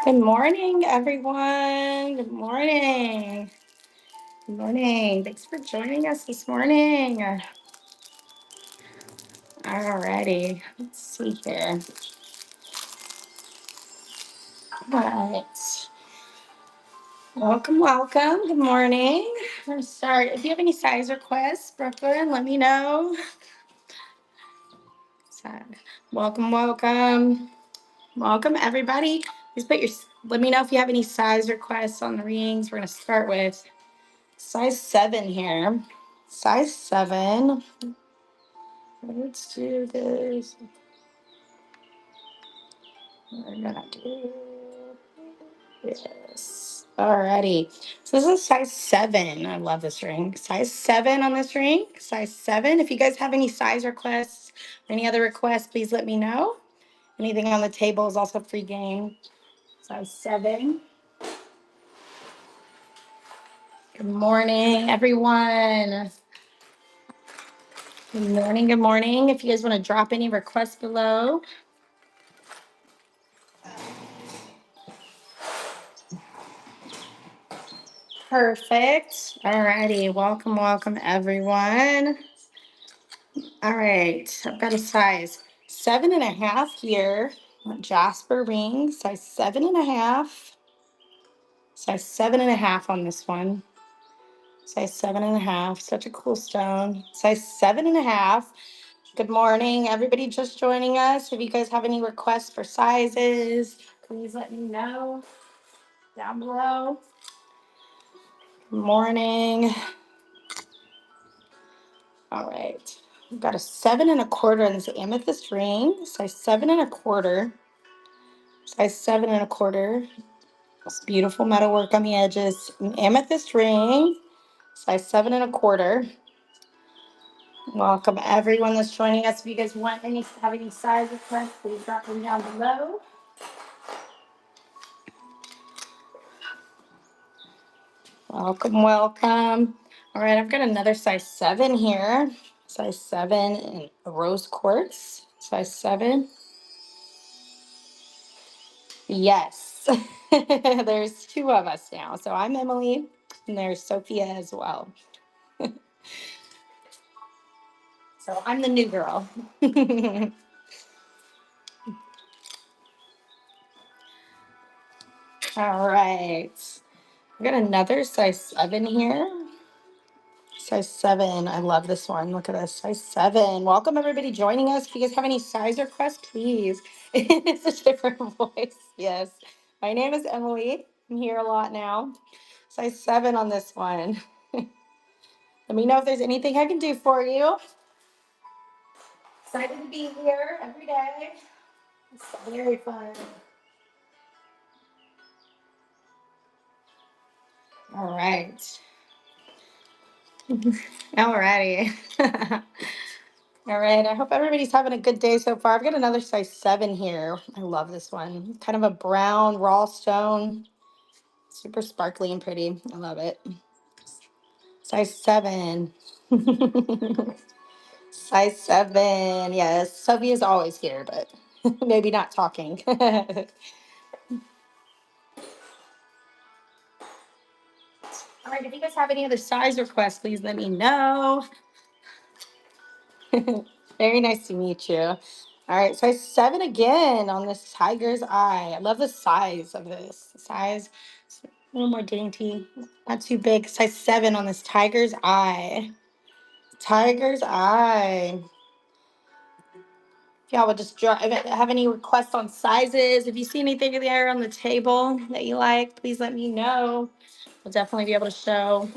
Good morning, everyone. Good morning. Good morning. Thanks for joining us this morning. Alrighty, let's see here. All right. Welcome, welcome. Good morning. I'm going to start. If you have any size requests, Brooklyn, let me know. So, welcome, welcome. Welcome, everybody. Let me know if you have any size requests on the rings. We're going to start with size 7 here. Size 7. Let's do this. We're gonna do this. Alrighty. So this is size 7. I love this ring. Size 7 on this ring. Size 7. If you guys have any size requests or any other requests, please let me know. Anything on the table is also free game. Size 7. Good morning, everyone. Good morning. Good morning. If you guys want to drop any requests below. Perfect. Alrighty. Welcome, welcome, everyone. All right. I've got a size 7.5 here. Jasper ring, size 7.5. Size 7.5 on this one. Size 7.5. Such a cool stone. Size 7.5. Good morning, everybody just joining us. If you guys have any requests for sizes, please let me know down below. Good morning. All right. We've got a 7.25 in this amethyst ring, size 7.25. Size 7.25. It's beautiful metalwork on the edges. An amethyst ring, size 7.25. Welcome everyone that's joining us. If you guys have any size requests, please drop them down below. Welcome, welcome. All right, I've got another size 7 here. Size 7 in rose quartz. Size 7. Yes. There's 2 of us now. So I'm Emily and there's Sophia as well. So I'm the new girl. All right. I've got another size 7 here. Size 7. I love this one. Look at this. Size 7. Welcome, everybody joining us. If you guys have any size requests, please. It's a different voice. Yes. My name is Emily. I'm here a lot now. Size 7 on this one. Let me know if there's anything I can do for you. Excited to be here every day. It's very fun. All right. All righty. All right. I hope everybody's having a good day so far. I've got another size 7 here. I love this one. Kind of a brown raw stone. Super sparkly and pretty. I love it. Size 7. Size 7. Yes. Sophia's always here, but maybe not talking. All right. If you guys have any other size requests, please let me know. Very nice to meet you. All right, size 7 again on this tiger's eye. I love the size of this. The size, it's a little more dainty, not too big. Size 7 on this tiger's eye. Tiger's eye. If y'all would just have any requests on sizes, if you see anything there on the table that you like, please let me know. We'll definitely be able to show.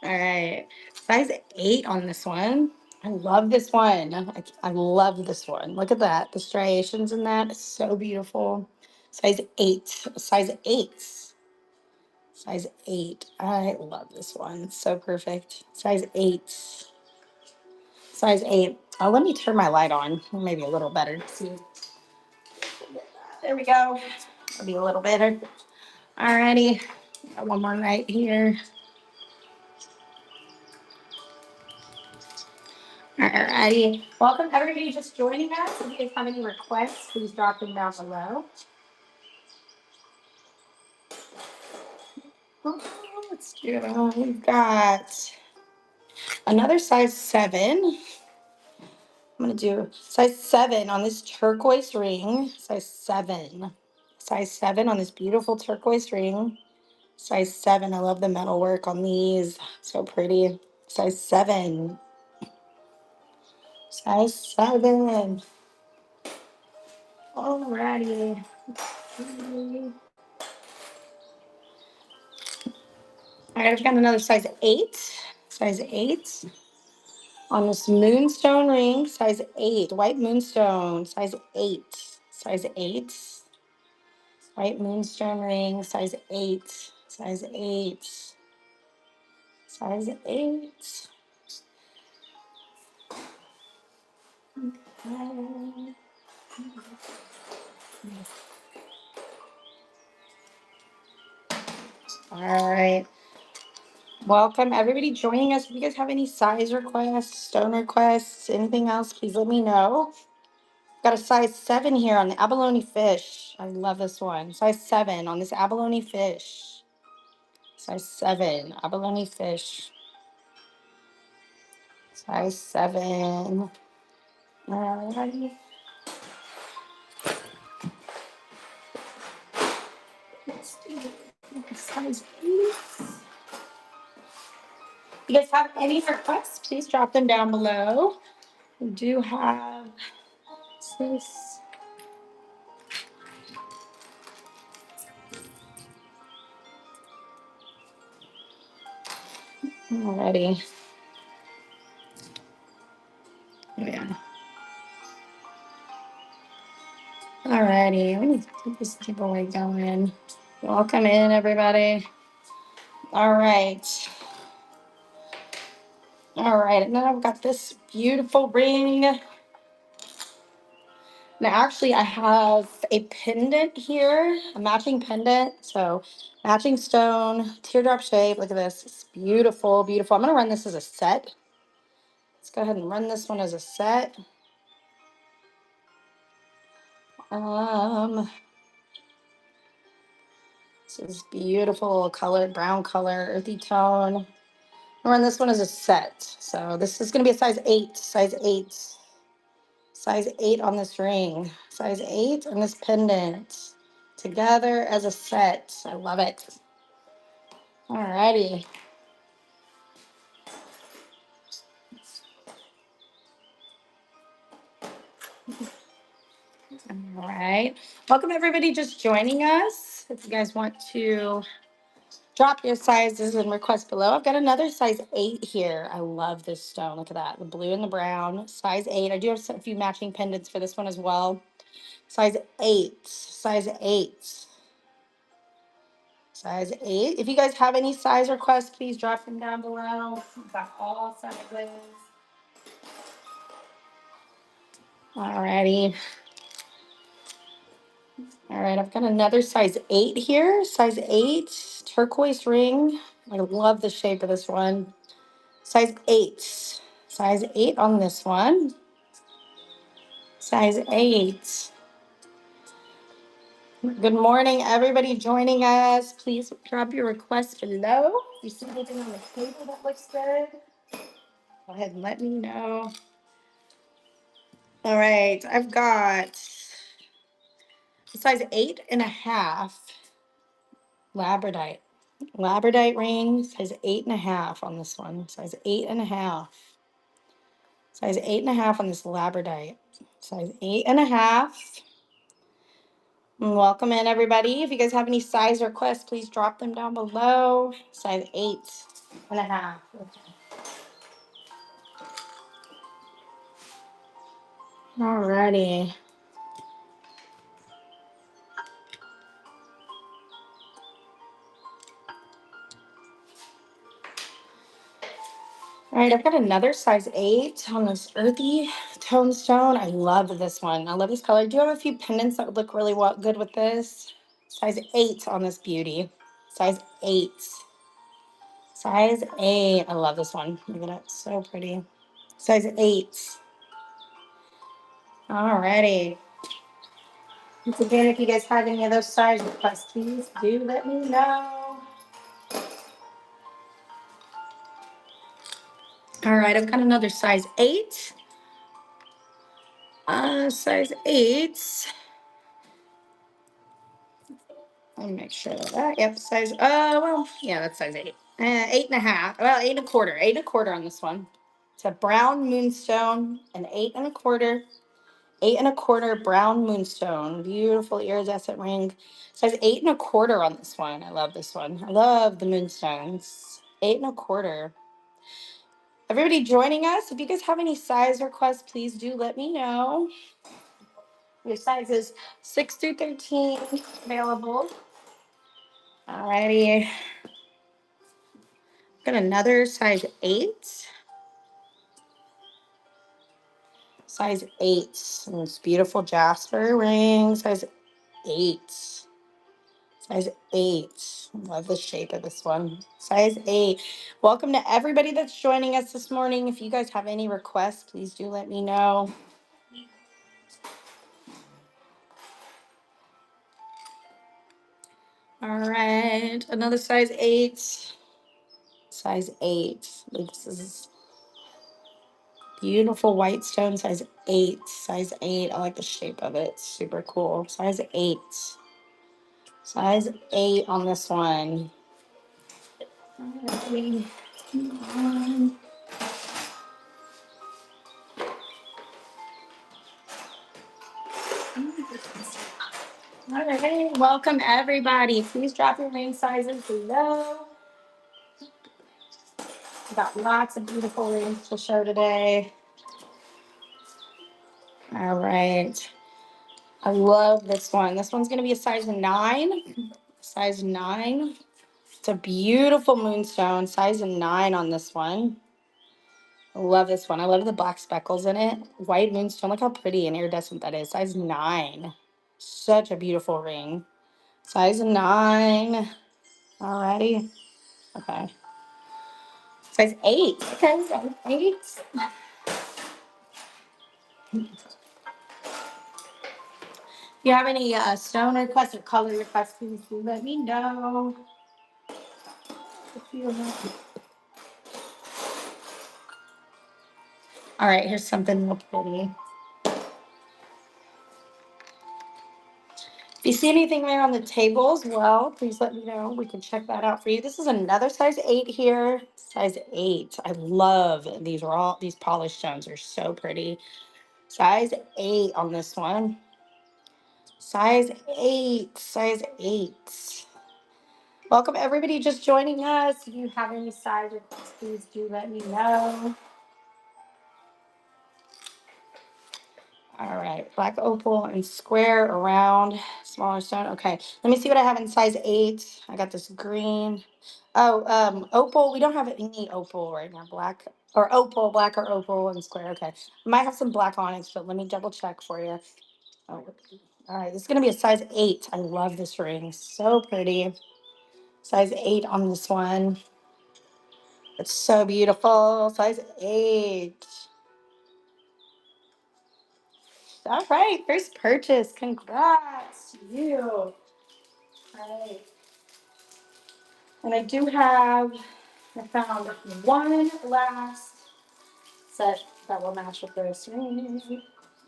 All right. Size 8 on this one. I love this one. I love this one. Look at that. The striations in that is so beautiful. Size 8. Size 8. Size 8. I love this one. It's so perfect. Size 8. Size 8. Oh, let me turn my light on. Maybe a little better. See. There we go. That'll be a little better. Alrighty. Got one more right here. Alrighty. Welcome everybody just joining us. If you guys have any requests, please drop them down below. Oh, let's do it. We've got another size 7. I'm going to do size 7 on this turquoise ring. Size 7. Size 7 on this beautiful turquoise ring. Size 7. I love the metal work on these. So pretty. Size 7. Size 7. Alrighty. All right, I've got another size 8. Size 8 on this moonstone ring. Size 8. White moonstone. Size 8. Size 8. White moonstone ring. Size 8. Size 8. Size 8. All right. Welcome everybody joining us. If you guys have any size requests, stone requests, anything else, please let me know. Got a size 7 here on the abalone fish. I love this one. Size 7 on this abalone fish. Size 7 abalone fish. Size 7. Alrighty. Let's do size 8. If you guys have any requests, please drop them down below. We do have this. Alrighty. Yeah. Alrighty. We need to keep this giveaway going. Welcome in, everybody. All right. All right. And then I've got this beautiful ring. Now, actually, I have a pendant here, a matching pendant. So, matching stone, teardrop shape. Look at this. It's beautiful, beautiful. I'm going to run this as a set. Let's go ahead and run this one as a set. This is beautiful colored, brown color, earthy tone. I'll run this one as a set. So, this is going to be a size 8, size 8. Size 8 on this ring. Size 8 on this pendant. Together as a set. I love it. Alrighty. All right. Welcome everybody just joining us. If you guys want to drop your sizes and request below, I've got another size 8 here. I love this stone. Look at that. The blue and the brown. Size 8. I do have a few matching pendants for this one as well. Size 8. Size 8. Size 8. If you guys have any size requests, please drop them down below. We've got all sizes. Alrighty. All right, I've got another size 8 here. Size 8, turquoise ring. I love the shape of this one. Size 8. Size 8 on this one. Size 8. Good morning, everybody joining us. Please drop your requests below. If you see anything on the table that looks good, go ahead and let me know. All right, I've got a size 8.5 labradorite. Labradorite ring, size 8.5 on this one. Size 8.5. Size 8.5 on this labradorite. Size 8.5. Welcome in, everybody. If you guys have any size requests, please drop them down below. Size 8.5. Alrighty. All right, I've got another size 8 on this earthy tone stone. I love this one. I love this color. I do have a few pendants that would look really good with this. Size 8 on this beauty. Size 8. Size 8. I love this one. Look at it. So pretty. Size 8. Alrighty. Once again, if you guys have any of those size requests, please do let me know. All right, I've got another size 8. Size 8. Let me make sure of that. Yep, size. Well, yeah, that's size 8. 8.5. Well, 8.25. 8.25 on this one. It's a brown moonstone, an 8.25. 8.25 brown moonstone. Beautiful iridescent ring. Size 8.25 on this one. I love this one. I love the moonstones. 8.25. Everybody joining us, if you guys have any size requests, please do let me know. Your sizes 6 through 13 available. Alrighty. Got another size 8. Size 8. And this beautiful jasper ring. Size 8. Size 8. Love the shape of this one. Size 8. Welcome to everybody that's joining us this morning. If you guys have any requests, please do let me know. All right. Another size 8. Size 8. This is beautiful white stone. Size 8. Size 8. I like the shape of it. Super cool. Size 8. Size 8 on this one. Alrighty. All right, welcome everybody. Please drop your ring sizes below. We've got lots of beautiful rings to show today. All right. I love this one. This one's going to be a size 9. Size 9. It's a beautiful moonstone. Size 9 on this one. I love this one. I love the black speckles in it. White moonstone. Look how pretty and iridescent that is. Size 9. Such a beautiful ring. Size 9. Alrighty. Okay. Size 8. Okay, size 8. If you have any stone requests or color requests, please do let me know. All right, here's something real pretty. If you see anything there on the table as well, please let me know. We can check that out for you. This is another size 8 here. Size 8. I love these these polished stones. They're so pretty. Size 8 on this one. Size 8. Size 8. Welcome everybody just joining us. If you have any size requests, please do let me know. All right, black opal and square around smaller stone. Okay, let me see what I have in size 8. I got this green. Oh, opal. We don't have any opal right now. Black or opal, black or opal and square. Okay, I might have some black onyx, but let me double check for you. Oh, all right, this is gonna be a size 8. I love this ring. So pretty. Size 8 on this one. It's so beautiful. Size 8. All right, first purchase. Congrats to you. All right. And I found one last set that will match with this ring.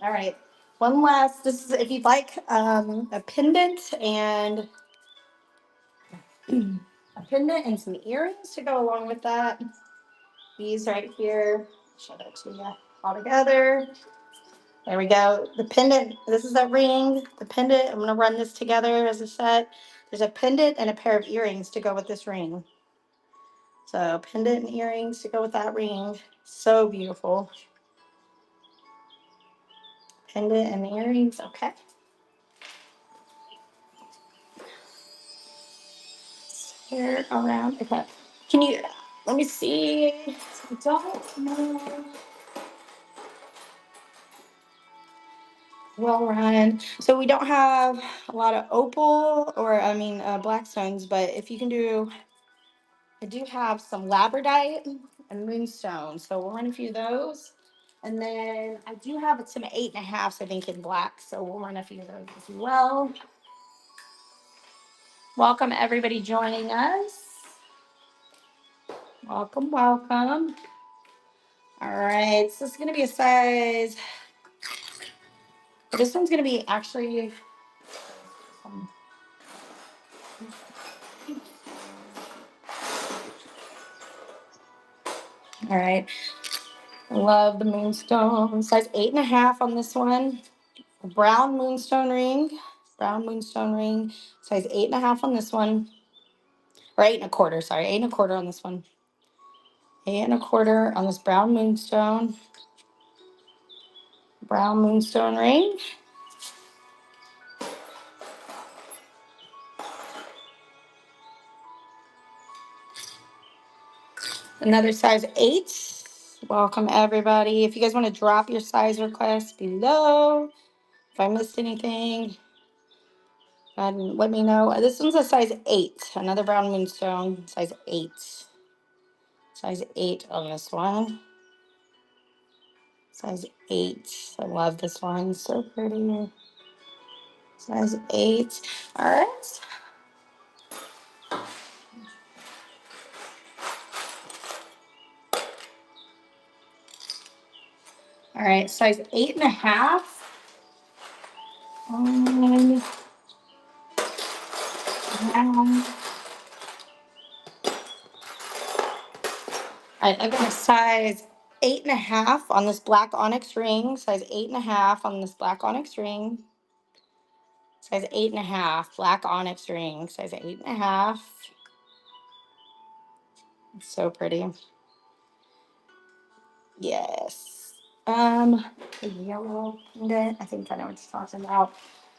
All right. One last, this is if you'd like a pendant and some earrings to go along with that. These right here. Show that to you all together. There we go. The pendant, this is a ring. The pendant, I'm going to run this together as a set. There's a pendant and a pair of earrings to go with this ring. So pendant and earrings to go with that ring. So beautiful. Pendant and earrings. Okay. Here around. Okay. Can you, let me see. I don't know. Well run. So we don't have a lot of opal or, black stones, but if you can do, I do have some labradorite and moonstone. So we'll run a few of those. And then I do have some 8.5s, I think, in black. So we'll run a few of those as well. Welcome everybody joining us. Welcome, welcome. All right, so this is gonna be a size. This one's gonna be actually. All right, love the moonstone. Size 8.5 on this one. A brown moonstone ring. Brown moonstone ring. Size 8.5 on this one. Or 8.25. Sorry, 8.25 on this one. 8.25 on this brown moonstone. Brown moonstone ring. Another size 8. Welcome everybody. If you guys want to drop your size requests below, if I missed anything, go ahead and let me know. This one's a size 8. Another brown moonstone, size 8. Size 8 on this one. Size 8. I love this one. So pretty. Size 8. All right. All right. Size 8.5. Um, All right, I've got a size 8.5 on this black onyx ring. Size 8.5 on this black onyx ring. Size 8.5 black onyx ring. Size 8.5. It's so pretty. Yes. The yellow pendant. I think I know what you're talking about.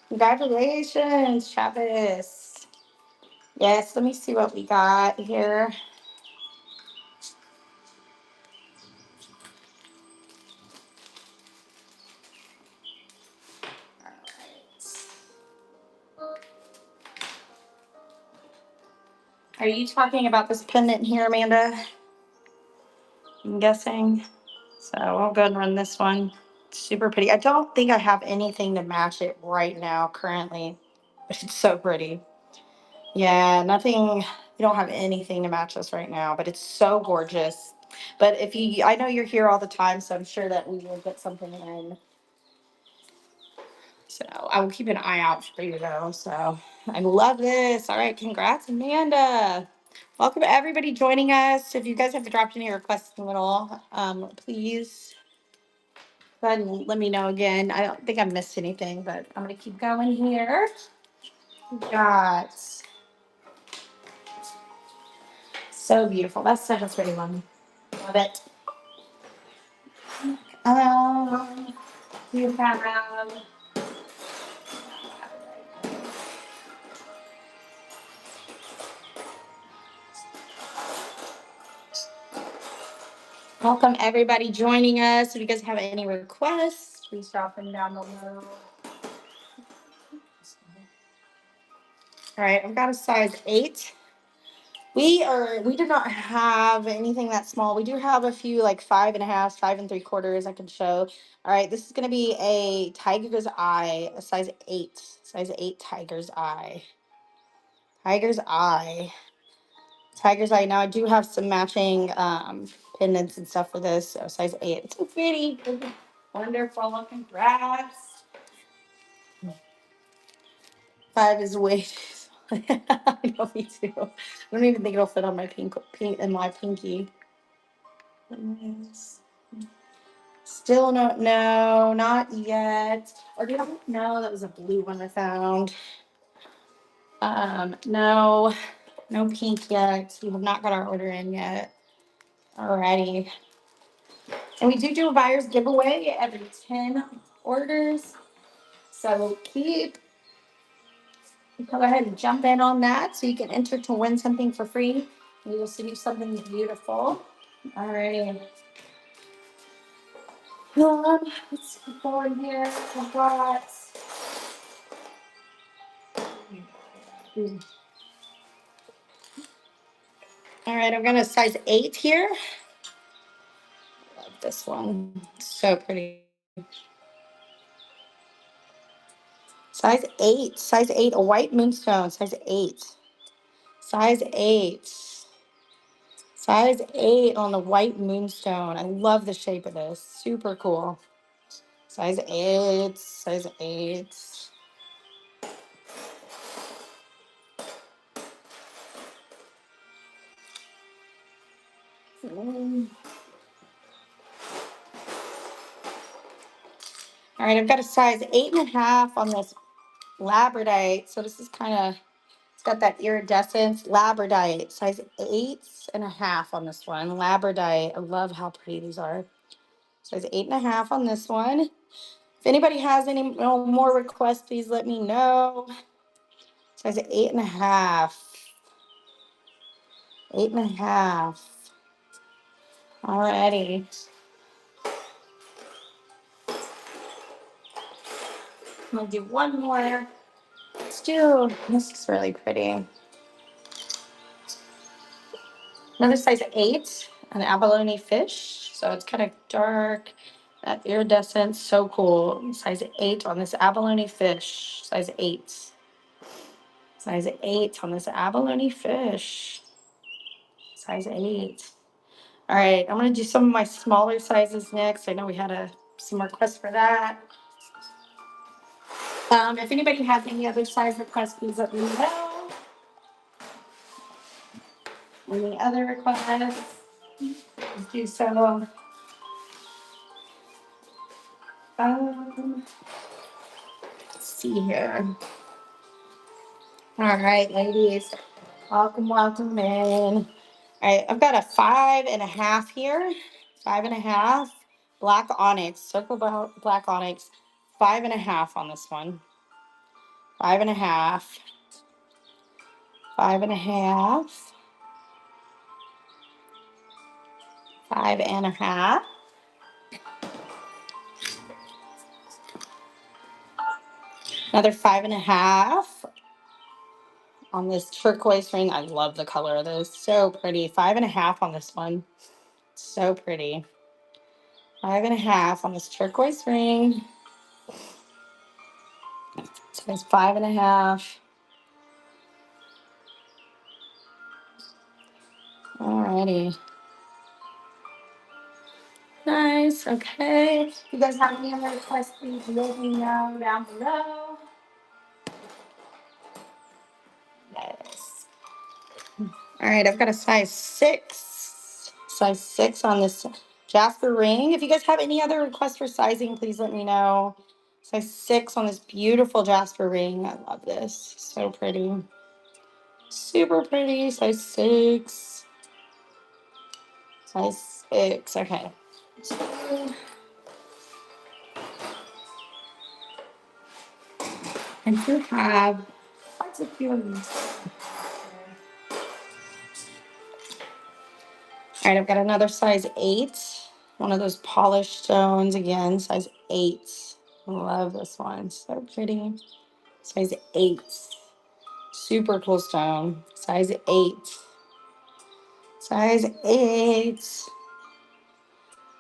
Congratulations, Travis. Yes, let me see what we got here. All right. Are you talking about this pendant here, Amanda? I'm guessing. So I'll go and run this one. Super pretty. I don't think I have anything to match it right now currently. It's so pretty. Yeah, nothing. We don't have anything to match this right now, but it's so gorgeous. But if you, I know you're here all the time, so I'm sure that we will get something in. So I will keep an eye out for you though. So I love this. All right, congrats, Amanda. Welcome everybody joining us. If you guys have dropped any requests in the middle, please go ahead and let me know again. I don't think I missed anything, but I'm gonna keep going here. We got so beautiful. That's such a pretty one. Love it. Um, you have welcome everybody joining us. If you guys have any requests, please drop them down below. All right, I've got a size 8. We do not have anything that small. We do have a few like 5.5, 5.75 I can show. All right, this is gonna be a tiger's eye, a size 8. Size 8 tiger's eye. Tiger's eye. Tiger's eye. Now I do have some matching pendants and stuff for this. So size 8. It's so pretty. Wonderful. Congrats. 5 is way too small. I know, me too. I don't even think it'll fit on my pink and my pinky. Yes. Still no, not yet. Or do I no, that was a blue one I found. No, no pink yet. We have not got our order in yet. Alrighty. And we do a buyer's giveaway every 10 orders. So go ahead and jump in on that so you can enter to win something for free. We will send you something beautiful. Alrighty. Let's keep going here. I've got all right, I'm gonna size 8 here. this one. So pretty. Size 8. Size 8. A white moonstone. Size 8. Size 8. Size 8 on the white moonstone. I love the shape of this. Super cool. Size 8. Size 8. All right, I've got a size 8.5 on this labradorite. So this is kind of, it's got that iridescence. Labradorite, size 8.5 on this one. Labradorite. I love how pretty these are. Size 8.5 on this one. If anybody has any more requests, please let me know. Size 8.5. 8.5. Alrighty. I'm gonna do one more. Let's do, this is really pretty. Another size 8, an abalone fish. So it's kind of dark, that iridescence, so cool. Size 8 on this abalone fish. Size 8. Size 8 on this abalone fish. Size 8. All right, I'm gonna do some of my smaller sizes next. I know we had some requests for that. If anybody has any other size requests, please let me know. Any other requests? Please do so. Let's see here. All right, ladies. Welcome, welcome in. All right, I've got a 5.5 here. 5.5. Black onyx. Circle black onyx. 5.5 on this one. 5.5. 5.5. 5.5. Another 5.5 on this turquoise ring. I love the color of this. So pretty. 5.5 on this one. So pretty. 5.5 on this turquoise ring. Size 5.5. Alrighty. Nice. Okay. If you guys have any other requests, please let me know down below. Yes. All right. I've got a size 6. Size 6 on this Jasper ring. If you guys have any other requests for sizing, please let me know. Size 6 on this beautiful Jasper ring. I love this. So pretty. Super pretty. Size 6. Size 6. Okay. So, I do have quite a few of these. All right, I've got another size 8. One of those polished stones again, size 8. Love this one. So pretty. Size 8. Super cool stone. Size 8. Size 8.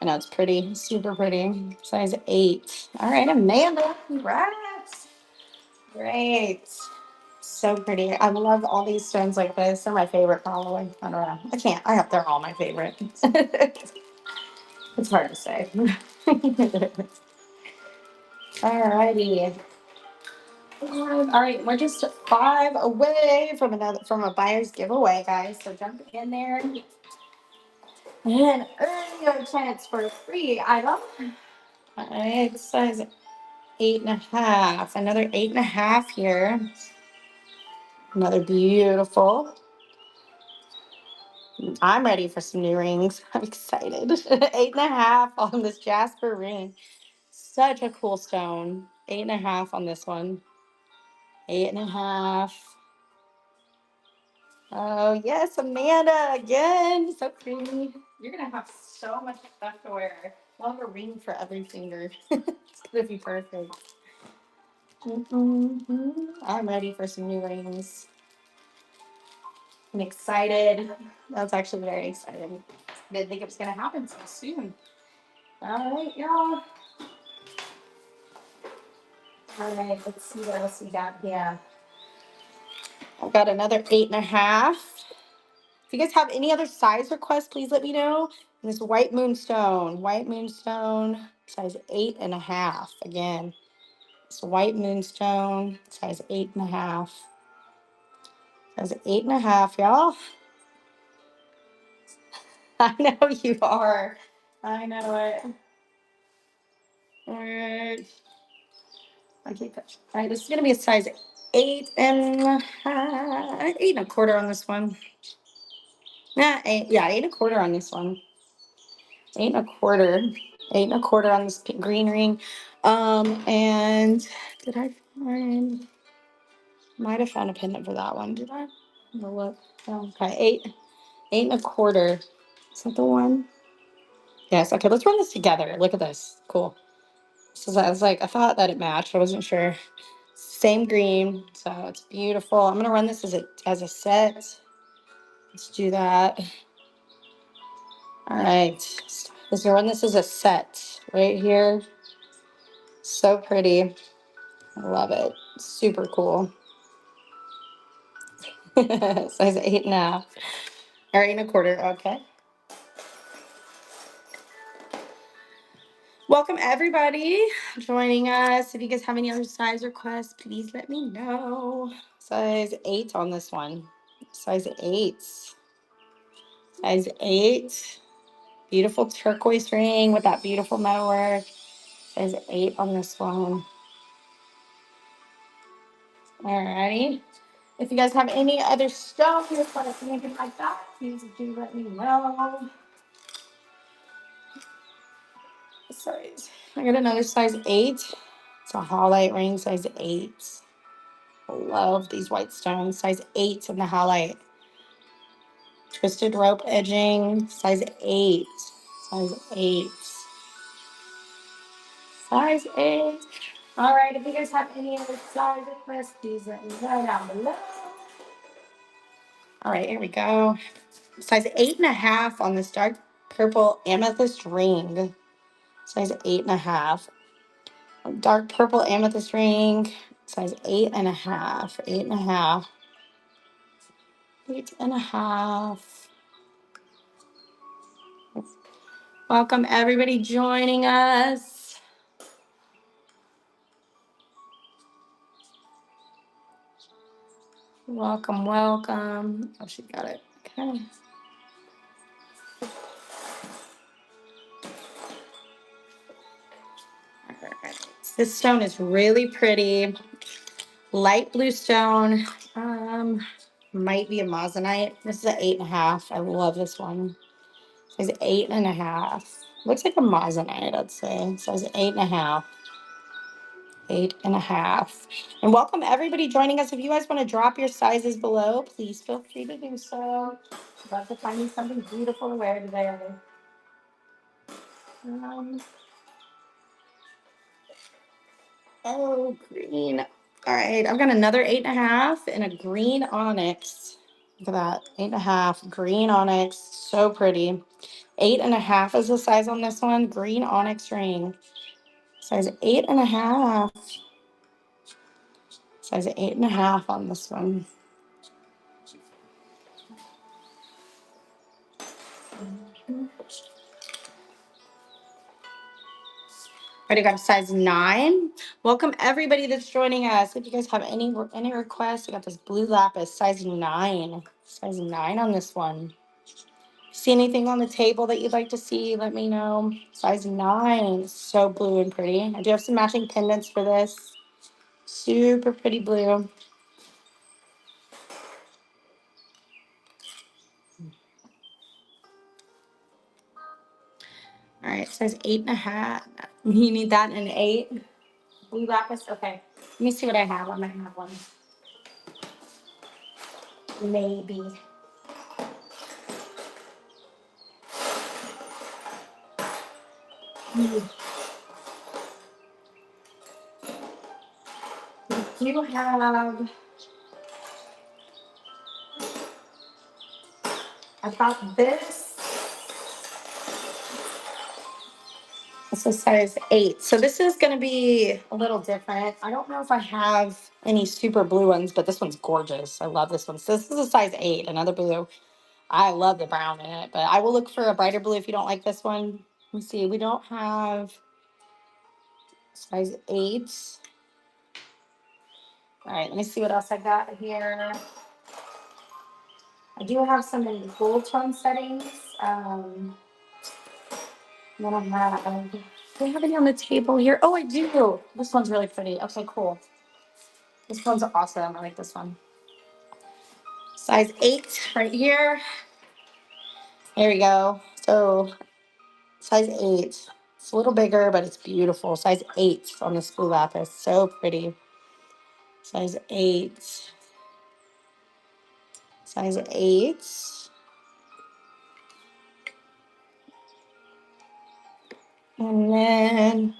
I know it's pretty. Super pretty. Size 8. All right, Amanda. Congrats. Great. So pretty. I love all these stones like this. They're my favorite, probably. I don't know. I can't. I hope they're all my favorite. It's hard to say. Alrighty. All right, we're just 5 away from a buyer's giveaway, guys. So jump in there and earn your chance for a free item. All right, size 8.5. Another 8.5 here. Another beautiful. I'm ready for some new rings. I'm excited. 8.5 on this Jasper ring. Such a cool stone. 8.5 on this one. 8.5. Oh, yes, Amanda again. So pretty. You're going to have so much stuff to wear. We'll have a ring for every finger. It's going to be perfect. I'm ready for some new rings. I'm excited. That's actually very exciting. I didn't think it was going to happen so soon. All right, y'all. All right, let's see what else we got here. I've got another 8.5. If you guys have any other size requests, please let me know. And this white moonstone, size 8.5. Again, it's white moonstone, size 8.5. Size 8.5, y'all. I know you are. I know it. All right. I keep it. All right, this is gonna be a size 8.25 on this one. Nah, 8. Yeah, 8.25 on this one. 8.25. 8.25 on this green ring. And did I find? Might have found a pendant for that one. Did I? We'll look. Oh, okay, 8.25. Is that the one? Yes. Okay, let's run this together. Look at this. Cool. So I was like, I thought that it matched. I wasn't sure. Same green, so it's beautiful. I'm gonna run this as a set. Let's do that. All right. Let's run this as a set right here. So pretty. I love it. Super cool. Size 8.5. Or 8.25. Okay. Welcome everybody joining us. If you guys have any other size requests, please let me know. Size 8 on this one. Size 8. Size 8. Beautiful turquoise ring with that beautiful metalwork. Size 8 on this one. Alrighty. If you guys have any other stones or anything like that, please do let me know. Size. I got another size 8. It's a highlight ring, size 8. Love these white stones. Size 8 in the highlight. Twisted rope edging, size 8. Size 8. Size 8. All right, if you guys have any other size requests, please let me know down below. All right, here we go. Size 8.5 on this dark purple amethyst ring. Size 8.5. Dark purple amethyst ring. Size 8.5. 8.5. 8.5. Welcome everybody joining us. Welcome, welcome. Oh, she got it. Okay. All right. This stone is really pretty. Light blue stone. Might be a moissanite. This is an 8.5. I love this one. Size 8.5. Looks like a moissanite, I'd say. Size 8.5. 8.5. And welcome everybody joining us. If you guys want to drop your sizes below, please feel free to do so. Love to find you something beautiful to wear today. Oh, green. All right, I've got another 8.5 and a green onyx. Look at that, 8.5, green onyx, so pretty. 8.5 is the size on this one, green onyx ring. Size 8.5. Size 8.5 on this one. Already got a size 9. Welcome everybody that's joining us. If you guys have any requests, I got this blue lapis, size 9. Size 9 on this one. See anything on the table that you'd like to see, let me know. Size 9. So blue and pretty. I do have some matching pendants for this. Super pretty blue. All right, size 8.5. You need that in an 8. Blue lapis. Okay. Let me see what I have. I might have one. Maybe. We do have. I got this. This is size 8. So this is going to be a little different. I don't know if I have any super blue ones, but this one's gorgeous. I love this one. So this is a size 8, another blue. I love the brown in it, but I will look for a brighter blue if you don't like this one. Let me see. We don't have size 8. All right, let me see what else I got here. I do have some in gold tone settings. Then I have, do I have any on the table here? Oh, I do. This one's really pretty. Okay, cool. This one's awesome. I like this one. Size 8 right here. There we go. So size 8. It's a little bigger, but it's beautiful. Size 8 on this blue lapis. So pretty. Size 8. Size 8. And then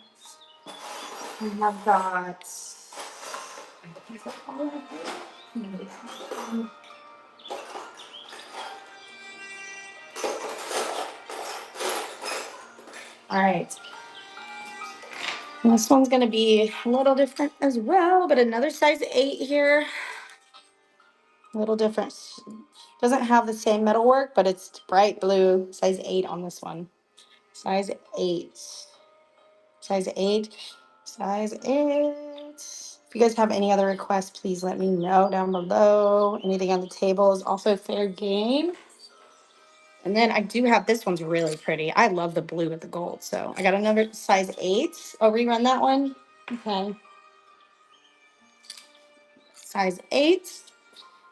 I have got. All right. And this one's going to be a little different as well, but another size 8 here. A little different. Doesn't have the same metal work, but it's bright blue. Size 8 on this one. Size 8. Size 8. Size 8. If you guys have any other requests, please let me know down below. Anything on the table is also fair game. And then I do have, this one's really pretty. I love the blue with the gold. So I got another size 8. I'll rerun that one. Okay. Size 8.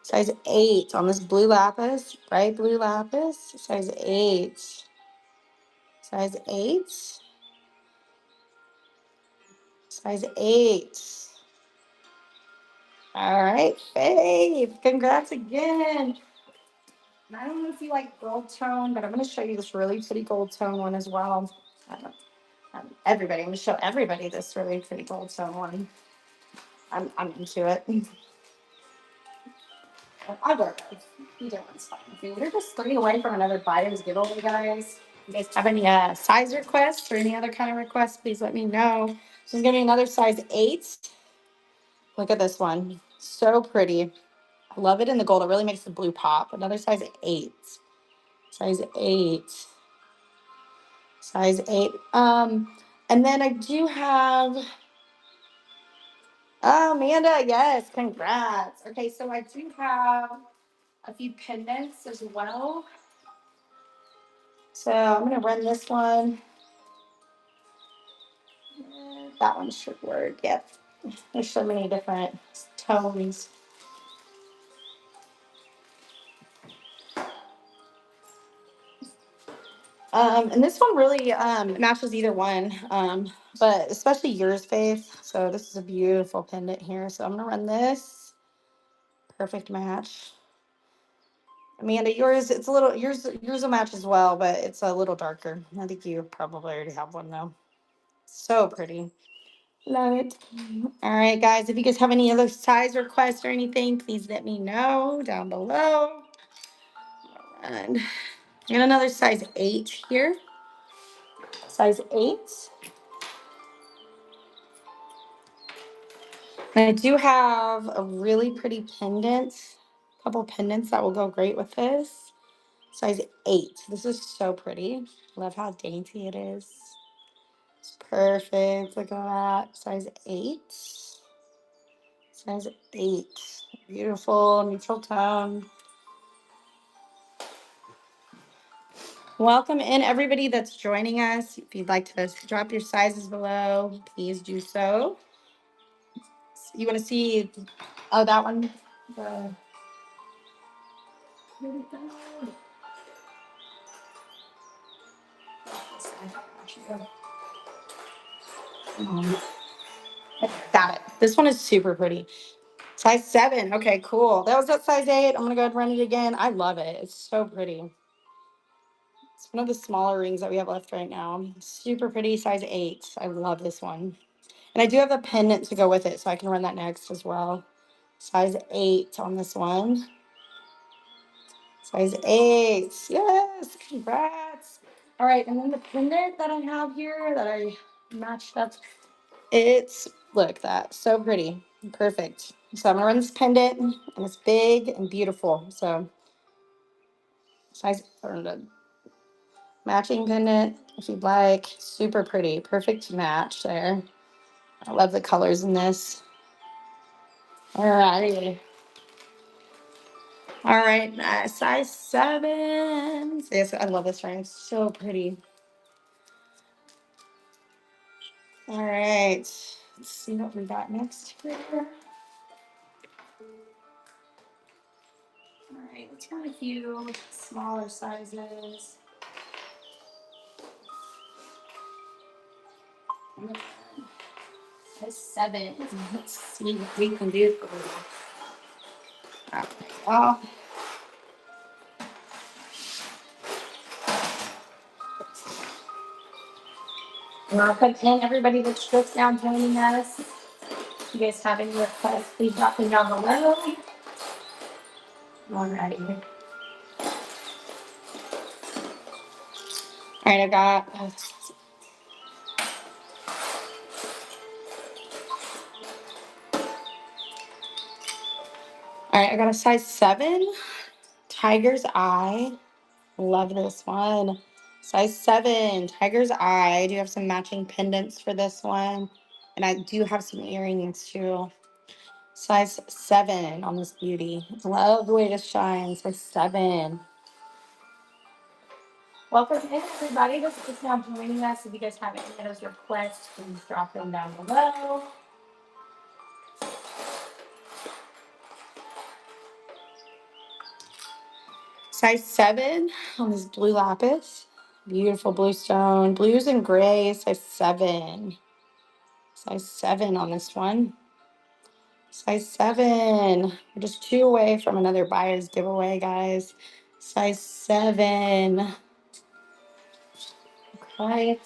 Size 8 on this blue lapis. Bright blue lapis. Size 8. Size 8. Size 8. All right, Faith. Congrats again. And I don't know if you like gold tone, but I'm going to show you this really pretty gold tone one as well. Everybody, I'm going to show everybody this really pretty gold tone one. I'm into it. I'll go. Either one's fine. We're just 3 away from another buyer's giveaway, guys. If you guys have any size requests or any other kind of requests, please let me know. This is going to be another size 8. Look at this one. So pretty. I love it in the gold. It really makes the blue pop. Another size 8. Size 8. Size 8. And then I do have, oh, Amanda, yes, congrats. Okay, so I do have a few pendants as well. So I'm gonna run this one. That one should work. Yep. There's so many different tones. And this one really matches either one, but especially yours, Faith. So this is a beautiful pendant here. So I'm gonna run this. Perfect match. Amanda, yours, it's a little, yours will match as well, but it's a little darker. I think you probably already have one though. So pretty. Love it. All right, guys, if you guys have any other size requests or anything, please let me know down below. And I got another size 8 here. Size 8. And I do have a really pretty pendant, a couple pendants that will go great with this. Size 8. This is so pretty. Love how dainty it is. It's perfect. Look at that. Size 8. Size 8. Beautiful, neutral tone. Welcome in everybody that's joining us. If you'd like to drop your sizes below, please do so. You want to see, oh, that one? The, got it. This one is super pretty. Size 7. Okay, cool. That was at size 8. I'm going to go ahead and run it again. I love it. It's so pretty. It's one of the smaller rings that we have left right now. Super pretty, size 8. I love this one. And I do have a pendant to go with it, so I can run that next as well. Size 8 on this one. Size 8. Yes, congrats. All right, and then the pendant that I have here that I matched up, it's, look, that's so pretty. Perfect. So I'm gonna run this pendant, and it's big and beautiful. So size or the matching pendant, if you'd like. Super pretty. Perfect match there. I love the colors in this. All righty. All right, size 7. Yes, I love this ring. It's so pretty. All right, let's see what we got next here. All right, let's run a few smaller sizes. Size 7. Let's see what we can do for you. All right, well, welcome in everybody that's just now joining us. If you guys have any requests, please drop them down below. All righty. All right, I got. All right, I got a size 7, Tiger's Eye. Love this one. Size 7, Tiger's Eye. I do have some matching pendants for this one. And I do have some earrings too. Size 7 on this beauty. Love the way this shines. Size 7. Welcome in, everybody. This is just now joining us. If you guys have any of those requests, please drop them down below. Size 7 on this blue lapis. Beautiful blue stone. Blues and grays, size 7. Size 7 on this one. Size 7. We're just 2 away from another buyer's giveaway, guys. Size 7. Okay.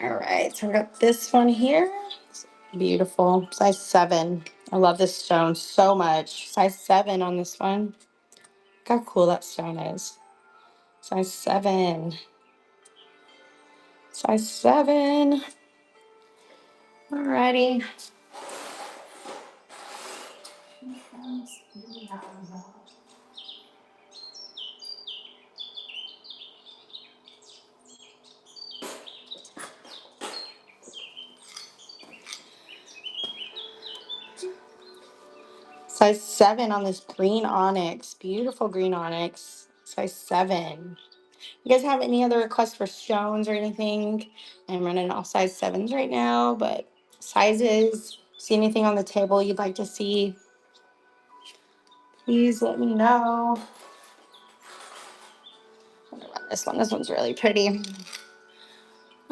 All right, so we got this one here. Beautiful. Size 7. I love this stone so much. Size 7 on this one. Look how cool that stone is. Size 7. Size 7. Alrighty. Size 7 on this green onyx. Beautiful green onyx. Size 7. You guys have any other requests for stones or anything? I'm running all size 7s right now, but sizes, see anything on the table you'd like to see, please let me know. I'm gonna run this one. This one's really pretty.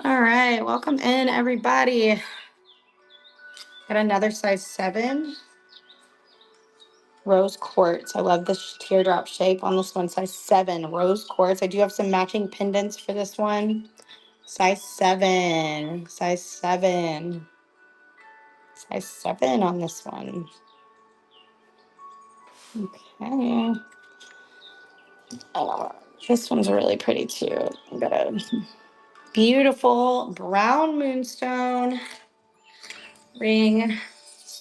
All right, welcome in, everybody. Got another size 7. Rose quartz. I love this teardrop shape on this one. Size 7, rose quartz. I do have some matching pendants for this one. Size 7. Size 7. Size 7 on this one. Okay. Oh, this one's really pretty too. I got a beautiful brown moonstone ring.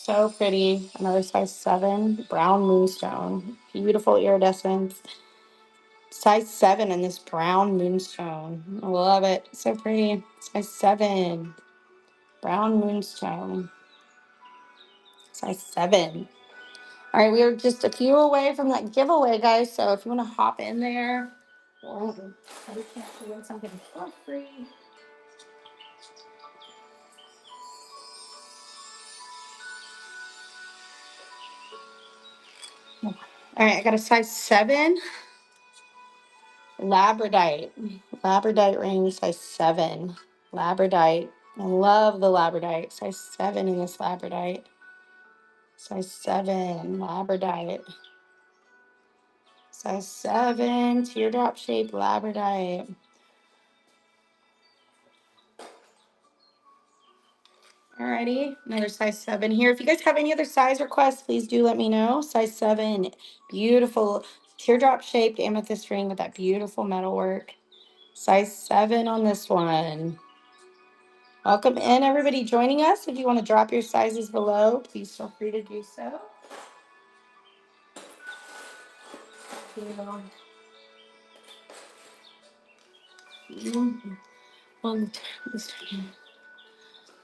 So pretty. Another size 7. Brown moonstone. Beautiful iridescence. Size 7 in this brown moonstone. I love it. So pretty. Size 7. Brown moonstone. Size 7. All right, we are just a few away from that giveaway, guys. So if you want to hop in there, or we can't win something for free. All right, I got a size 7 labradorite. Labradorite ring, size 7. Labradorite. I love the labradorite. Size 7 in this labradorite. Size 7 labradorite. Size 7 teardrop shaped labradorite. Alrighty, another size 7 here. If you guys have any other size requests, please do let me know. Size 7, beautiful Teardrop shaped amethyst ring with that beautiful metalwork. Size 7 on this one. Welcome in, everybody joining us. If you want to drop your sizes below, please feel free to do so.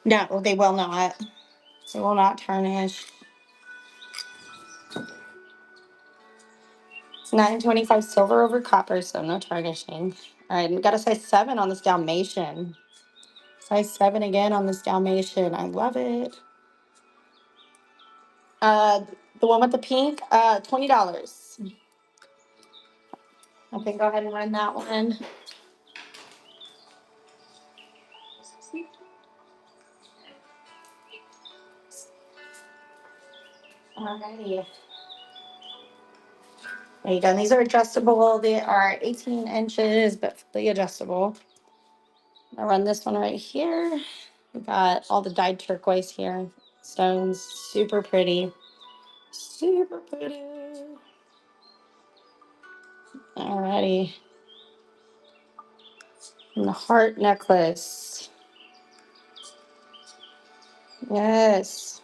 No, they will not. They will not tarnish. It's 925 silver over copper, so no tarnishing. All right, we got a size 7 on this Dalmatian. Size 7 again on this Dalmatian. I love it. The one with the pink, $20. Okay, go ahead and run that one. Alrighty. There you go. And these are adjustable. They are 18 inches, but fully adjustable. I'll run this one right here. We got all the dyed turquoise here. Stones, super pretty. Super pretty. Alrighty. And the heart necklace. Yes.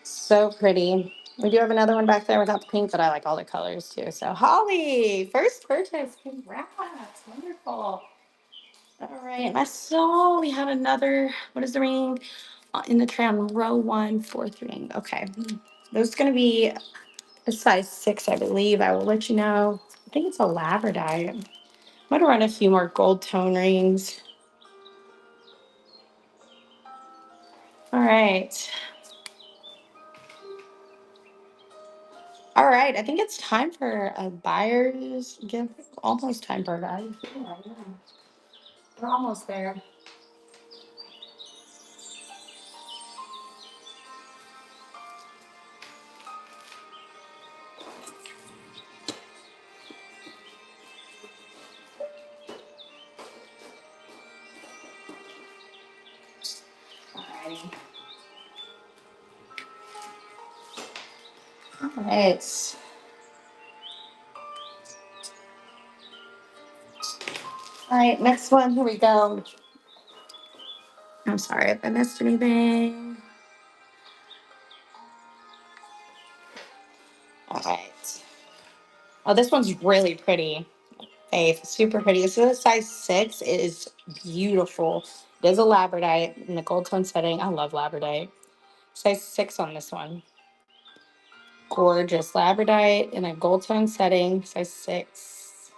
So pretty. We do have another one back there without the pink, but I like all the colors too. So Holly, first purchase. Congrats. Wonderful. All right. And I saw we had another, what is the ring? In the tray on row 1, 4th ring. Okay. Those going to be a size 6, I believe. I will let you know. I think it's a labradorite. I'm going to run a few more gold tone rings. All right. All right. I think it's time for a buyer's gift. Almost time for a buyer's gift. Yeah. We're almost there. All righty. All right. All right. Next one. Here we go. I'm sorry if I missed anything. All right. Oh, this one's really pretty. Hey, super pretty. This is a size 6. It is beautiful. It is a labradorite in the gold tone setting. I love labradorite. Size 6 on this one. Gorgeous labradorite in a gold tone setting. Size 6.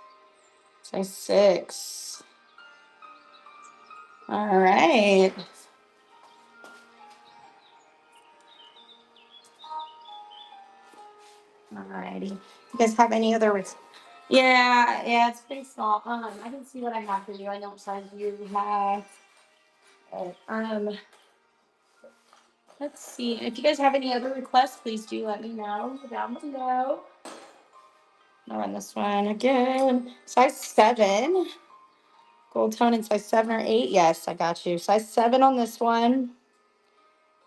Size 6. All right. All righty. You guys have any other? Yeah, it's pretty small. I can see what I have for you. I know what size you have. Um, let's see. If you guys have any other requests, please do let me know down below. I'll run this one again. Size 7. Gold tone in size 7 or 8. Yes, I got you. Size 7 on this one.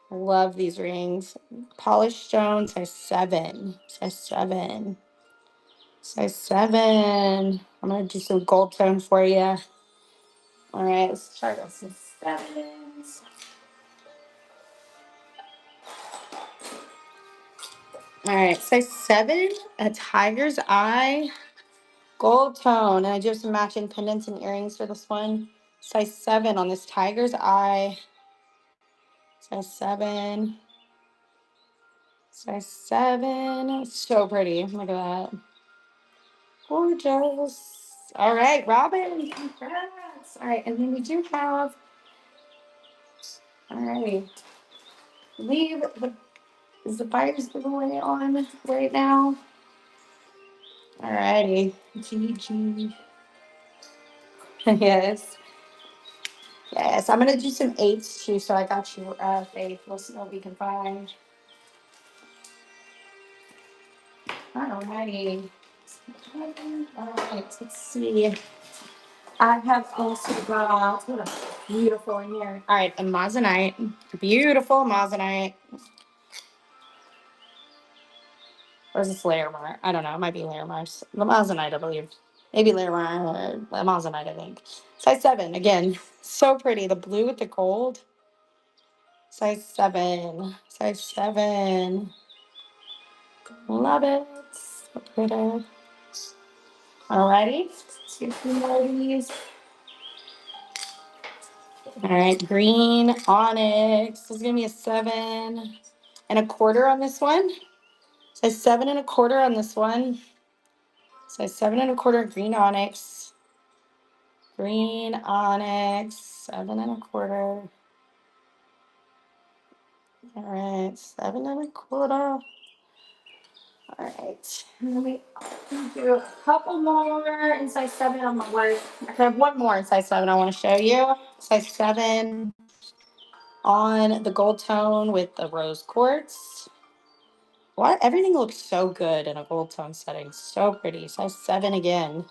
Love these rings. Polished stone, size 7. Size 7. Size 7. I'm going to do some gold tone for you. All right, let's try this. Some 7s. All right, size 7. A tiger's eye. Gold tone. And I do have some matching pendants and earrings for this one. Size 7 on this tiger's eye. Size 7. Size 7. So pretty. Look at that. Gorgeous. All right, Robin. Congrats. All right, and then we do have. All right. Leave the. Is the buyer's giveaway on right now? All righty. GG. Yes. Yes, I'm gonna do some 8s too, so I got you, Faith. We'll see what we can find. Alrighty. Alright, let's see. I have also got what a beautiful in here. Alright, a Moissanite. Beautiful Moissanite. Or is this Larimar? I don't know. It might be Larimar's. Lamazonite, I believe. Maybe Larimar or Lamazonite, I think. Size 7. Again, so pretty. The blue with the gold. Size 7. Size 7. Love it. So pretty. Alrighty. Let's get some more of these. All right, green onyx. This is gonna be a 7.25 on this one. Says 7.25 on this one. Says 7.25 green onyx. Green onyx, 7.25. All right, 7.25. All right, let me do a couple more in size 7 on my work. I have one more in size 7 I want to show you. Size 7 on the gold tone with the rose quartz. What? Everything looks so good in a gold tone setting. So pretty. Size 7 again.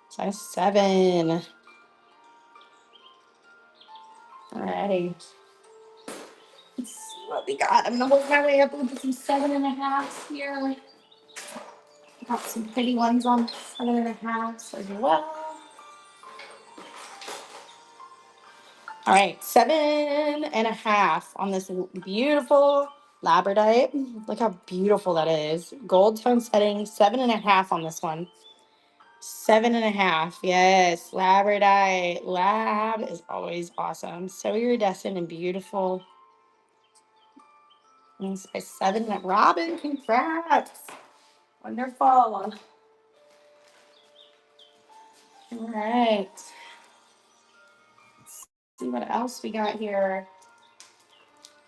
Size 7. Alrighty. Let's see what we got. I'm gonna work my way up into some 7.5 here. Got some pretty ones on 7.5 as well. All right, 7.5 on this beautiful labradorite. Look how beautiful that is. Gold tone setting, 7.5 on this one. 7.5. Yes, labradorite. Lab is always awesome. So iridescent and beautiful. And it's by 7. Robin, congrats. Wonderful. All right. Let's see what else we got here.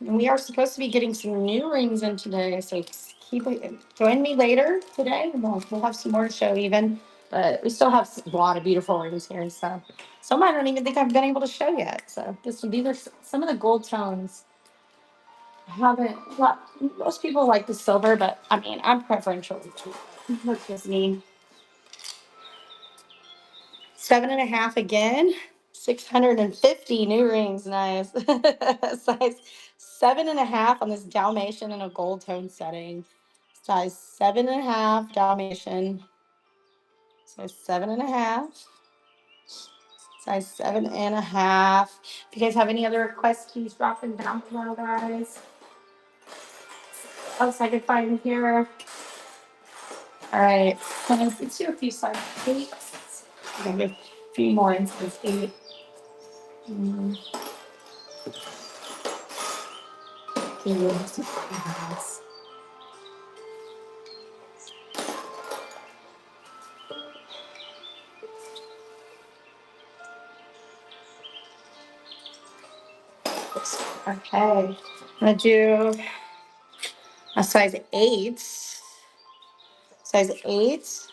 And we are supposed to be getting some new rings in today, so keep it. Join me later today, and we'll have some more to show even. But we still have a lot of beautiful rings here, so some I don't even think I've been able to show yet. So these are some of the gold tones. I haven't. Well, most people like the silver, but I mean I'm preferential. That's just me. 7.5 again. 650 new rings. Nice. Size 7.5 on this Dalmatian in a gold tone setting. Size 7.5 Dalmatian. Size 7.5. Size 7.5. If you guys have any other requests, please drop them down below, guys. Else I could find here. All right. Let's do a few size 8s. Maybe a few more into this 8. Okay, I'm gonna do a size 8. Size 8.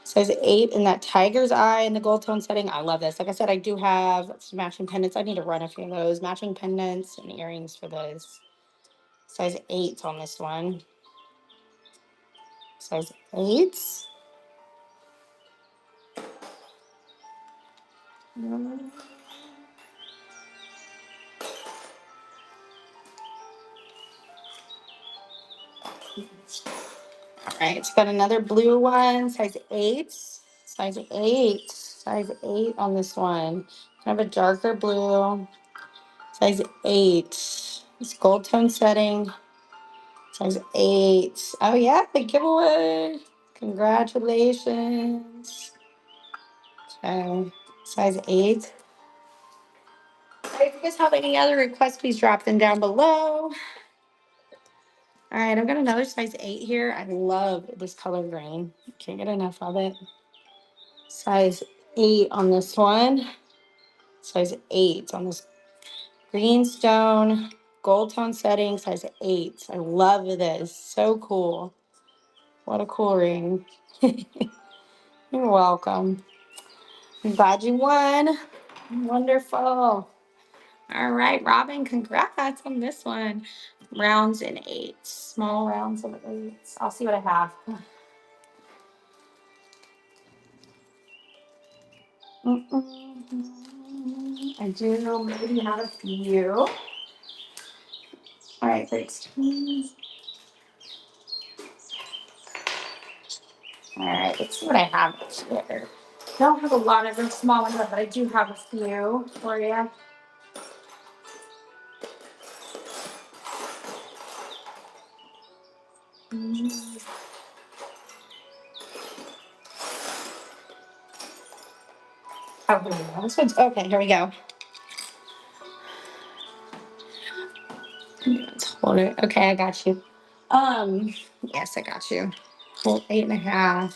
Size 8 in that tiger's eye in the gold tone setting. I love this. Like I said, I do have some matching pendants. I need to run a few of those. Matching pendants and earrings for those. Size 8 on this one. Size 8. All right, it's got another blue one, size 8. Size 8. Size 8 on this one. Kind of a darker blue. Size 8. It's gold tone setting. Size 8. Oh, yeah, the giveaway. Congratulations. Okay, size 8. If you guys have any other requests, please drop them down below. All right, I've got another size 8 here. I love this color green. Can't get enough of it. Size 8 on this one. Size 8 on this greenstone gold tone setting. Size 8. I love this. So cool. What a cool ring. You're welcome. I'm glad you won. Wonderful. All right, Robin, congrats on this one. Rounds in 8. Small rounds of 8. I'll see what I have. I do maybe have a few. All right, 16. All right, let's see what I have here. Don't have a lot of the small ones, but I do have a few for you. Oh, this one's okay. Here we go. Let's hold it. Okay, I got you. Yes, I got you. Well, 8.5.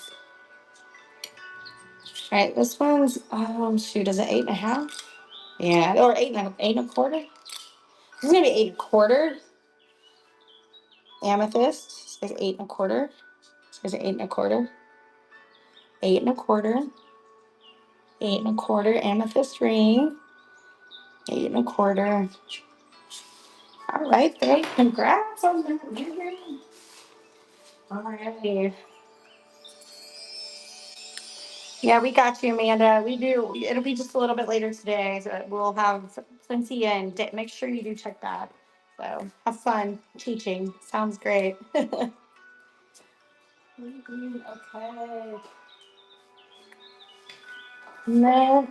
All right, this one's shoot, is it 8.5? Yeah, or eight and a quarter. This is gonna be 8.25. Amethyst says 8.25. Says 8.25. 8.25. 8.25 amethyst ring. 8.25. All right, babe. Congrats on that. All right. Yeah, we got you, Amanda. We do. It'll be just a little bit later today, so we'll have plenty and make sure you do check that. So have fun teaching. Sounds great. Okay. No.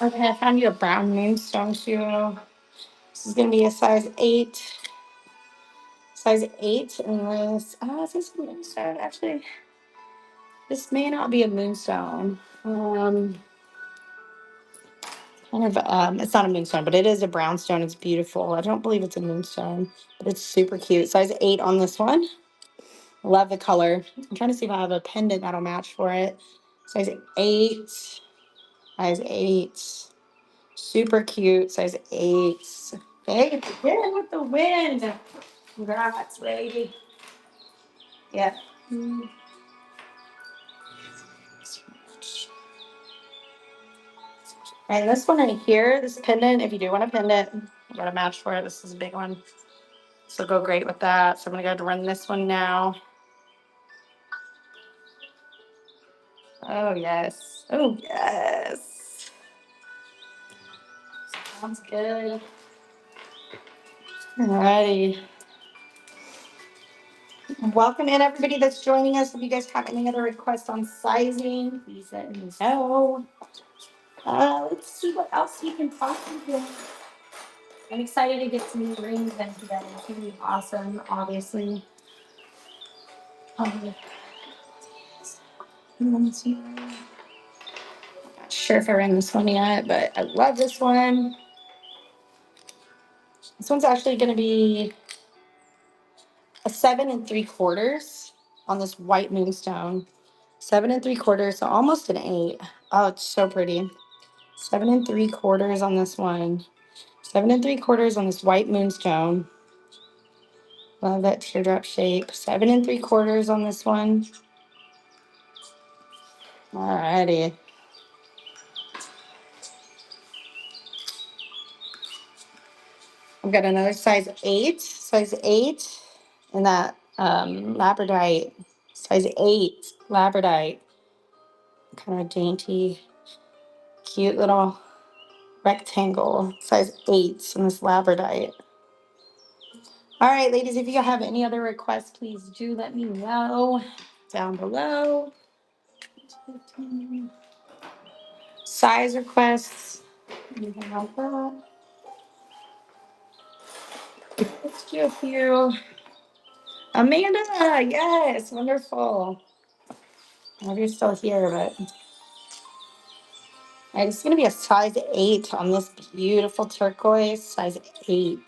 Okay, I found you a brown moonstone shoe. This is gonna be a size 8. Size 8, and is this a moonstone? Actually, this may not be a moonstone. It's not a moonstone, but it is a brownstone. It's beautiful. I don't believe it's a moonstone, but it's super cute. Size 8 on this one. Love the color. I'm trying to see if I have a pendant that'll match for it. Size 8. Size 8. Super cute. Size 8. Hey, again with the wind. Congrats, lady. Yeah. And this one right here, this pendant, if you do want a pendant, you got a match for it. This is a big one. So go great with that. So I'm gonna go to run this one now. Oh yes. Oh yes. Sounds good. Alrighty. Welcome in everybody that's joining us. If you guys have any other requests on sizing, please let me know. Let's see what else we can possibly do. I'm excited to get some new rings in today. It's gonna be awesome, obviously. Not sure if I ran this one yet, but I love this one. This one's actually going to be a 7 3/4 on this white moonstone. 7 3/4, so almost an 8. Oh, it's so pretty. 7 3/4 on this one. 7 3/4 on this white moonstone. Love that teardrop shape. 7 3/4 on this one. Alrighty. I've got another size 8. Size 8 in that labradorite. Size 8 labradorite. Kind of dainty, cute little rectangle. Size 8 in this labradorite. All right, ladies, if you have any other requests, please do let me know down below. Size requests. Anything like that. Let's do a few. Amanda, yes, wonderful. I know you're still here, but it's going to be a size 8 on this beautiful turquoise. Size 8.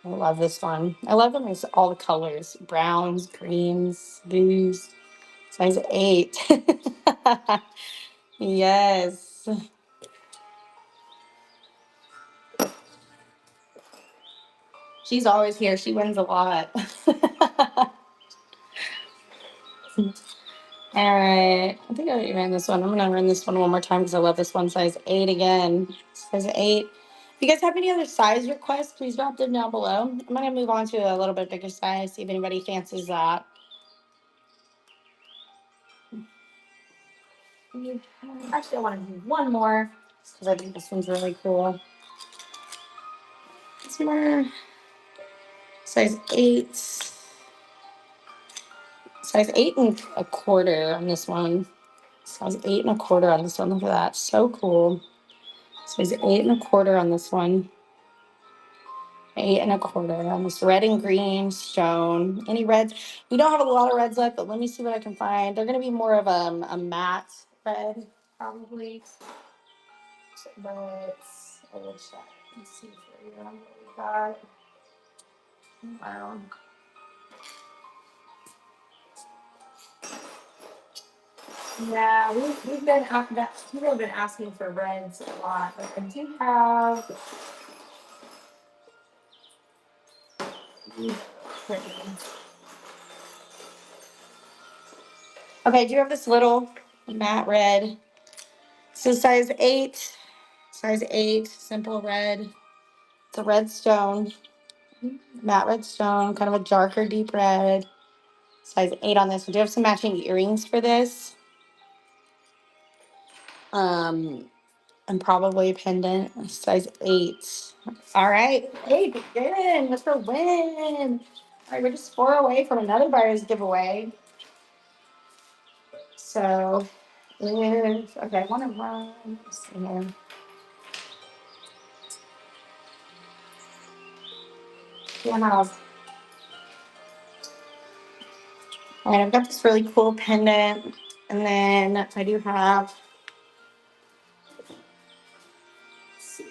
I love this one. I love them as all the colors. Browns, greens, blues. Size 8. Yes. She's always here. She wins a lot. All right. I think I already ran this one. I'm going to run this one more time because I love this one. Size 8 again. Size 8. If you guys have any other size requests, please drop them down below. I'm going to move on to a little bit bigger size, see if anybody fancies that. Actually, I want to do one more because I think this one's really cool. It's more size 8. Size 8 1/4 on this one. Size 8 1/4 on this one. Look at that. So cool. Size 8 1/4 on this one. 8 1/4 on this red and green stone. Any reds? We don't have a lot of reds left, but let me see what I can find. They're going to be more of a matte red, probably. But I will check and see for you what we got. Wow. Yeah, we've been people have been asking for reds a lot, but I do have. Okay, I do have this little matte red. So size 8, simple red. It's a red stone, matte red stone, kind of a darker, deep red. Size 8 on this. We do have some matching earrings for this. And probably a pendant, size 8. All right, hey, begin. Mr. Win. All right, we're just 4 away from another buyer's giveaway. So, okay, I want to run. Let's see here. Yeah. All right, I've got this really cool pendant, and then I do have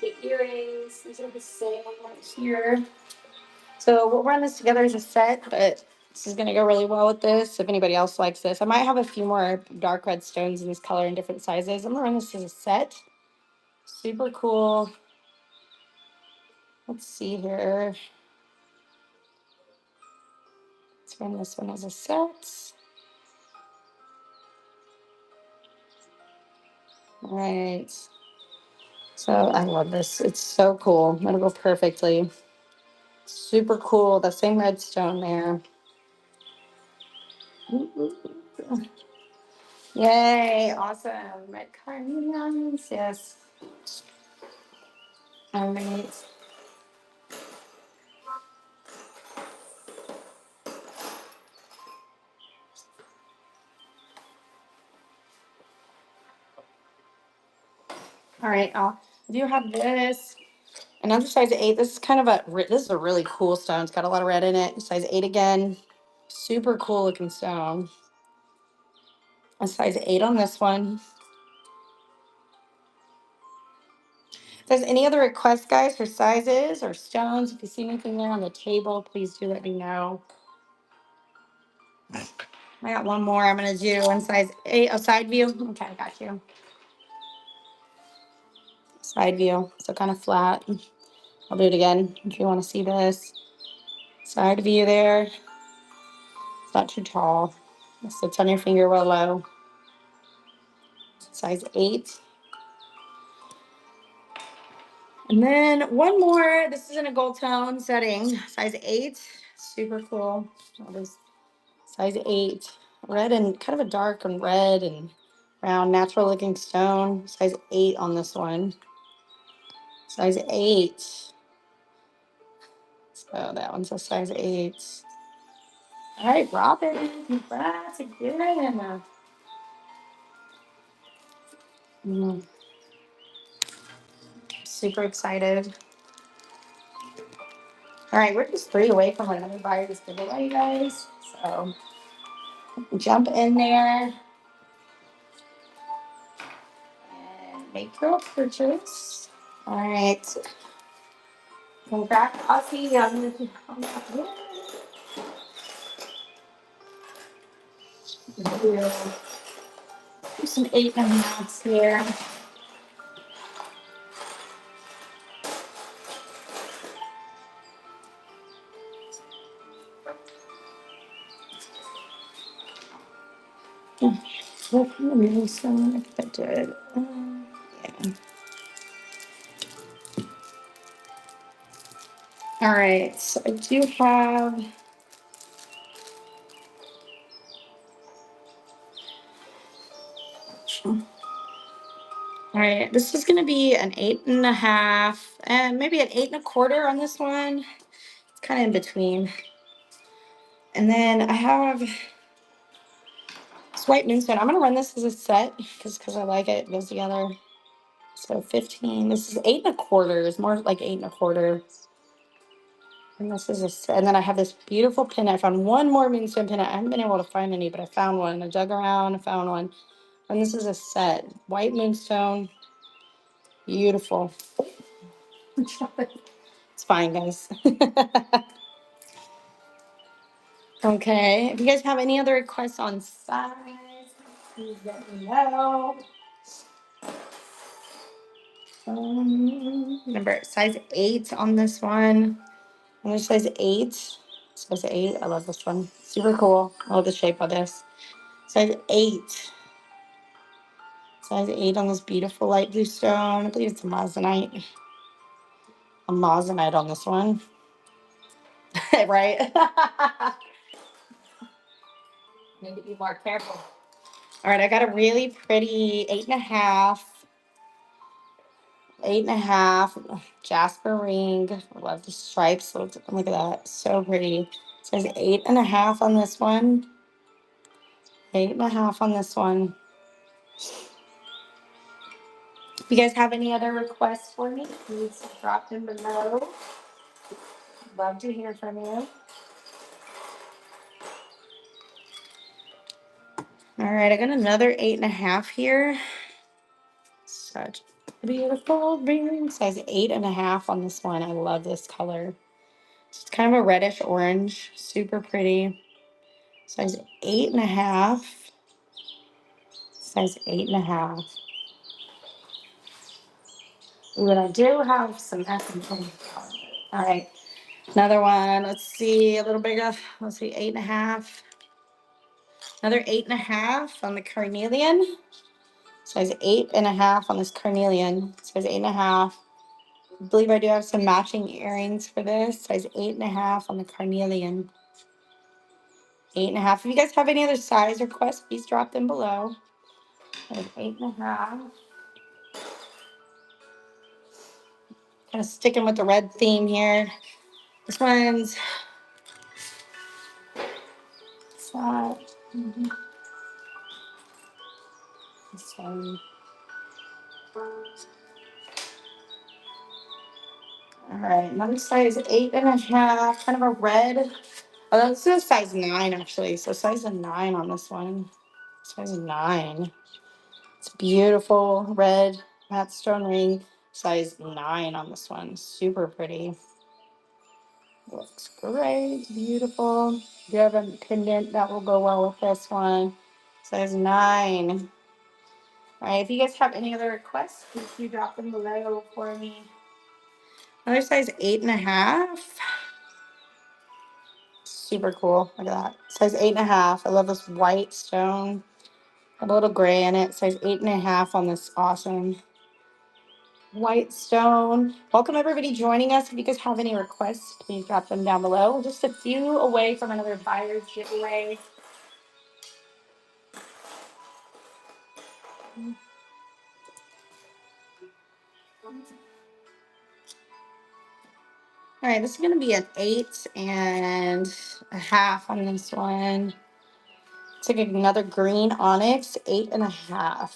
the earrings. These are the same right here. So we'll run this together as a set, but this is going to go really well with this. If anybody else likes this, I might have a few more dark red stones in this color in different sizes. I'm going to run this as a set. Super cool. Let's see here. Let's run this one as a set. All right. So I love this. It's so cool. It'll go perfectly. Super cool. The same red stone there. Yay. Awesome. Red carnelians. Yes. All right. All right. I do have this. Another size 8. This is kind of this is a really cool stone. It's got a lot of red in it. Size 8 again. Super cool looking stone. A size 8 on this one. If there's any other requests, guys, for sizes or stones, if you see anything there on the table, please do let me know. I got one more I'm going to do in size 8. A side view. Okay, I got you. Side view. So kind of flat. I'll do it again if you want to see this. Side view there. It's not too tall. It sits on your finger real low. Size 8. And then one more. This is in a gold tone setting. Size 8. Super cool. Size 8. Red and kind of a dark and red and brown, natural looking stone. Size 8 on this one. Size 8. So that one's a size 8. All right, Robin. Congrats again. Super excited. All right, we're just 3 away from another buyer's giveaway, guys. So jump in there and make your purchase. All right. Congrats, Aussie. Do some 8 1/2 here. What can I really soon if I did? Yeah. All right, so I do have. All right, this is gonna be an 8.5 and maybe an 8.25 on this one. It's kind of in between. And then I have this white moonstone. I'm gonna run this as a set because I like it. It goes together. So 15. This is 8.25. It's more like 8.25. And this is a set. And then I have this beautiful pin. I found one more moonstone pin. I haven't been able to find any, but I found one. I dug around, I found one. And this is a set. White moonstone. Beautiful. It's fine, guys. Okay. If you guys have any other requests on size, please let me know. Remember, size 8 on this one. And there's size 8. Size 8. I love this one. Super cool. I love the shape of this. Size 8. Size 8 on this beautiful light blue stone. I believe it's a moissanite. A moissanite on this one. Right? Need to be more careful. All right, I got a really pretty 8.5. 8.5 Jasper ring. I love the stripes. Look at that. So pretty. It says 8.5 on this one. 8.5 on this one. If you guys have any other requests for me, please drop them below. Love to hear from you. All right, I got another 8.5 here. Such a beautiful ring. Size 8.5 on this one. I love this color. It's kind of a reddish orange. Super pretty. Size 8.5. Size 8.5. But I do have some essence. All right, another one. Let's see, a little bigger. Let's see, 8.5. Another 8.5 on the carnelian. Size 8.5 on this carnelian. Size 8.5. I believe I do have some matching earrings for this. Size 8.5 on the carnelian. 8.5. If you guys have any other size requests, please drop them below. Size 8.5. Kind of sticking with the red theme here. This one's flat. This one. All right, another size 8.5, kind of a red. Oh, this is a size 9 actually. So size 9 on this one. Size 9. It's beautiful red matte stone ring. Size 9 on this one. Super pretty. Looks great. Beautiful. Do you have a pendant that will go well with this one? Size 9. All right, if you guys have any other requests, please do drop them below for me. Another size 8.5. Super cool. Look at that. Size 8.5. I love this white stone. A little gray in it. Size 8.5 on this awesome white stone. Welcome everybody joining us. If you guys have any requests, please drop them down below. We're just a few away from another buyer's giveaway. All right, this is going to be an 8.5 on this one. Take another green onyx, 8.5.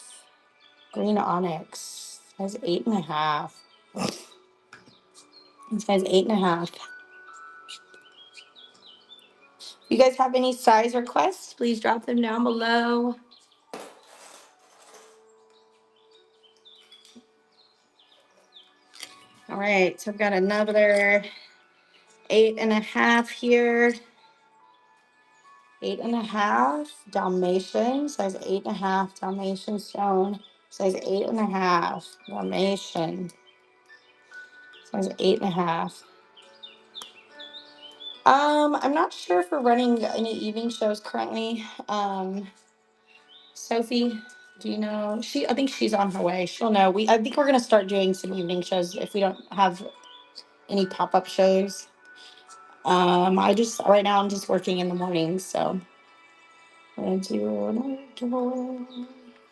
Green onyx, size 8.5. Size 8.5. If you guys have any size requests, please drop them down below. All right, so I've got another 8.5 here. 8.5 Dalmatian, size 8.5 Dalmatian stone, size 8.5 Dalmatian, size 8.5. I'm not sure if we're running any evening shows currently. Sophie, do you know? I think she's on her way. She'll know. I think we're gonna start doing some evening shows if we don't have any pop-up shows. Right now I'm just working in the morning, so I'm gonna do another giveaway.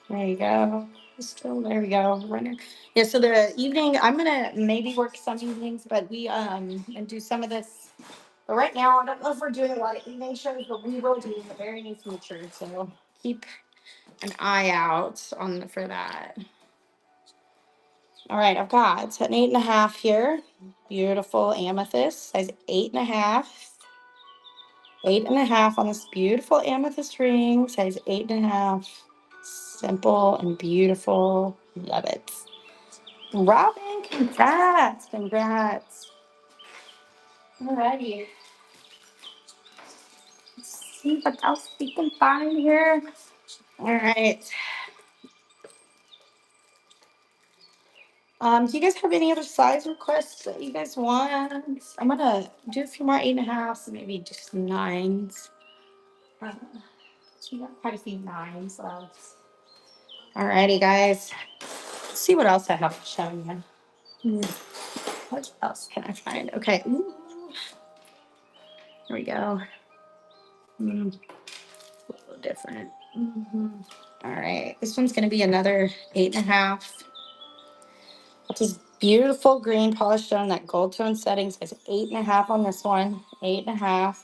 There you go. Still, there we go. Runner. Yeah, so the evening, I'm gonna maybe work some evenings, but we and do some of this. But right now, I don't know if we're doing a lot of evening shows, but we will do in the very near future. So keep an eye out on for that. All right, I've got an 8.5 here. Beautiful amethyst, size 8.5. 8.5 on this beautiful amethyst ring, size 8.5. Simple and beautiful. Love it. Robin, congrats. Congrats. Alrighty. Let's see what else we can find here. All right. Do you guys have any other size requests that you guys want? I'm gonna do a few more 8.5s, maybe just 9s. Uh, so we got quite a few 9s left. Alrighty, guys. Let's see what else I have to show you. What else can I find? Okay. Ooh. Here we go. A little different. All right. This one's going to be another 8.5. Just beautiful green polished stone, that gold tone setting. Says 8.5 on this one. 8.5.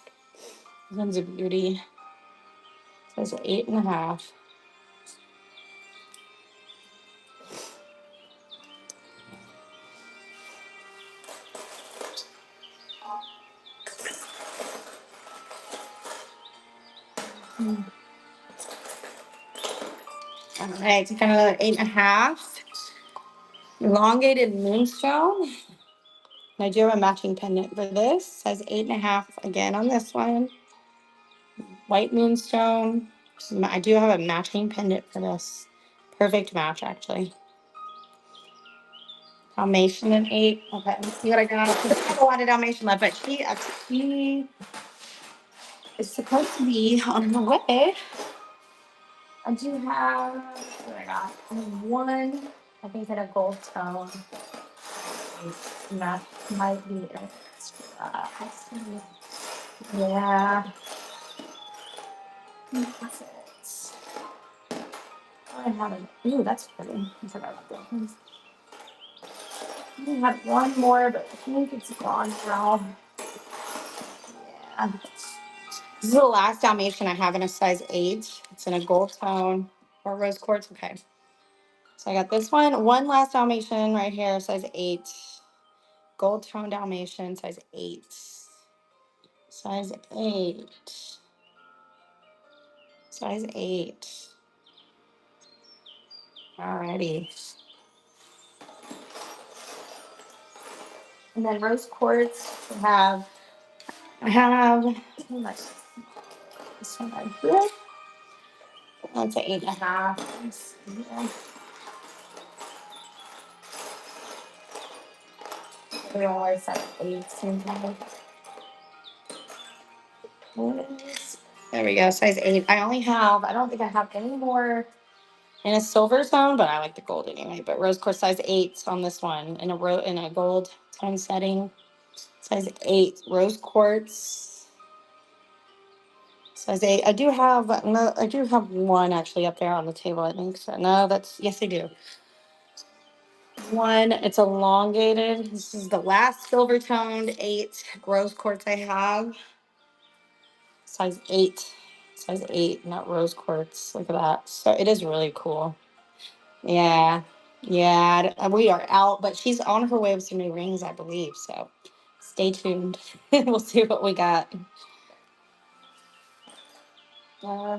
This one's a beauty. Says 8.5. All right. So kind of another 8.5. Elongated moonstone. I do have a matching pendant for this. Says 8.5 again on this one. White moonstone. I do have a matching pendant for this. Perfect match, actually. Dalmatian and 8. Okay, let's see what I got. I have a lot of Dalmatian left, but she is supposed to be on her way. I do have, what I got? One, I think, in a gold tone. And that might be it. Let's see. Yeah. That's it. I have an, ooh, that's pretty. I forgot about that one. I had one more, but I think it's gone now. Yeah. This is the last Dalmatian I have in a size 8. It's in a gold tone or rose quartz. Okay. So I got this one. One last Dalmatian right here, size 8. Gold tone Dalmatian, size 8. Size 8. Size 8. Alrighty. And then rose quartz I have this one right here. That's an 8.5. Yeah. We always have 8 sometimes. There we go, size 8. I don't think I have any more in a silver tone, but I like the gold anyway. But rose quartz size 8 on this one in a gold tone setting. Size 8 rose quartz. Size 8. I do have one actually up there on the table, I think. So no, yes I do. One, it's elongated. This is the last silver toned 8 rose quartz I have. Size 8. Size 8, not rose quartz. Look at that. So it is really cool. Yeah. Yeah. We are out, but she's on her way with some new rings, I believe. So stay tuned. We'll see what we got. Uh,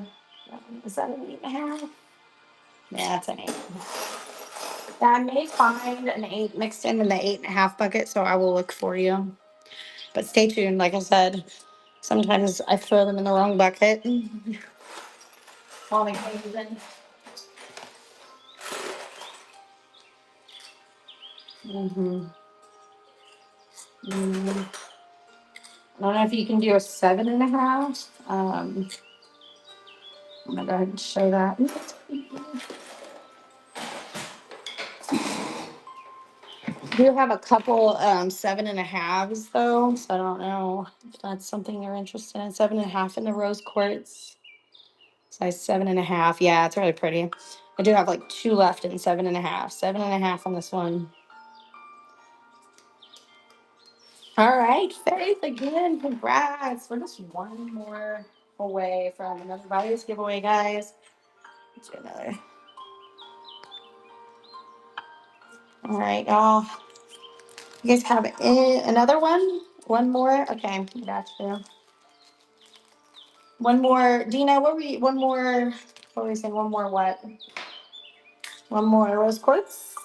is that an 8.5? Yeah, it's an 8. Yeah, I may find an 8 mixed in the 8.5 bucket, so I will look for you. But stay tuned. Like I said, sometimes I throw them in the wrong bucket. Falling in. Mm-hmm. Mm-hmm. I don't know if you can do a 7.5. I'm gonna go ahead and show that. We do have a couple 7.5s though, so I don't know if that's something you're interested in. 7.5 in the rose quartz, size 7.5. Yeah, it's really pretty. I do have like two left in 7.5. 7.5 on this one. All right, Faith, again, congrats. We're just one more away from another buyer's giveaway, guys. Let's do another. All right, y'all. You guys have another one? One more? Okay, gotcha. One more. Dina, one more, what were we saying? One more what? One more rose quartz?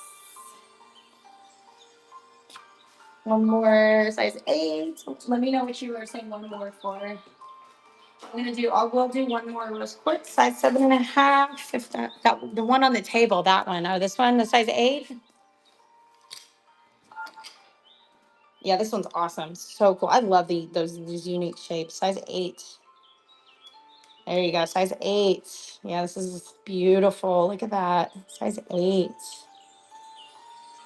One more size 8. Let me know what you were saying one more for. We'll do one more rose quartz, size 7.5. If that the one on the table, that one. Oh, this one, the size 8. Yeah, this one's awesome. So cool. I love these unique shapes. Size 8. There you go. Size 8. Yeah, this is beautiful. Look at that. Size 8.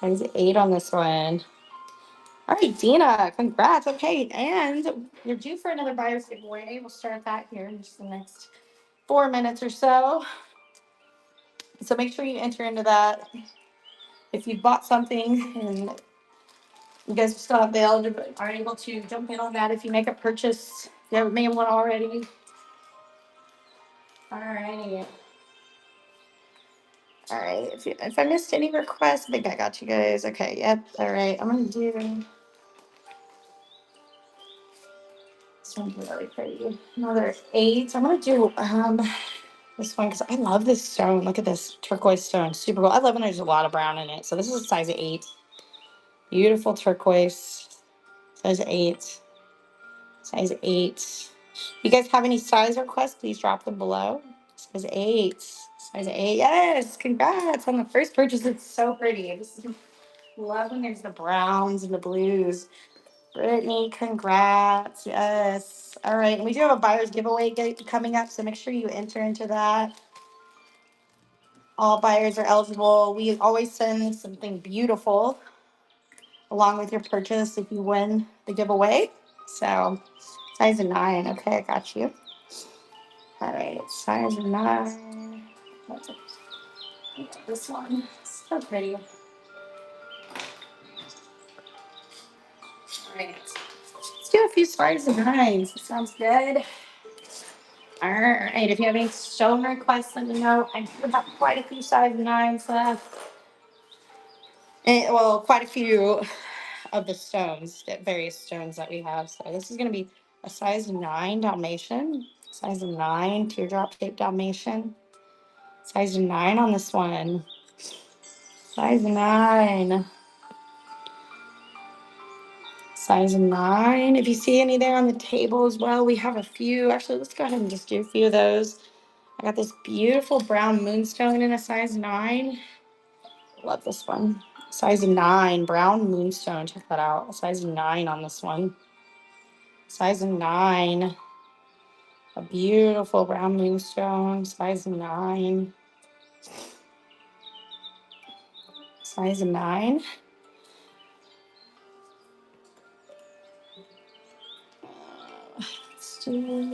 Size 8 on this one. All right, Dina, congrats. Okay, and you're due for another buyer's giveaway. We'll start that here in just the next 4 minutes or so. So make sure you enter into that. If you bought something and you guys are still available, are able to jump in on that if you make a purchase. If you haven't made one already. All righty. All right. If I missed any requests, I think I got you guys. Okay. Yep. All right. I'm gonna do this one's really pretty. Another 8. I'm gonna do this one because I love this stone. Look at this turquoise stone. Super cool. I love when there's a lot of brown in it. So this is a size 8. Beautiful turquoise. Size 8. Size 8. You guys have any size requests? Please drop them below. Size 8. Size 8. Yes. Congrats on the first purchase. It's so pretty. Love when there's the browns and the blues. Brittany, congrats. Yes. All right. And we do have a buyer's giveaway coming up, so make sure you enter into that. All buyers are eligible. We always send something beautiful along with your purchase if you win the giveaway. So, size 9. Okay, I got you. All right. Size 9. This one. So pretty. All right. Let's do a few sizes 9s. Sounds good. All right. If you have any stone requests, let me know. I do have quite a few size 9s left. And, well, quite a few of the stones, various stones that we have. So this is going to be a size 9 Dalmatian. Size 9 teardrop shaped Dalmatian. Size 9 on this one. Size 9. Size 9. If you see any there on the table as well, we have a few. Actually, let's go ahead and just do a few of those. I got this beautiful brown moonstone in a size 9. Love this one. Size 9, brown moonstone. Check that out. Size 9 on this one. Size 9. A beautiful brown moonstone. Size 9. Size 9. Let's do.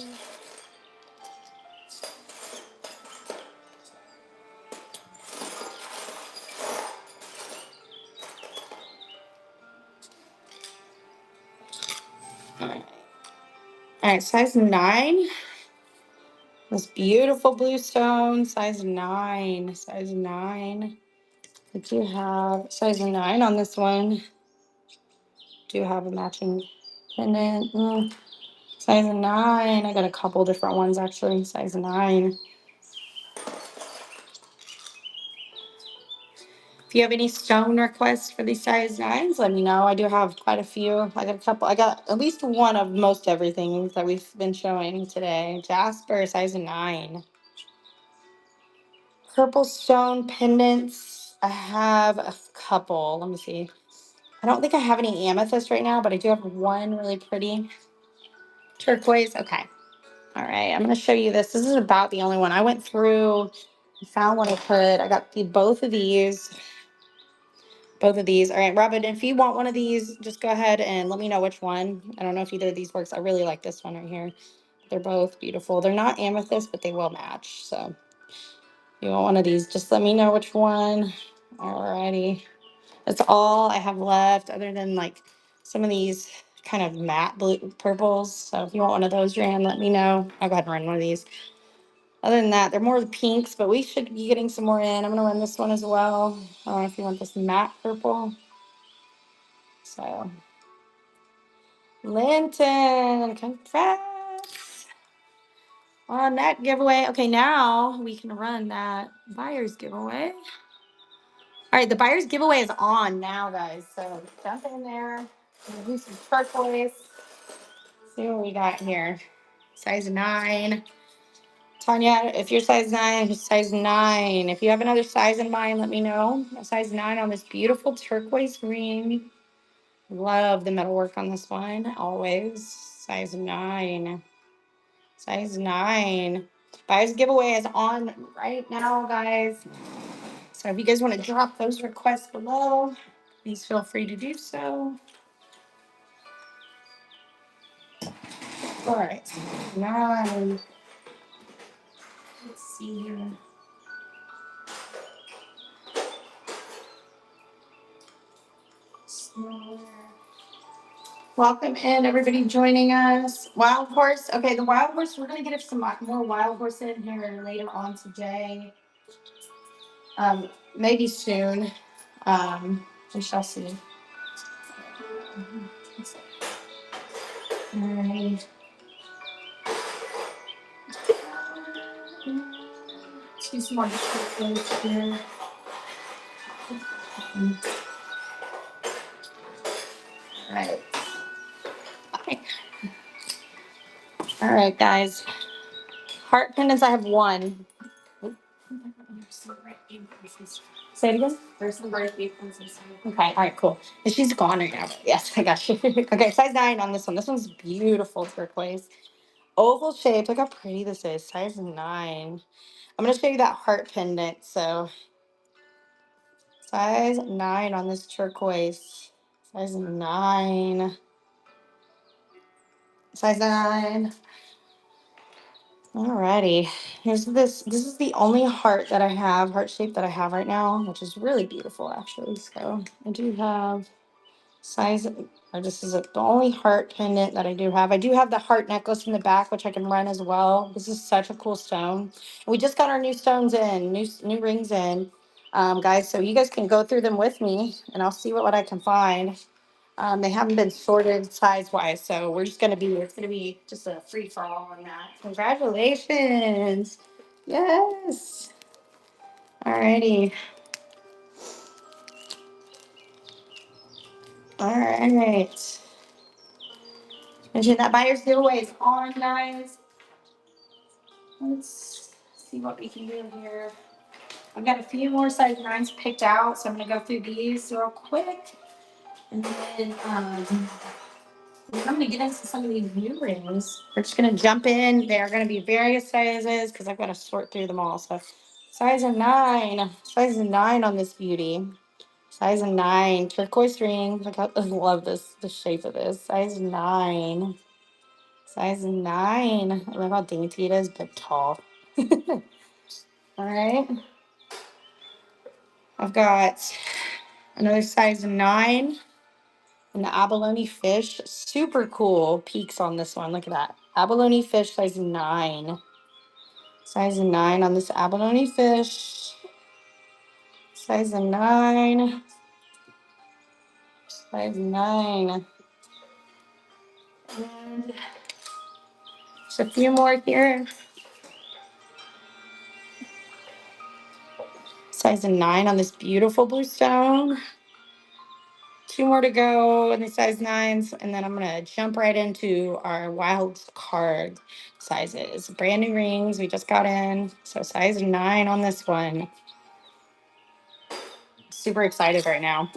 All right, size 9. This beautiful blue stone, size 9. Size 9. I do have size 9 on this one. Do have a matching pendant. Size 9. I got a couple different ones actually. Size 9. If you have any stone requests for these size 9s, let me know. I do have quite a few. I got a couple. I got at least one of most everything that we've been showing today. Jasper, size 9. Purple stone pendants. I have a couple. Let me see. I don't think I have any amethyst right now, but I do have one really pretty turquoise. Okay. All right. I'm going to show you this. This is about the only one. I went through and found one I could. I got both of these. Both of these. All right, Robin, if you want one of these, just go ahead and let me know which one. I don't know if either of these works. I really like this one right here. They're both beautiful. They're not amethyst, but they will match. So You want one of these, just let me know which one. Alrighty. That's all I have left other than like some of these kind of matte blue purples. So if you want one of those ran, let me know. I'll go ahead and run one of these. Other than that, they're more the pinks, but we should be getting some more in. I'm gonna run this one as well. I don't know if you want this matte purple. So Linton, congrats on that giveaway. Okay, now we can run that buyer's giveaway. All right, the buyer's giveaway is on now, guys. So jump in there. We'll do some turquoise. See what we got here. Size 9. Tanya, if you're size 9, size 9. If you have another size in mind, let me know. A size 9 on this beautiful turquoise ring. Love the metalwork on this one. Always. Size 9. Size 9. Buyer's giveaway is on right now, guys. So if you guys want to drop those requests below, please feel free to do so. All right. Now, let's see here. Welcome in, everybody joining us. Wild horse. Okay, the wild horse, we're going to get some more wild horse in here later on today. Maybe soon. We shall see. All right. See some more descriptions here. All right. Okay. All right, guys. Heart pendants, I have one. Say it again. There's some birthday pieces. Okay, all right, cool. And she's gone right now. Yes, I got you. Okay, size 9 on this one. This one's beautiful turquoise. Oval shape. Look how pretty this is. Size 9. I'm going to show you that heart pendant. So, size 9 on this turquoise. Size 9. Size 9. Alrighty. Here's this. This is the only heart that I have, heart shape that I have right now, which is really beautiful, actually. So, I do have size, or this is the only heart pendant that I do have. I do have the heart necklace in the back, which I can run as well. This is such a cool stone. We just got our new stones in, new rings in, guys. So you guys can go through them with me, and I'll see what I can find. They haven't been sorted size wise, so we're just gonna be. It's gonna be just a free for all on that. Congratulations! Yes. Alrighty. All right. Mention that buyer's giveaway is on, guys. Let's see what we can do here. I've got a few more size 9s picked out, so I'm going to go through these real quick. And then I'm going to get into some of these new rings. We're just going to jump in. They are going to be various sizes because I've got to sort through them all. So size 9. Size 9 on this beauty. Size 9. Turquoise ring. Look how, I love this, the shape of this. Size 9. Size 9. I love how dainty it is, but tall. All right. I've got another size 9 and the abalone fish. Super cool peaks on this one. Look at that. Abalone fish size 9. Size 9 on this abalone fish. Size 9. Size 9. And just a few more here. Size 9 on this beautiful blue stone. 2 more to go in the size 9s, and then I'm going to jump right into our wild card sizes. Brand new rings we just got in, so size 9 on this one. Super excited right now.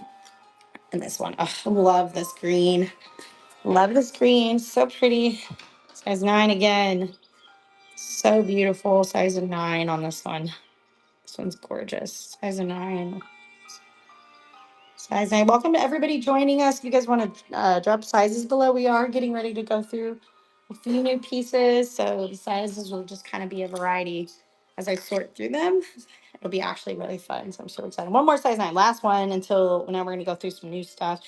And this one, oh, love this green. Love this green, so pretty. Size 9 again. So beautiful. Size 9 on this one. This one's gorgeous. Size 9. Size 9. Welcome to everybody joining us. If you guys want to drop sizes below, we are getting ready to go through a few new pieces. So the sizes will just kind of be a variety as I sort through them. It'll be actually really fun. So I'm so excited. One more size 9. Last one until now we're going to go through some new stuff.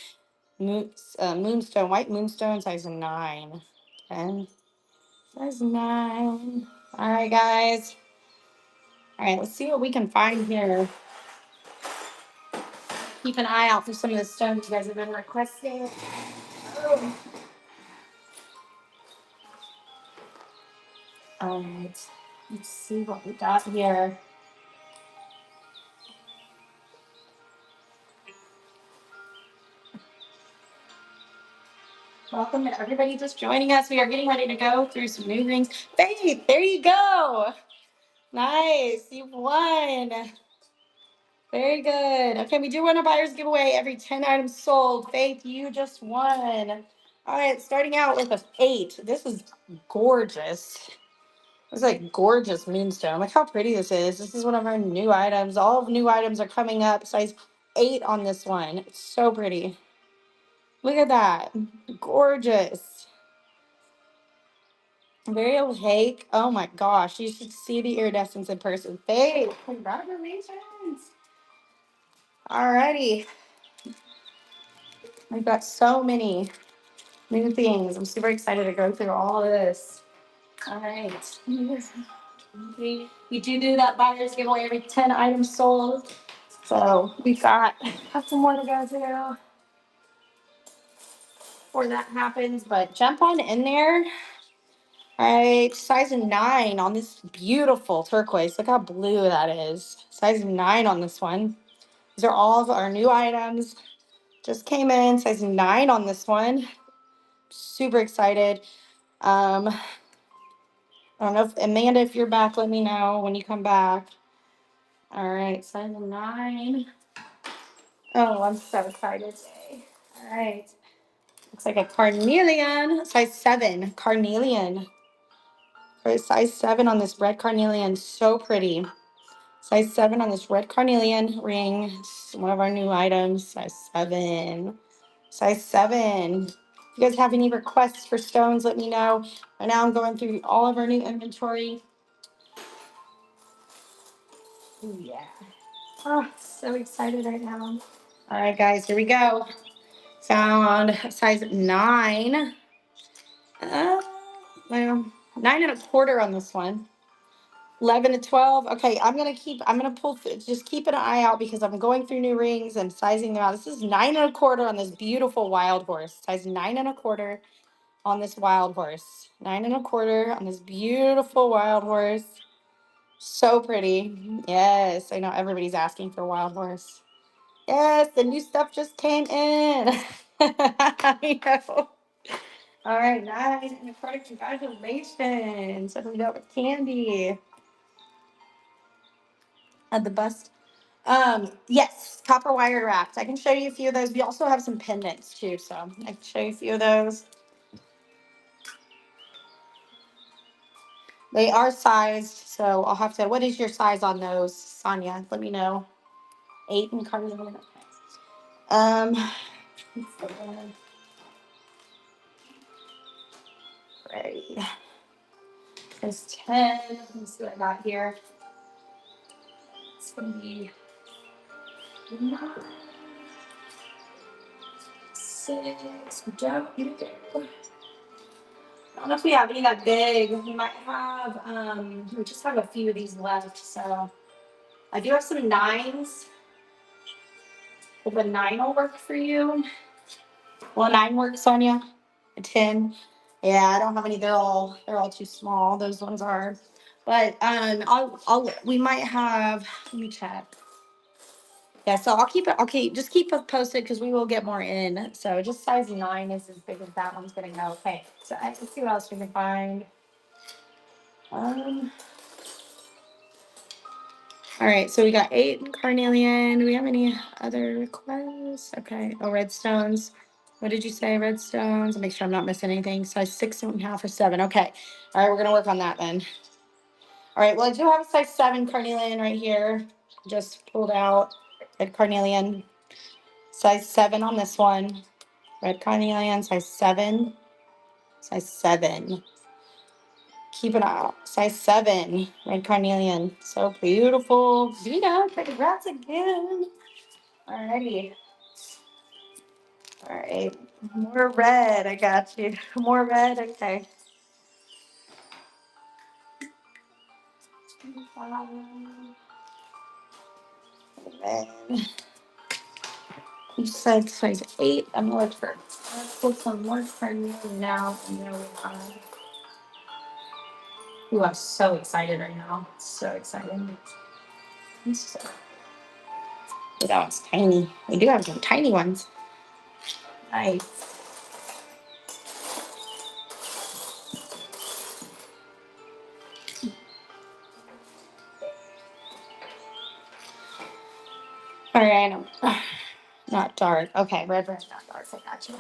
Moonstone, white moonstone, size 9. Okay. Size 9. All right, guys. All right, let's see what we can find here. Keep an eye out for some of the stones you guys have been requesting. Oh. All right, let's see what we got here. Welcome to everybody just joining us. We are getting ready to go through some new rings. Faith, there you go. Nice, you've won. Very good. Okay, we do run a buyer's giveaway every 10 items sold. Faith, you just won. All right, starting out with a 8. This is gorgeous. It's like gorgeous moonstone. Look how pretty this is. This is one of our new items. All of new items are coming up. Size 8 on this one. It's so pretty. Look at that. Gorgeous. Very opaque. Oh my gosh. You should see the iridescence in person. Faith, congratulations. Alrighty. We've got so many new things. I'm super excited to go through all of this. All right. We do that buyer's giveaway every 10 items sold. So we've got some more to go through before that happens. But jump on in there. All right, size 9 on this beautiful turquoise. Look how blue that is. Size 9 on this one. These are all of our new items. Just came in. Size 9 on this one. Super excited. I don't know if Amanda, if you're back, let me know when you come back. All right, size 9. Oh, I'm so excited today. All right. Looks like a carnelian. Size 7. Carnelian. All right, size 7 on this red carnelian. So pretty. Size 7 on this red carnelian ring. It's one of our new items. Size 7. Size 7. If you guys have any requests for stones, let me know. Right now I'm going through all of our new inventory. Ooh, yeah. Oh, so excited right now. All right, guys, here we go. Found size 9. Well, 9 1/4 on this one. 11 to 12. Okay, I'm gonna pull, just keep an eye out because I'm going through new rings and sizing them out. This is 9 1/4 on this beautiful wild horse. Size 9 1/4 on this wild horse. 9 1/4 on this beautiful wild horse. So pretty. Yes, I know everybody's asking for wild horse. Yes, the new stuff just came in. I know. All right, 9 1/4. Congratulations. What do we got with Candy at the bust? Yes, copper wire wrapped. I can show you a few of those. We also have some pendants too, so I can show you a few of those. They are sized, so I'll have to. What is your size on those, Sonia? Let me know. 8 and carnelian. Um, right. It's 10. Let me see what I got here. It's gonna be 9, 6. We don't need to go. I don't know if we have any that big. We might have. We just have a few of these left, so I do have some 9s. Will the 9 will work for you? Will a 9 work, Sonia? A 10? Yeah, I don't have any. They're all too small. Those ones are. But we might have. Let me check. Yeah, so I'll keep it. Okay, just keep it posted because we will get more in. So just size 9 is as big as that one's gonna go. Okay, so let's see what else we can find. All right, so we got 8 carnelian. Do we have any other requests? Okay. Oh, redstones. What did you say? Redstones. Make sure I'm not missing anything. Size 6 1/2 or 7. Okay. All right, we're gonna work on that then. All right. Well, I do have a size 7 carnelian right here. Just pulled out red carnelian. Size 7 on this one. Red carnelian. Size 7. Size 7. Keep an eye out. Size 7, red carnelian. So beautiful. Vita, congrats again. Alrighty. All right. More red. I got you. More red. Okay. Red. You said size 8. I'm gonna look for. Let's put some more carnelian now. And then ooh, I'm so excited right now. So excited. So, that one's tiny. We do have some tiny ones. Nice. All right. Not dark. Okay, red, not dark. I got you.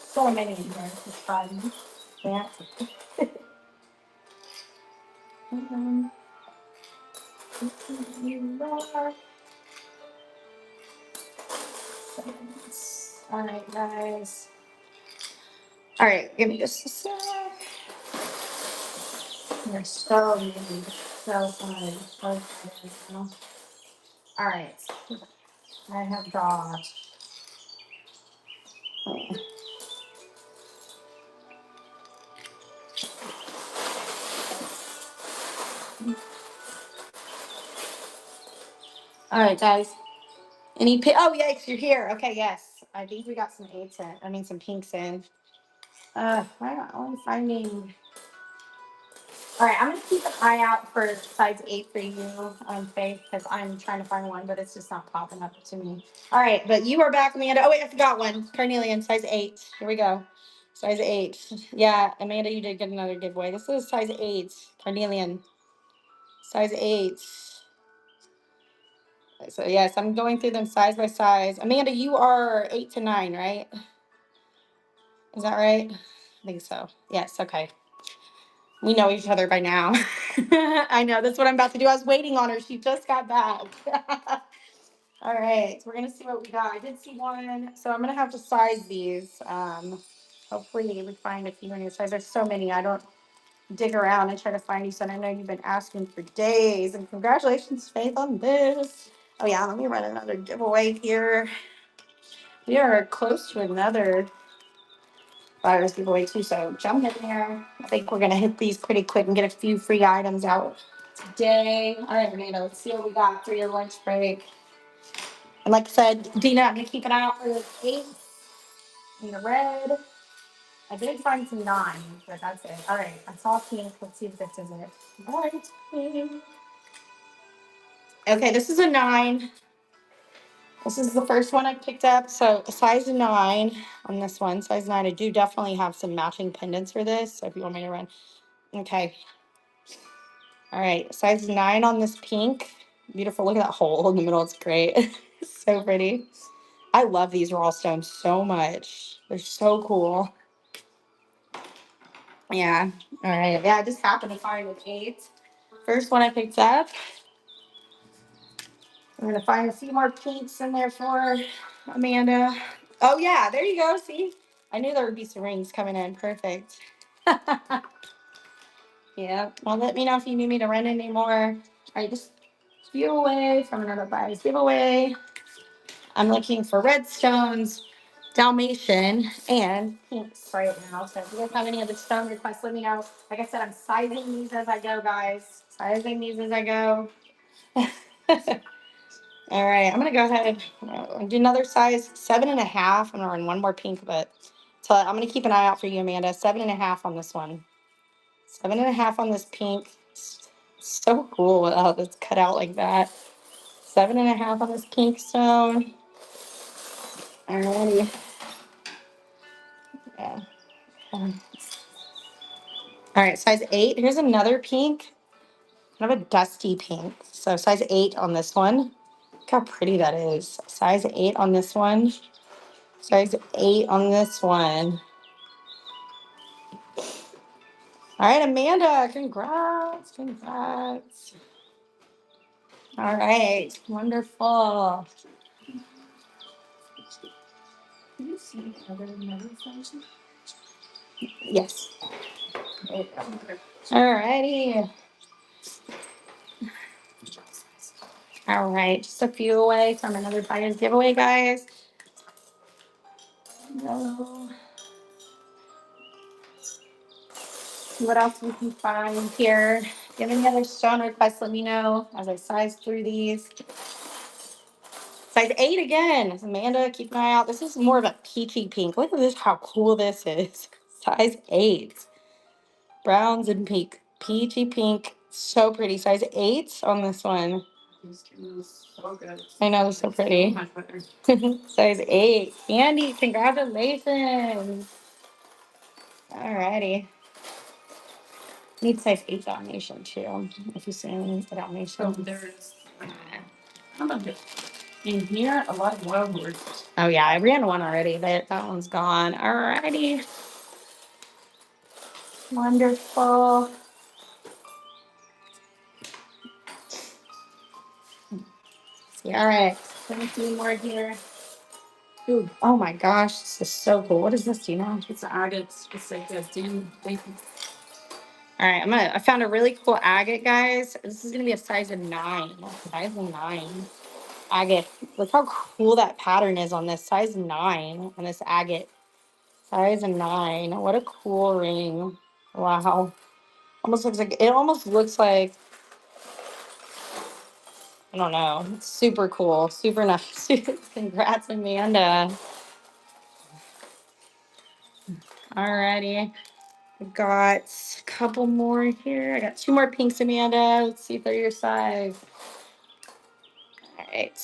So many in here. It's fun. Yeah. All right, guys. All right, give me just a sec. You're so mean. So fun. So fun. All right. I have got. All right, guys. Any oh, yikes, you're here. Okay, yes. I think we got some eights in. I mean, some pinks in. Why not only finding. All right, I'm gonna keep an eye out for size 8 for you, Faith, because I'm trying to find one, but it's just not popping up to me. All right, but you are back, Amanda. Oh wait, I forgot one. Carnelian, size 8. Here we go. Size 8. Yeah, Amanda, you did get another giveaway. This is size 8. Carnelian. Size 8. So yes, I'm going through them size by size. Amanda, you are 8 to 9, right? Is that right? I think so. Yes, okay. We know each other by now. I know, that's what I'm about to do. I was waiting on her. She just got back. All right, so we're gonna see what we got. I did see one, so I'm gonna have to size these. Hopefully we find a few in your size. There's so many. I don't dig around and try to find you. So I know you've been asking for days. And congratulations, Faith, on this. Oh yeah, let me run another giveaway here. We are close to another buyer's giveaway too. So jump in there. I think we're gonna hit these pretty quick and get a few free items out today. All right, Renata, let's see what we got for your lunch break. And like I said, Dina, I'm gonna keep an eye out for the 8 and the red. I did find some 9, but that's it. All right, I saw pink. Let's see if this is it. All right, pink. Okay, this is a 9. This is the first one I picked up. So a size 9 on this one. Size 9. I do definitely have some matching pendants for this. So if you want me to run. Okay. All right. Size 9 on this pink. Beautiful. Look at that hole in the middle. It's great. So pretty. I love these raw stones so much. They're so cool. Yeah. All right. Yeah, I just happened to find an 8. First one I picked up. I'm gonna find a few more pinks in there for Amanda. Oh yeah, there you go. See, I knew there would be some rings coming in. Perfect. Yeah. Well, let me know if you need me to run any more. All right, just giveaway from another buyer's giveaway. I'm looking for red stones, Dalmatian, and pinks right now. So if you guys have any other stone requests, let me know. Like I said, I'm sizing these as I go, guys. Sizing these as I go. All right, I'm gonna go ahead and do another size 7.5. I'm gonna run one more pink, but so I'm gonna keep an eye out for you, Amanda. 7.5 on this one. 7.5 on this pink. So cool how it's cut out like that. 7.5 on this pink stone. Alrighty. Yeah. All right, size 8. Here's another pink. Kind of a dusty pink. So size 8 on this one. Look how pretty that is. Size 8 on this one. Size 8 on this one. All right, Amanda, congrats. Congrats. All right, wonderful. Yes. Alrighty. All right, just a few away from another buyer's giveaway, guys. No. See what else we can find here. If you have any other stone requests, let me know as I size through these. Size 8 again. Amanda, keep an eye out. This is more of a peachy pink. Look at this, how cool this is. Size 8. Browns and pink. Peachy pink. So pretty. Size 8 on this one. So good. I know, they're so pretty. Size 8. Andy, congratulations. Alrighty. Need size 8 Dalmatian too. If you see any Dalmatian. Oh, there is. How about this? In here, a lot of wild horses. Oh yeah, I ran one already, but that one's gone. Alrighty. Wonderful. See, all right. Let me see more here. Ooh, oh my gosh, this is so cool. What is this? Do you know? It's agates. It's like this. Do you think? All right, I found a really cool agate, guys. This is gonna be a size of 9. Size of 9. Agate. Look how cool that pattern is on this. Size 9 on this agate. Size 9. What a cool ring. Wow. Almost looks like, I don't know. It's super cool. Super nice. Congrats, Amanda. Alrighty. I got a couple more here. I got 2 more pinks, Amanda. Let's see if they're your size. All right.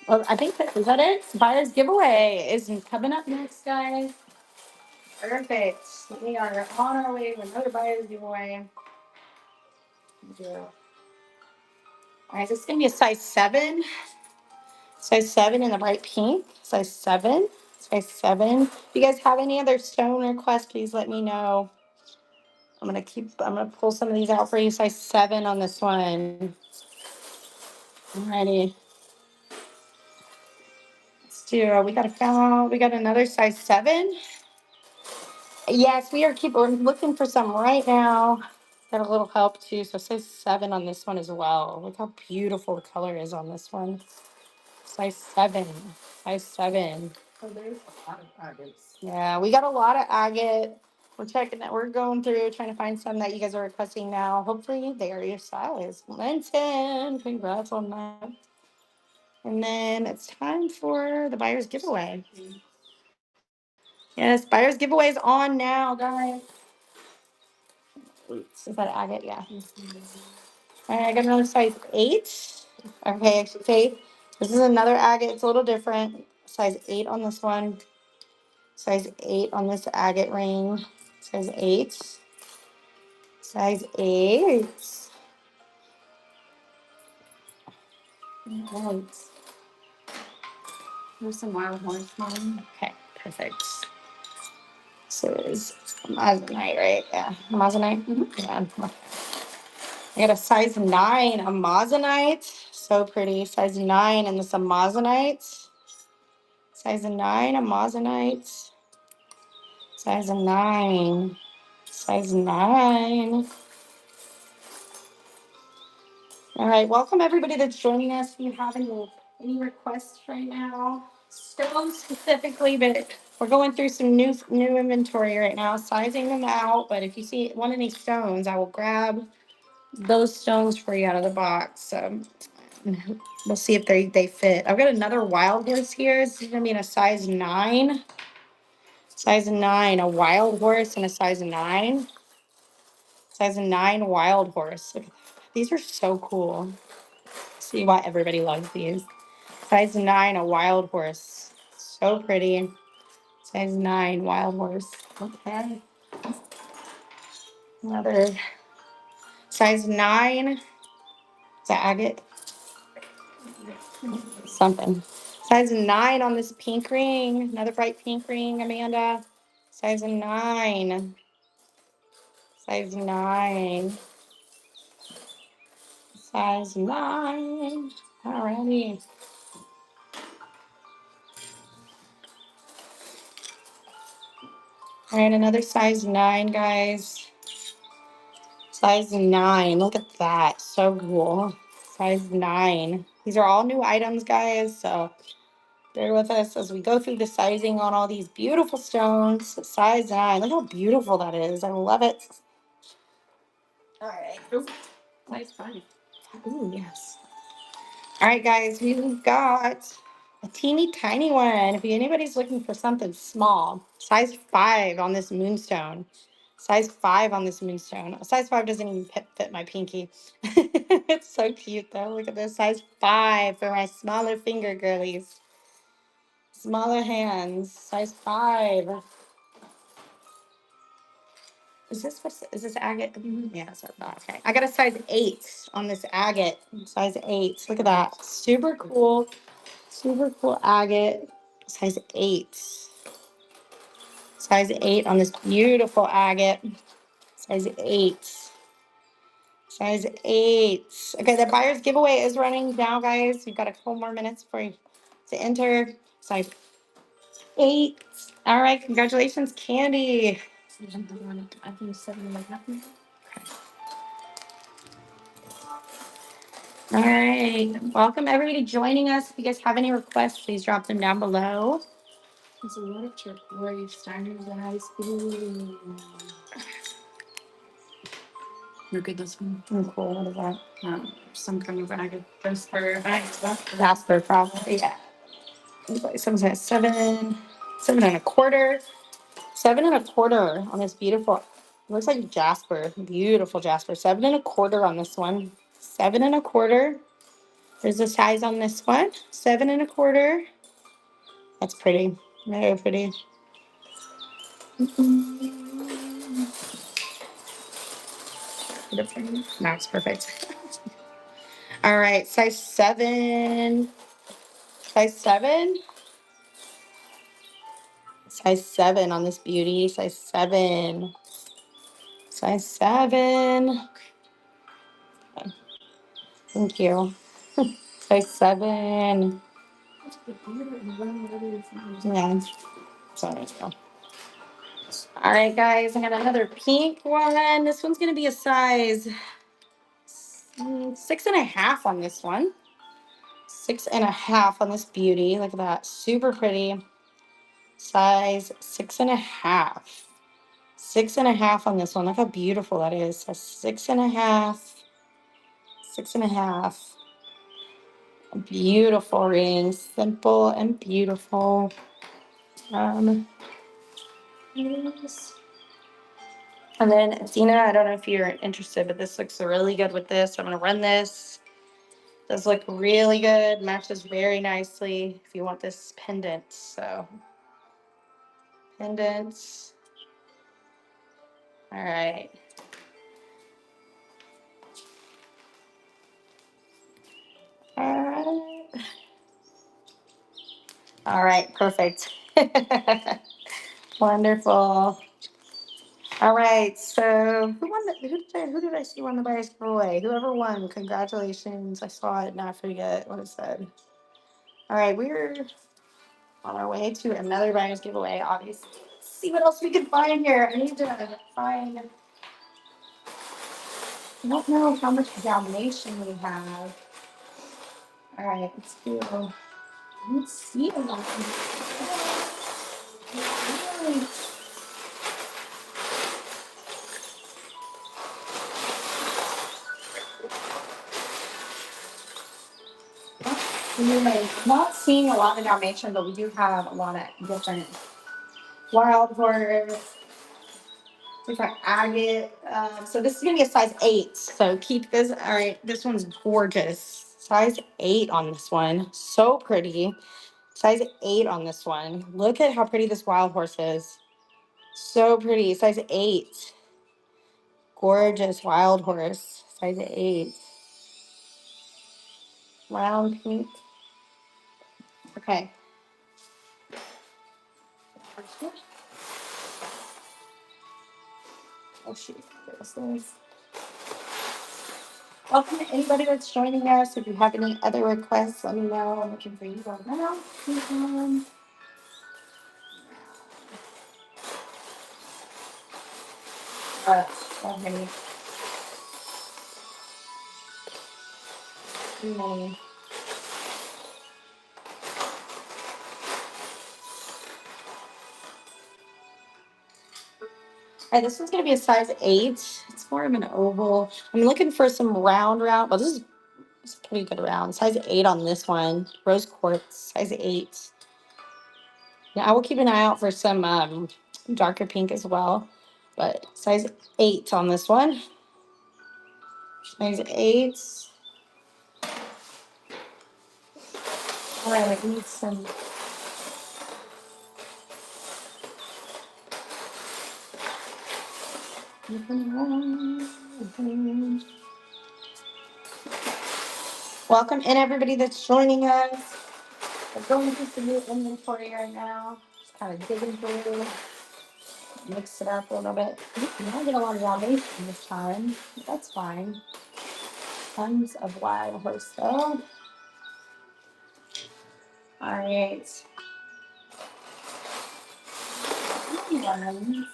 Well, I think is that it? Buyer's giveaway is coming up next, guys. Perfect. We are on our way to another buyer's giveaway. Yeah. All right, this is gonna be a size 7. Size 7 in the bright pink. Size 7. Size 7. If you guys have any other stone requests, please let me know. I'm gonna pull some of these out for you. Size 7 on this one. Alrighty. Let's do, we got another size 7. Yes, we're looking for some right now. Got a little help too. So size 7 on this one as well. Look how beautiful the color is on this one. Size 7. Size 7. So there's a lot of agates. Yeah, we got a lot of agate. We're checking that. We're going through trying to find some that you guys are requesting now. Hopefully they are your size. Linton, congrats on that. And then it's time for the buyer's giveaway. Yes, buyer's giveaway is on now, guys. Is that agate? Yeah. All right, I got another size 8. Okay, actually, Faith, this is another agate. It's a little different. Size 8 on this one. Size 8 on this agate ring. Size 8. Size 8. Right. There's some wild horse one. Okay, perfect. So it's Amazonite, right? Yeah, Amazonite. Yeah. Okay. I got a size 9 Amazonite. So pretty. Size 9 and this Amazonite. Size 9 Amazonite. Size 9. Size 9. All right, welcome everybody that's joining us. If you have any requests right now, stones specifically, but we're going through some new inventory right now, sizing them out. But if you want any stones, I will grab those stones for you out of the box. We'll see if they fit. I've got another wild horse here. This is gonna be in a size 9. Size 9, a wild horse in a size 9. Size 9 wild horse. Look at that. These are so cool. See why everybody loves these. Size 9, a wild horse. So pretty. Size 9, wild horse. Okay. Another size 9. Is that agate? Something. Size 9 on this pink ring. Another bright pink ring, Amanda. Size 9. Size 9. Size 9. Alrighty. All right, another size 9, guys. Size 9. Look at that. So cool. Size 9. These are all new items, guys. So bear with us as we go through the sizing on all these beautiful stones. Size 9. Look how beautiful that is. I love it. All right. Ooh, size 5. Ooh, yes. All right, guys. We've got a teeny tiny one. If anybody's looking for something small, size 5 on this moonstone. Size 5 on this moonstone. Size 5 doesn't even fit my pinky. It's so cute though. Look at this. Size 5 for my smaller finger girlies. Smaller hands. Size 5. Is this agate? Yeah, so okay. I got a size 8 on this agate. Size 8. Look at that. Super cool. Super cool agate. Size 8. Size 8 on this beautiful agate. Size 8. Size 8. Okay, the buyer's giveaway is running now, guys. You've got a couple more minutes for you to enter. Size 8. All right, congratulations, Candy. I think 7.5. All right, welcome everybody joining us. If you guys have any requests, please drop them down below. So what if you're where you started in high school? Look at this one. Oh, cool. What is that? Some kind of bag. Jasper, probably. Yeah. Someone says 7, 7.25. 7.25 on this beautiful. Looks like Jasper. Beautiful Jasper. 7.25 on this one. 7.25. There's the size on this one. 7.25. That's pretty. Very pretty. That's perfect. All right, size 7. Size 7. Size 7 on this beauty. Size 7. Size 7. Thank you. Size 7. Yeah. Sorry. All right, guys. I got another pink one. This one's going to be a size 6.5 on this one. 6.5 on this beauty. Look at that. Super pretty. Size 6.5. 6.5 on this one. Look how beautiful that is. A 6.5. 6.5. Beautiful ring. Simple and beautiful. Yes. And then Athena, I don't know if you're interested, but this looks really good with this. I'm gonna run this. Does look really good. Matches very nicely if you want this pendant. So pendants. All right. All right. All right. Perfect. Wonderful. All right. So who won the who did I see won the buyer's giveaway? Whoever won, congratulations. I saw it and I forget what it said. All right, we're on our way to another buyer's giveaway, obviously. Let's see what else we can find here. I need to find, I don't know how much Dalmatian we have. All right, let's do, let's see a lot. Anyway, not seeing a lot of Dalmatian, but we do have a lot of different wild horse, different agate. So this is gonna be a size 8. So keep this. All right, this one's gorgeous. Size 8 on this one. So pretty. Size 8 on this one. Look at how pretty this wild horse is. So pretty. Size 8. Gorgeous wild horse. Size 8. Round pink. Okay. Oh shoot. This is. Welcome to anybody that's joining us. If you have any other requests, let me know. I'm looking for you right now. So many. Too many. All right, this one's gonna be a size 8. It's more of an oval. I'm looking for some round. Well, it's a pretty good round. Size 8 on this one. Rose quartz, size 8. Yeah, I will keep an eye out for some darker pink as well. But size 8 on this one. Size 8. All right, I need some. Welcome in everybody that's joining us. We're going through some new inventory right now. Just kind of digging through, mix it up a little bit. We don't get a lot of automation this time. But that's fine. Tons of wild horse though. All right. Ones.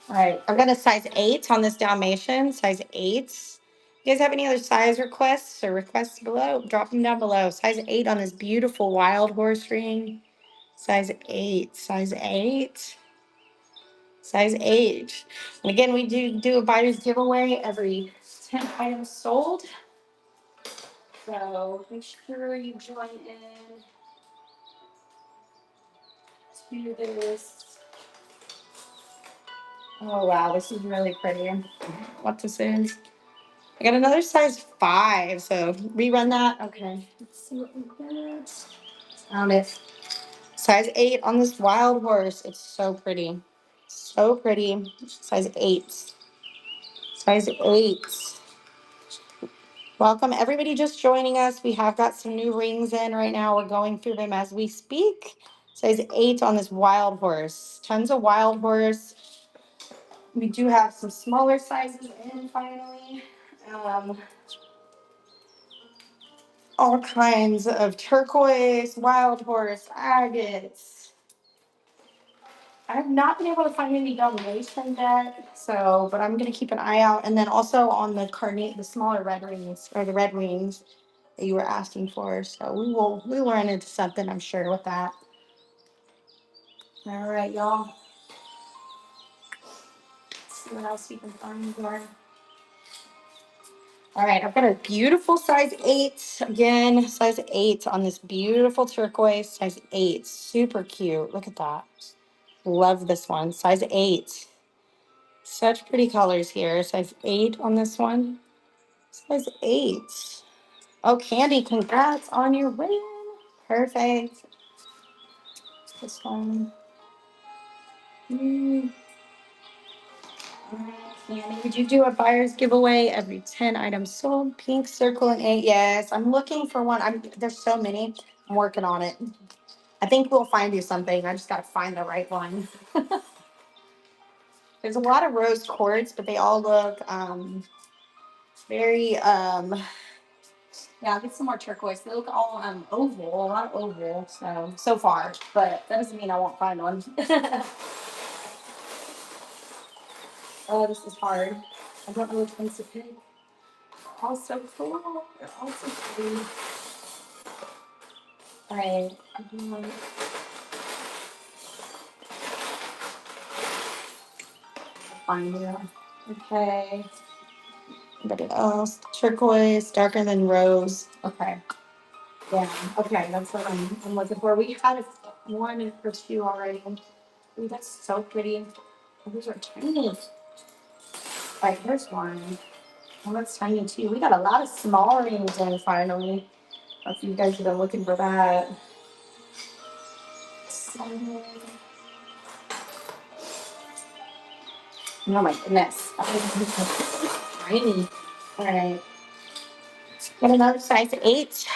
All right, I've got a size 8 on this Dalmatian, size 8. You guys have any other size requests or requests below? Drop them down below. Size 8 on this beautiful wild horse ring. Size 8, size 8, size 8. And again, we do a buyer's giveaway every 10 items sold. So make sure you join in to this. Oh wow, this is really pretty. What this is. I got another size 5, so rerun that. Okay, let's see what we get. Found it. Size 8 on this wild horse. It's so pretty. So pretty. Size 8. Size 8. Welcome everybody just joining us. We have got some new rings in right now. We're going through them as we speak. Size 8 on this wild horse. Tons of wild horse. We do have some smaller sizes in finally. All kinds of turquoise, wild horse, agates. I have not been able to find any Dalmatian yet, so but I'm gonna keep an eye out. And then also on the carnate, the smaller red rings or the red rings that you were asking for. So we'll run into something, I'm sure, with that. All right, y'all. Let's see what else we can find here. All right, I've got a beautiful size 8. Again, size 8 on this beautiful turquoise, size 8. Super cute. Look at that. Love this one. Size 8. Such pretty colors here. Size 8 on this one. Size 8. Oh, Candy, congrats on your win. Perfect. This one. All right, Candy. Would you do a buyer's giveaway every 10 items sold? Pink circle and 8. Yes, I'm looking for one. There's so many. I'm working on it. I think we'll find you something. I just got to find the right one. There's a lot of rose quartz, but they all look very yeah, I'll get some more turquoise. They look all oval, a lot of oval, so far. But that doesn't mean I won't find one. Oh, this is hard. I don't know which ones to pick. All so cool. They're all so pretty. All right. Find you. Okay. Anybody else? Turquoise, darker than rose. Okay. Yeah. Okay, that's what I'm looking for. We had one or two already. Ooh, that's so pretty. Oh, those are tiny. All right, here's one. Oh, that's tiny too. We got a lot of small rings in finally. If you guys have been looking for that. Oh my goodness. Tiny. All right. Got another size 8.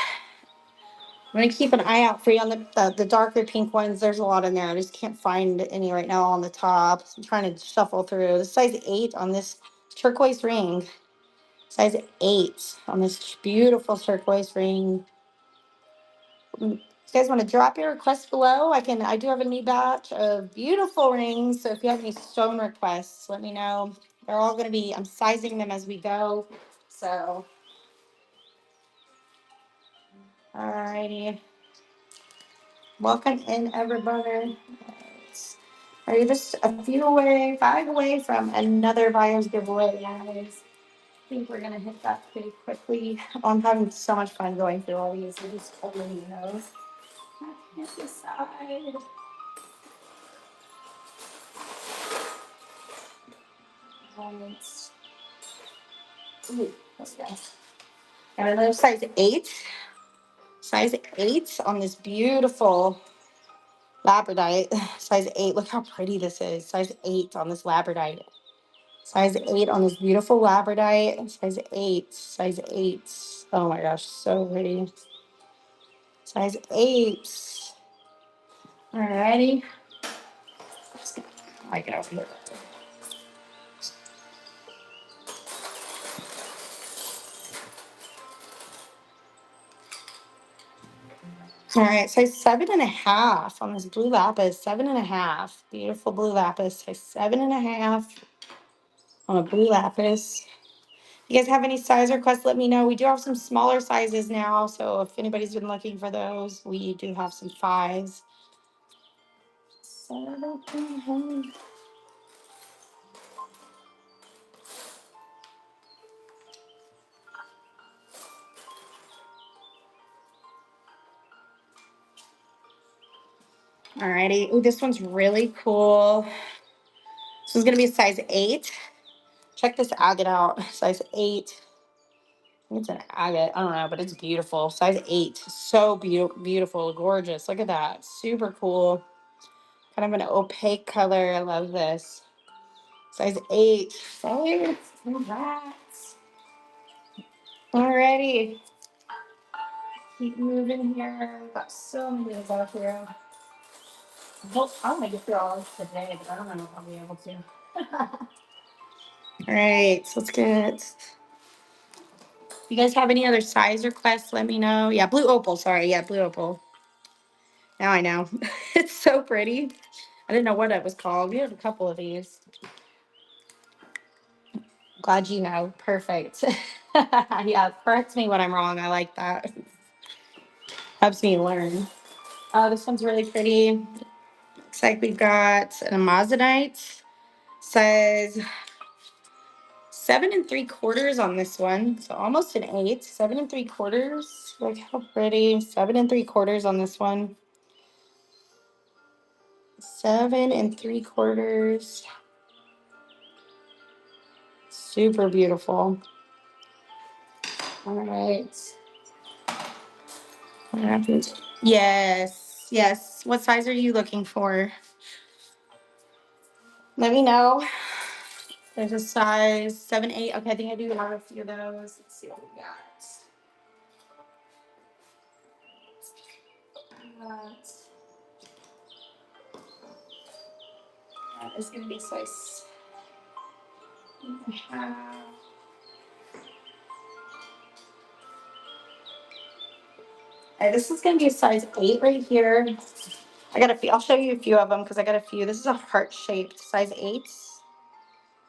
I'm gonna keep an eye out for you on the darker pink ones. There's a lot in there. I just can't find any right now on the top. I'm trying to shuffle through. The size 8 on this turquoise ring. Size 8 on this beautiful turquoise ring. you guys want to drop your requests below, I do have a new batch of beautiful rings. So if you have any stone requests, let me know. They're all going to be, I'm sizing them as we go. So, alrighty. Welcome in, everybody. Are you just a few away, 5 away from another buyer's giveaway, guys? I think we're gonna hit that pretty quickly. Oh, I'm having so much fun going through all these. I just already know. I can't decide. Right. Ooh, let's go. And another size 8. Size 8 on this beautiful labradorite. Size 8. Look how pretty this is. Size 8 on this labradorite. Size 8 on this beautiful labradorite. Size 8. Size 8. Oh my gosh, so pretty. Size 8. Alrighty. I get over here. All right, size 7.5 on this blue lapis. 7.5. Beautiful blue lapis. Size 7.5 on a blue lapis. You guys have any size requests, let me know. We do have some smaller sizes now, so if anybody's been looking for those, we do have some 5s. 7.5. Alrighty. Ooh, this one's really cool. This one's gonna be a size 8. Check this agate out. Size 8. I think it's an agate. I don't know, but it's beautiful. Size 8. So beautiful, gorgeous. Look at that. Super cool. Kind of an opaque color. I love this. Size 8. Size. Congrats. Alrighty. Keep moving here. We've got so many to go through. I'll make it through all this today, but I don't know if I'll be able to. All right, so let's get. If you guys have any other size requests, let me know. Yeah, blue opal. Sorry, yeah, blue opal. Now I know. It's so pretty. I didn't know what it was called. We have a couple of these. Glad you know. Perfect. Yeah, correct me when I'm wrong. I like that. Helps me learn. Oh, this one's really pretty. Looks like we've got an amazonite. Says 7 3/4 on this one. So almost an 8. 7 3/4. Look how pretty. 7 3/4 on this one. 7 3/4. Super beautiful. All right. What happened? Yes. Yes. What size are you looking for? Let me know. There's a size 7 8. Okay, I think I do have a few of those. Let's see what we got. That is going to be size. This is going to be a size 8 right here. I got a few. I'll show you a few of them because I got a few. This is a heart-shaped size 8.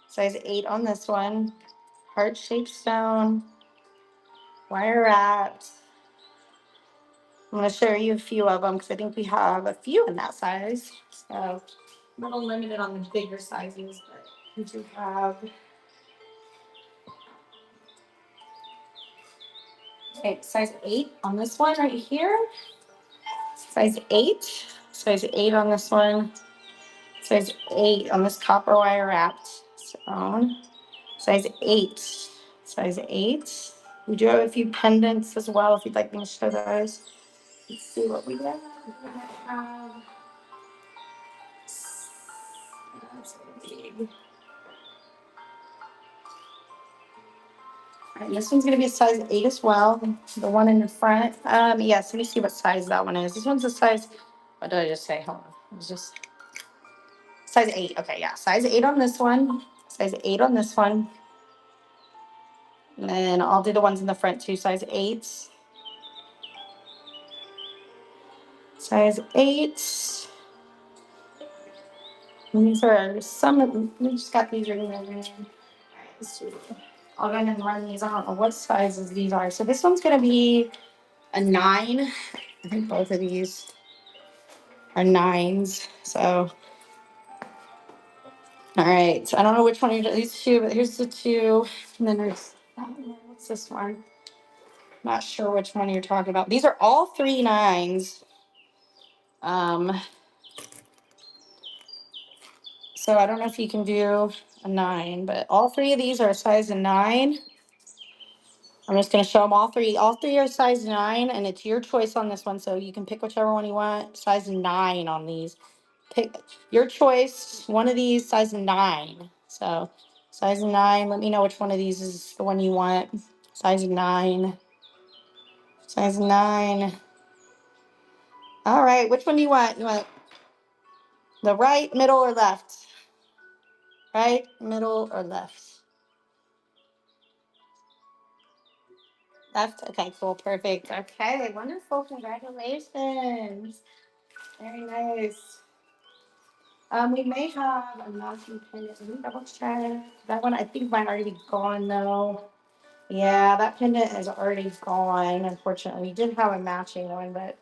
Size 8 on this one. Heart-shaped stone. Wire wrapped. I'm going to show you a few of them because I think we have a few in that size. So a little limited on the bigger sizes, but we do have. Okay, size 8 on this one right here. Size 8. Size 8 on this one. Size 8 on this copper wire wrapped stone. Size 8. Size 8. We do have a few pendants as well if you'd like me to show those. Let's see what we got. We have. That's big. All right, this one's gonna be a size 8 as well. The one in the front. Yes, let me see what size that one is. This one's a size. What did I just say? Hold on. It was just size 8. Okay, yeah, size 8 on this one. Size 8 on this one. And then I'll do the ones in the front too, size 8. size 8. And these are some, we just got these right here. Let's see. I'll go ahead and run these. I don't know what sizes these are. So this one's going to be a 9. I think both of these are 9s. So, all right. So I don't know which one are these two, but here's the 2. And then there's, what's this one? Not sure which one you're talking about. These are all 3 9s. So I don't know if you can do a 9, but all 3 of these are a size 9. I'm just going to show them all 3. All 3 are size 9, and it's your choice on this one. So you can pick whichever one you want. Size 9 on these. Pick your choice. One of these, size 9. So size 9. Let me know which one of these is the one you want. Size 9. Size 9. All right. Which one do you want? You want the right, middle, or left? Right, middle, or left? Left. Okay, cool. Perfect. Okay, wonderful. Congratulations. Very nice. We may have a matching pendant. Let me double check. That one I think might already be gone though. Yeah, that pendant is already gone. Unfortunately, we did have a matching one, but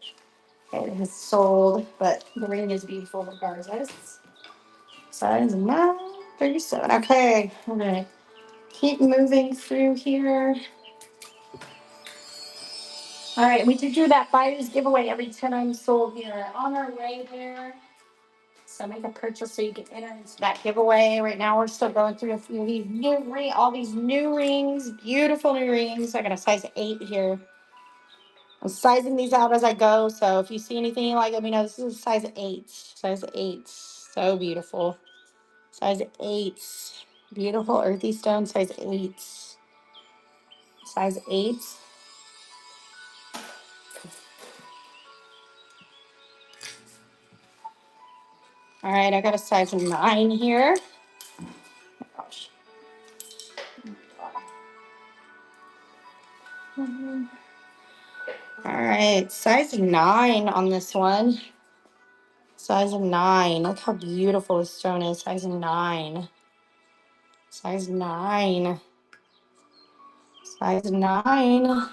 it has sold. But the ring is beautiful regardless. Size 937. Okay, I'm gonna keep moving through here. All right, we did do that buyer's giveaway every 10 items sold here. On our way there. So make a purchase so you can enter into that giveaway. Right now, we're still going through a few of these all these new rings, beautiful new rings. I got a size 8 here. I'm sizing these out as I go. So if you see anything you like, let me know. This is a size 8. Size 8. So beautiful. Size 8. Beautiful earthy stone, size 8. Size 8. All right, I got a size 9 here. Oh, gosh. All right, size 9 on this one. Size 9. Look how beautiful this stone is. Size 9. Size 9. Size 9.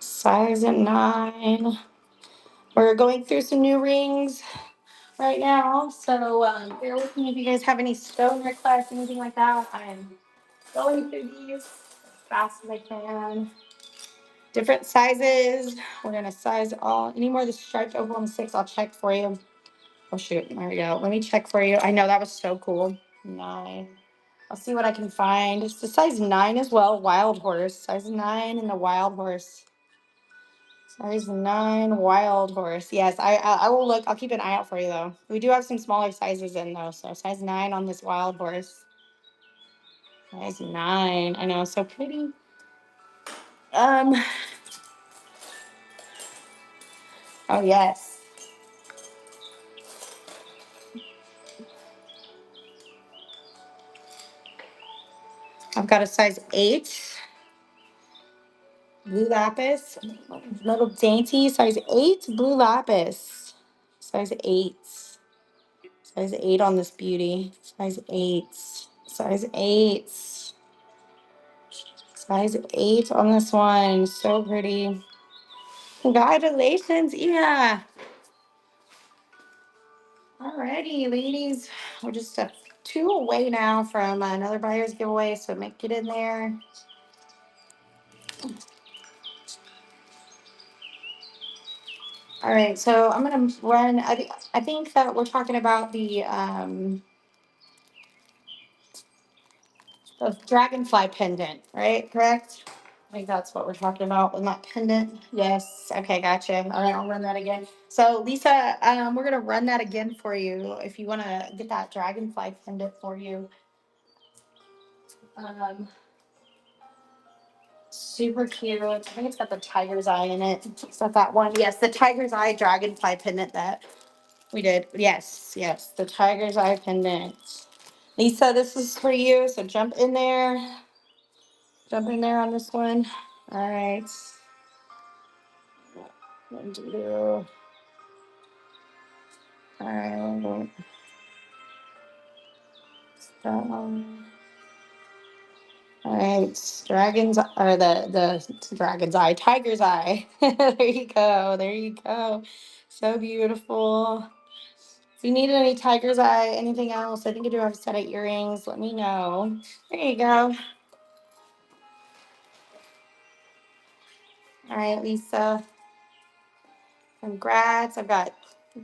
Size 9. We're going through some new rings right now. So bear with me if you guys have any stone requests, anything like that. I'm going through these as fast as I can. Different sizes. We're going to size all. Any more of the striped oval 6, I'll check for you. Oh, shoot. There we go. Let me check for you. I know that was so cool. 9. I'll see what I can find. It's the size 9 as well. Wild horse. Size 9 in the wild horse. Size 9 wild horse. Yes, I will look. I'll keep an eye out for you, though. We do have some smaller sizes in, though. So size 9 on this wild horse. Size 9. I know. So pretty. Um. Oh, yes. I've got a size 8. Blue lapis, little dainty, size 8, blue lapis, size 8, size 8 on this beauty, size 8, size 8, size 8 on this one, so pretty. Congratulations, yeah. Alrighty, ladies, we're just 2 away now from another buyer's giveaway, so make it in there. All right, so I'm gonna run. I think that we're talking about the dragonfly pendant, right? Correct? I think that's what we're talking about with that pendant. Yes. Okay, gotcha. All right, I'll run that again. So Lisa, we're gonna run that again for you if you want to get that dragonfly pendant for you. Um, Super cute. I think it's got the tiger's eye in it. Is that one? Yes, the tiger's eye dragonfly pendant that we did. Yes, yes, the tiger's eye pendant. Lisa, this is for you. So jump in there. Jump in there on this one. All right. All right. So, all right, dragon's or the dragon's eye, tiger's eye. There you go. There you go. So beautiful. If you need any tiger's eye, anything else, I think I do have a set of earrings. Let me know. There you go. All right, Lisa. Congrats. I've got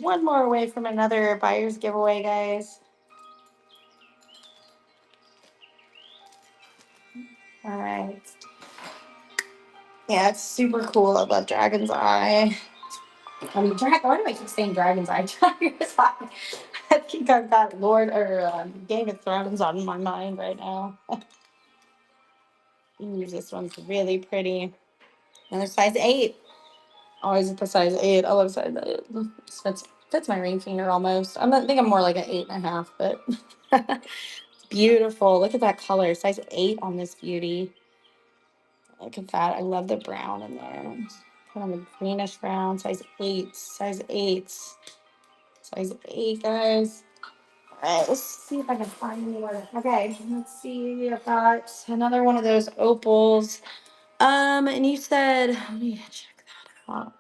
one more away from another buyer's giveaway, guys. All right. Yeah, it's super cool. I love Dragon's Eye. I mean, why do I keep saying Dragon's Eye? Dragon's Eye. I think I've got Lord or Game of Thrones on my mind right now. Ooh, this one's really pretty. Another size 8. Always at the size 8. I love size 8. Fits my ring finger almost. I think I'm more like an 8.5, but it's beautiful. Look at that color. Size 8 on this beauty. Look at that. I love the brown in there. Kind of a greenish brown. Size 8. Size 8. Size 8, guys. All right, let's see if I can find any more. Okay, let's see. I've got another one of those opals. And you said, let me check that out.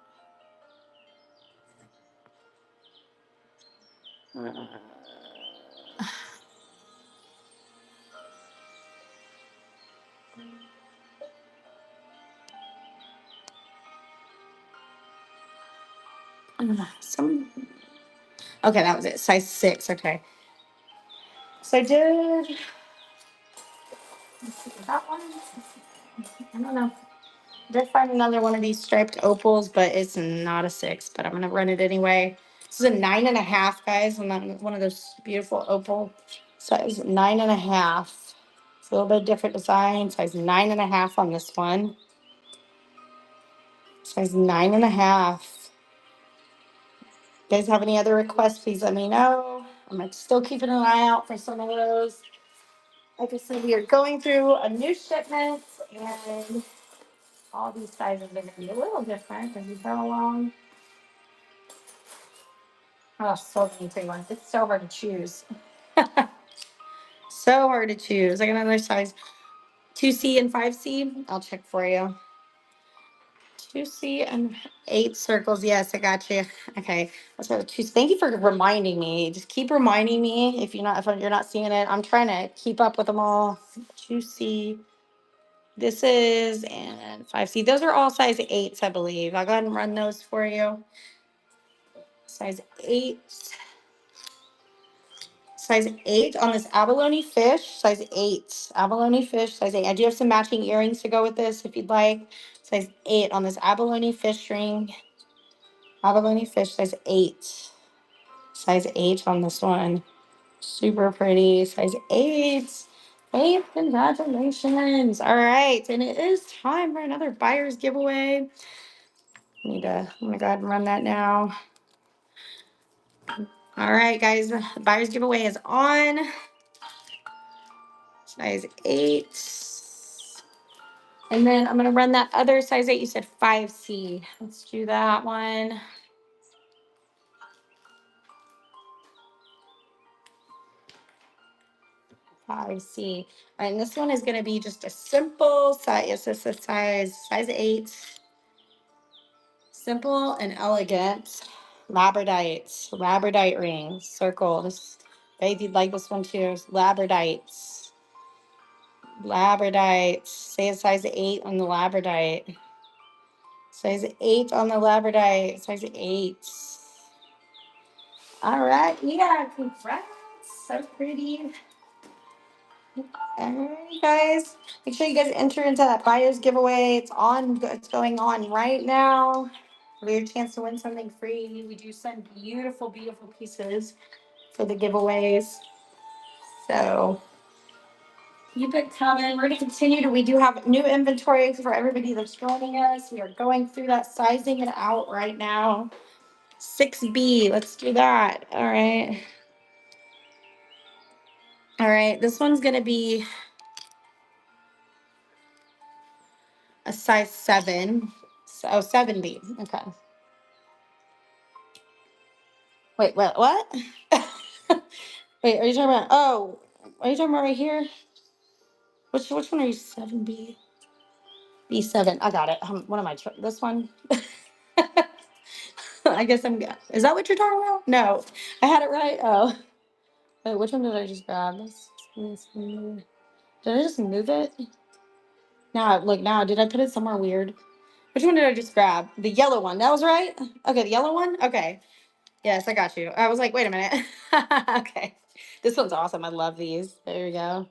Some Okay, that was it. Size 6. Okay. So I did let's see, that one. I don't know. I did find another one of these striped opals, but it's not a 6. But I'm gonna run it anyway. This is a 9.5, guys. And then one of those beautiful opal size 9.5. It's a little bit different design. Size 9.5 on this one. Size 9.5. You guys have any other requests? Please let me know. I'm still keeping an eye out for some of those. Like I said, we are going through a new shipment, and all these sizes are going to be a little different as we go along. Oh, so many big ones. It's so hard to choose. So hard to choose. I got another size 2C and 5C. I'll check for you. 2C and 8 circles. Yes, I got you. Okay. Let's go to 2. Thank you for reminding me. Just keep reminding me if you're not seeing it. I'm trying to keep up with them all. 2C. This is and 5C. Those are all size 8s, I believe. I'll go ahead and run those for you. Size 8. Size 8 on this abalone fish. Size 8. Abalone fish, size 8. I do have some matching earrings to go with this if you'd like. Size 8 on this abalone fish ring. Abalone fish, size 8. Size 8 on this one. Super pretty. Size 8. Hey, congratulations. All right. And it is time for another buyer's giveaway. I'm gonna go ahead and run that now. All right, guys, the buyer's giveaway is on. Size 8. And then I'm gonna run that other size 8. You said 5C. Let's do that one. 5C. All right, and this one is gonna be just a simple size. Yes, it's a size 8. Simple and elegant. Labradite ring. Circle. This, if you'd like this one too. Labradites. Labradite. Say a size 8 on the labradite. Size 8 on the labradite. Size 8. All right. Yeah, congrats. So pretty. All right, guys. Make sure you guys enter into that buyer's giveaway. It's on. It's going on right now. For your chance to win something free. We do send beautiful, beautiful pieces for the giveaways. So keep it coming. We're going to continue to, we do have new inventory for everybody that's joining us. We are going through that, sizing it out right now. 6B, let's do that. All right. All right, this one's going to be a size 7. So 7B, okay. Wait, what? Wait, are you talking about? Oh, are you talking about right here? Which one are you? 7B, B7. I got it. What am I? This one. I guess I'm. Is that what you're talking about? No, I had it right. Oh, wait, which one did I just grab? Did I just move it? Now, look, now, did I put it somewhere weird? Which one did I just grab? The yellow one. That was right? Okay, the yellow one? Okay. Yes, I got you. I was like, wait a minute. Okay. This one's awesome. I love these. There you go.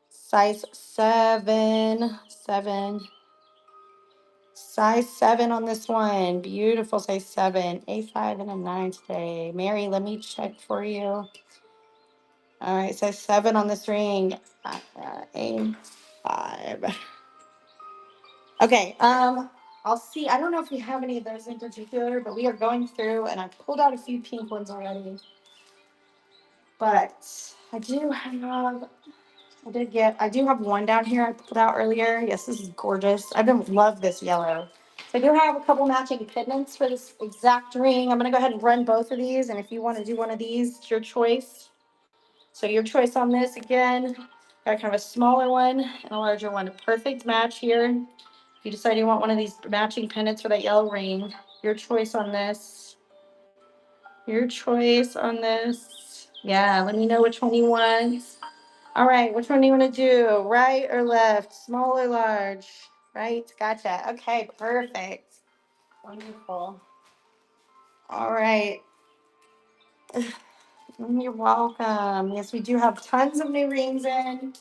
Size 7. 7. Size 7 on this one. Beautiful size 7. A5 and a 9 today. Mary, let me check for you. All right, size 7 on this ring. A5. Okay, I'll see. I don't know if we have any of those in particular, but we are going through and I pulled out a few pink ones already. But I do have one down here I pulled out earlier. Yes, this is gorgeous. Love this yellow. So I do have a couple matching pendants for this exact ring. I'm gonna go ahead and run both of these, and if you want to do one of these, it's your choice. So your choice on this again, got kind of a smaller one and a larger one. A perfect match here. If you decide you want one of these matching pendants for that yellow ring, your choice on this. Your choice on this. Yeah, let me know which one you want. All right, which one do you want to do? Right or left? Small or large? Right? Gotcha. Okay, perfect. Wonderful. All right. You're welcome. Yes, we do have tons of new rings in.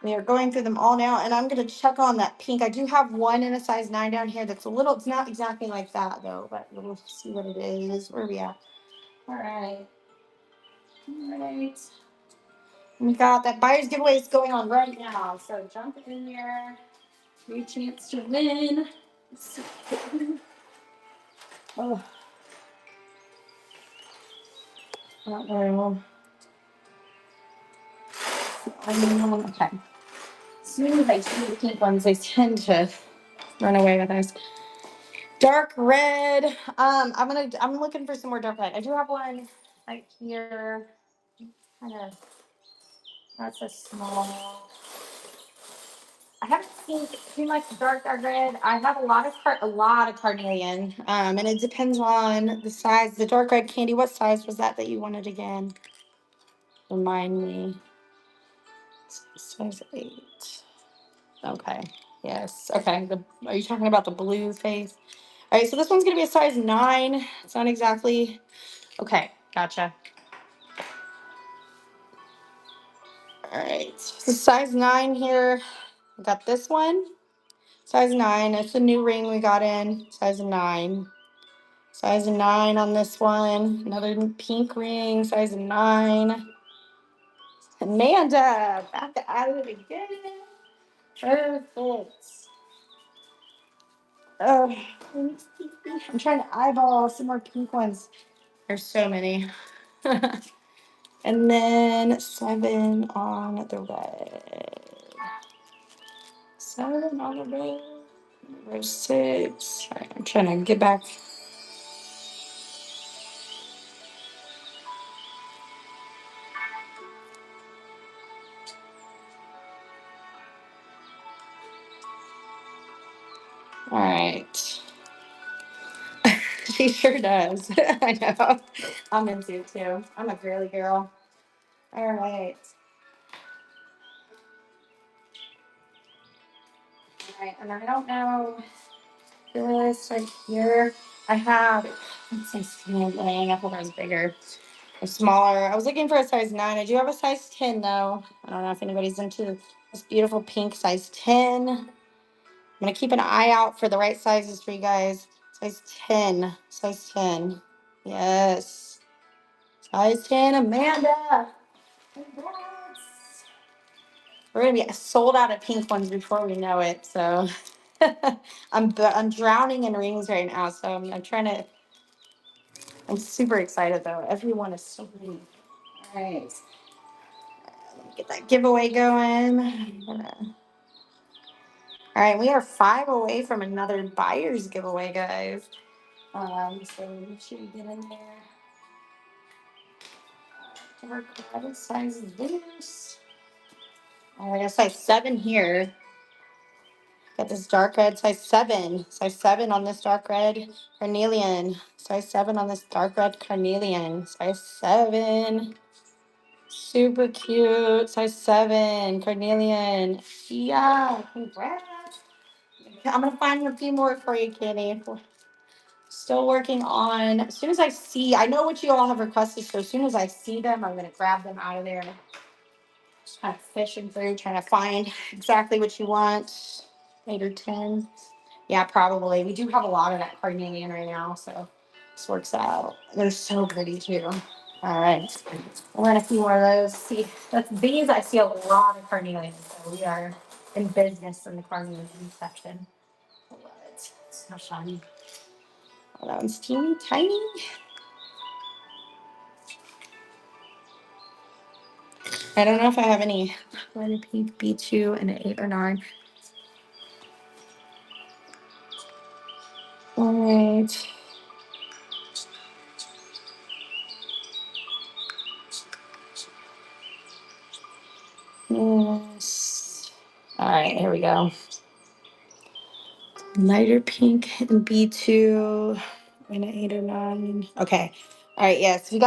We are going through them all now, and I'm going to check on that pink. I do have one in a size 9 down here that's it's not exactly like that, though, but we'll see what it is. Where are we at? All right. All right. We got that buyer's giveaway is going on right now, so jump in there. Your chance to win. Oh, not very well. Okay. As soon as I see the pink ones, they tend to run away with us. Dark red. I'm looking for some more dark red. I do have one right here. Kind of. That's a small. I haven't seen too much dark red. I have a lot of carnelian. And it depends on the size. The dark red candy. What size was that you wanted again? Remind me. Size 8. Okay. Yes. Okay. Are you talking about the blue face? All right. So this one's gonna be a size 9. It's not exactly. Okay. Gotcha. All right. So size 9 here. I got this one. Size 9. It's a new ring we got in. Size 9. Size 9 on this one. Another pink ring. Size 9. Amanda, back at it again. Perfect. Oh, I'm trying to eyeball some more pink ones. There's so many. And then 7 on the red. 7 on the red. Row 6. Sorry, I'm trying to get back. All right. She sure does. I know. I'm into it too. I'm a girly girl. All right. All right. And I don't know this right here. I have, let's say, small thing. I thought I was bigger or smaller. I was looking for a size 9. I do have a size 10 though. I don't know if anybody's into this beautiful pink size 10. I'm going to keep an eye out for the right sizes for you guys. Size 10. Size 10. Yes. Size 10, Amanda. Congrats. We're gonna be sold out of pink ones before we know it. So I'm drowning in rings right now. So I'm trying to. I'm super excited though. Everyone is so pretty. All right, let me get that giveaway going. All right, we are 5 away from another buyer's giveaway, guys. So make sure you get in there. Dark red size loose. All right, size 7 here. Got this dark red size 7. Size 7 on this dark red carnelian. Size 7 on this dark red carnelian. Size 7. Super cute. Size 7 carnelian. Yeah, congrats. I'm gonna find a few more for you, Kitty. Still working on. As soon as I see, I know what you all have requested. So as soon as I see them, I'm gonna grab them out of there. Just kind of fishing through, trying to find exactly what you want. 8 or 10. Yeah, probably. We do have a lot of that carnelian right now, so this works out. They're so pretty too. All right, we'll run a few more of those. See, these I see a lot of carnelian, so we are in business in the carnelian section. I love it. It's so shiny. Oh, that one's teeny tiny. I don't know if I have any lighter pink B2 and an 8 or 9. All right. Yes. All right, here we go. Lighter pink and B2 and an 8 or 9. Okay. All right, yes. We